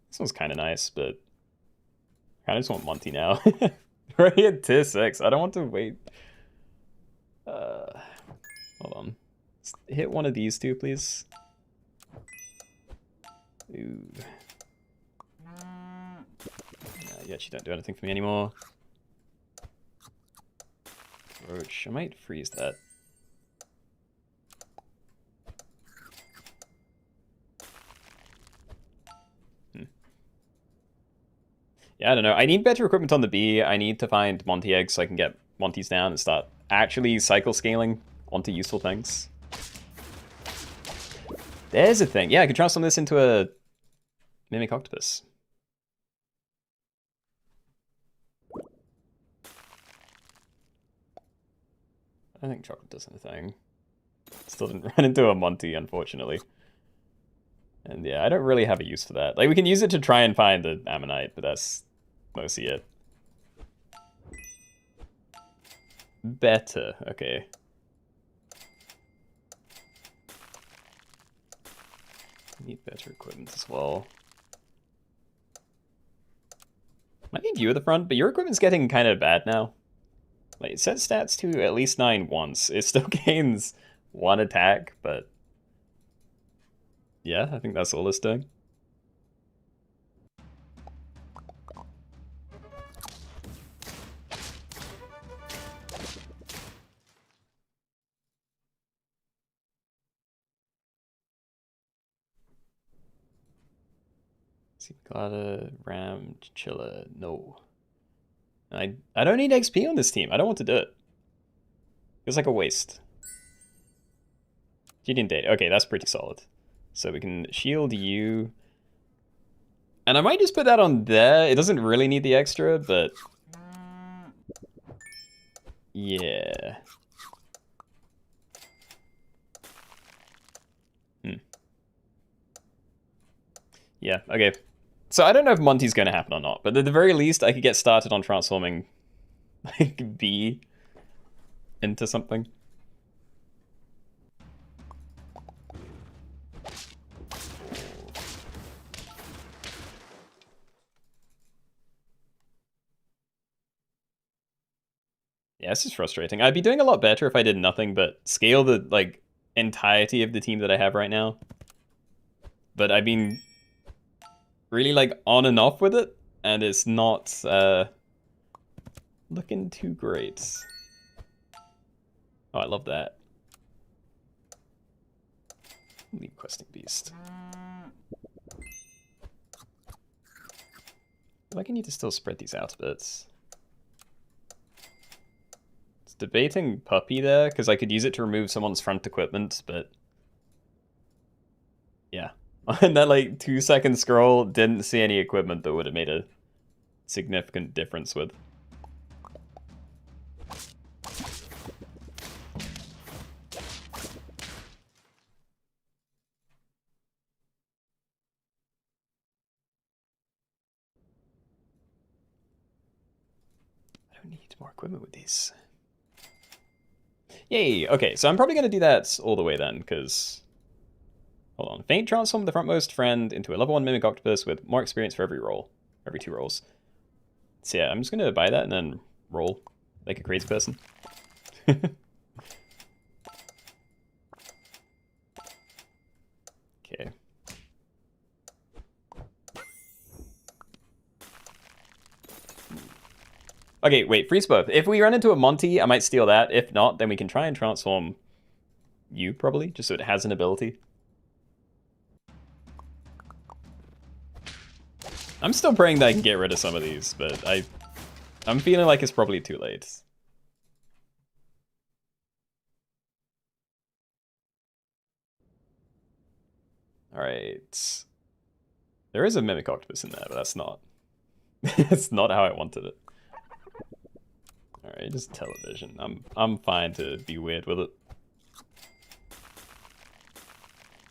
[SPEAKER 1] This one's kind of nice, but I kind of just want Monty now. Already at tier 6. I don't want to wait. Hold on. Let's hit one of these two, please. Ooh. You actually don't do anything for me anymore. Roach. I might freeze that. Yeah, I don't know. I need better equipment on the B. I need to find Monty eggs so I can get Monty's down and start actually cycle scaling onto useful things. There's a thing. Yeah, I could transform this into a Mimic Octopus. I don't think chocolate does anything. Still didn't run into a Monty, unfortunately. And yeah, I don't really have a use for that. Like, we can use it to try and find the Ammonite, but that's mostly it. Better, okay. Need better equipment as well. Might need you at the front, but your equipment's getting kind of bad now. Like, it sets stats to at least 9 once. It still gains 1 attack, but yeah, I think that's all it's doing. Glada, Ram, Chilla, no. I don't need XP on this team. I don't want to do it. Feels like a waste. Gideon Data. Okay, that's pretty solid. So we can shield you. And I might just put that on there. It doesn't really need the extra, but yeah. Yeah, okay. So I don't know if Monty's going to happen or not, but at the very least, I could get started on transforming like B into something. Yeah, this is frustrating. I'd be doing a lot better if I did nothing but scale the like entirety of the team that I have right now. But I've been really like on and off with it, and it's not looking too great. Oh, I love that. Leave questing beast. I feel like I need to still spread these out a bit. It's debating puppy there because I could use it to remove someone's front equipment, but yeah. On that like 2-second scroll, didn't see any equipment that would have made a significant difference with. I don't need more equipment with these. Yay! Okay, so I'm probably going to do that all the way then, because hold on. Faint transform the frontmost friend into a level 1 Mimic Octopus with more experience for every roll. Every 2 rolls. So yeah, I'm just going to buy that and then roll like a crazy person. Okay. Okay, wait, freeze both. If we run into a Monty, I might steal that. If not, then we can try and transform you, probably, just so it has an ability. I'm still praying that I can get rid of some of these, but I'm feeling like it's probably too late. Alright. There is a Mimic Octopus in there, but that's not... That's not how I wanted it. Alright, just television. I'm fine to be weird with it.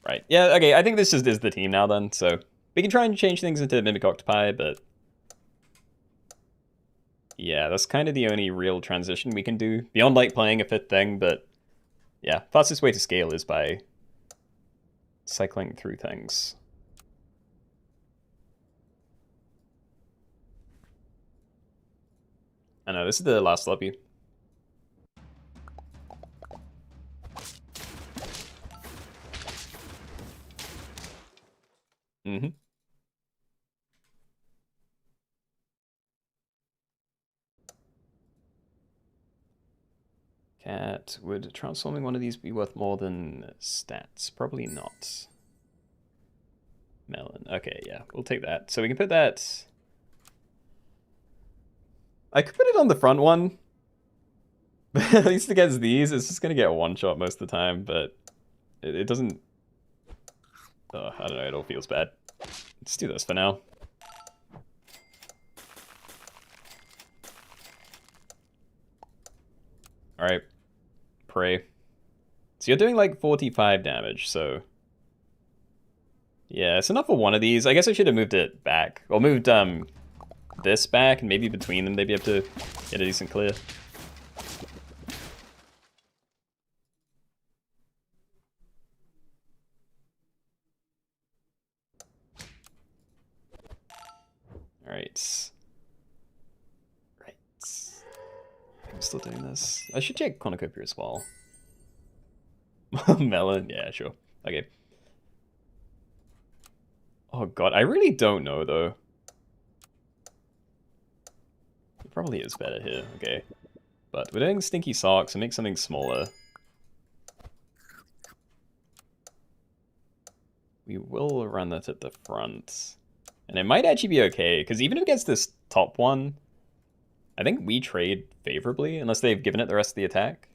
[SPEAKER 1] Right. Yeah, okay, I think this is the team now then, so we can try and change things into Mimic Octopi, but yeah, that's kind of the only real transition we can do. Beyond like playing a fifth thing, but yeah, fastest way to scale is by cycling through things. I know, this is the last lobby. Mm-hmm. Cat, would transforming one of these be worth more than stats? Probably not. Melon. Okay, yeah, we'll take that. So we can put that... I could put it on the front one. But at least against these, it's just going to get one shot most of the time, but it doesn't... Oh, I don't know, it all feels bad. Let's do this for now. Alright. Pray. So you're doing like 45 damage, so... Yeah, it's enough for one of these. I guess I should have moved it back. Or moved this back, and maybe between them they'd be able to get a decent clear. Alright. Right. I'm still doing this. I should check cornucopia as well. Melon, yeah, sure. Okay. Oh god, I really don't know though. It probably is better here, okay. But we're doing stinky socks, so make something smaller. We will run that at the front. And it might actually be okay, because even against this top one, I think we trade favorably, unless they've given it the rest of the attack.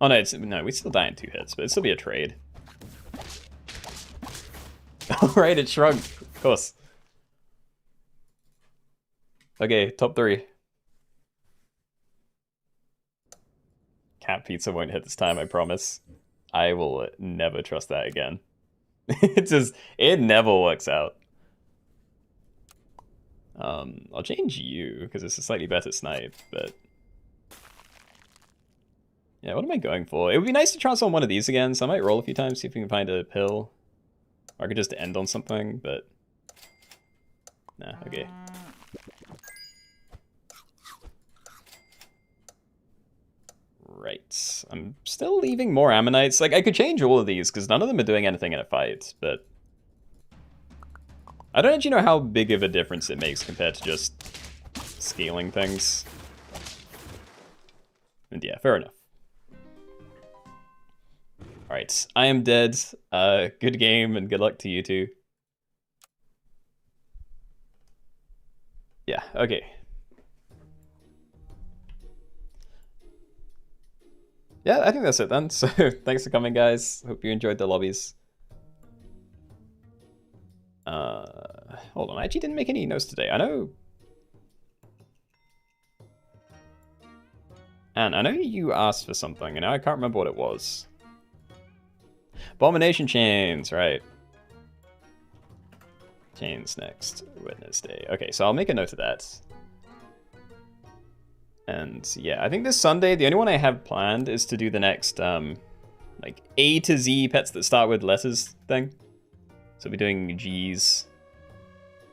[SPEAKER 1] Oh no, no, we still die in 2 hits, but it'd still be a trade. Alright, it shrunk, of course. Okay, top 3. Cat pizza won't hit this time, I promise. I will never trust that again. It never works out. I'll change you, because it's a slightly better snipe, but... Yeah, what am I going for? It would be nice to transform one of these again, so I might roll a few times, see if we can find a pill. Or I could just end on something, but... Nah, okay. Right. I'm still leaving more ammonites. Like, I could change all of these, because none of them are doing anything in a fight, but... I don't actually know how big of a difference it makes compared to just scaling things. And yeah, fair enough. Alright, I am dead. Good game, and good luck to you two. Yeah, okay. Yeah, I think that's it then. So, thanks for coming, guys. Hope you enjoyed the lobbies. Hold on, I actually didn't make any notes today. I know... And I know you asked for something, and now I can't remember what it was. Abomination chains, right. Chains next Wednesday. Okay, so I'll make a note of that. And yeah, I think this Sunday, the only one I have planned is to do the next, like, A to Z pets that start with letters thing. So we're doing G's.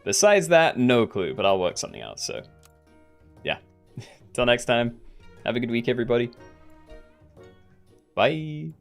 [SPEAKER 1] Besides that, no clue, but I'll work something out, so. Yeah. Till next time, have a good week, everybody. Bye.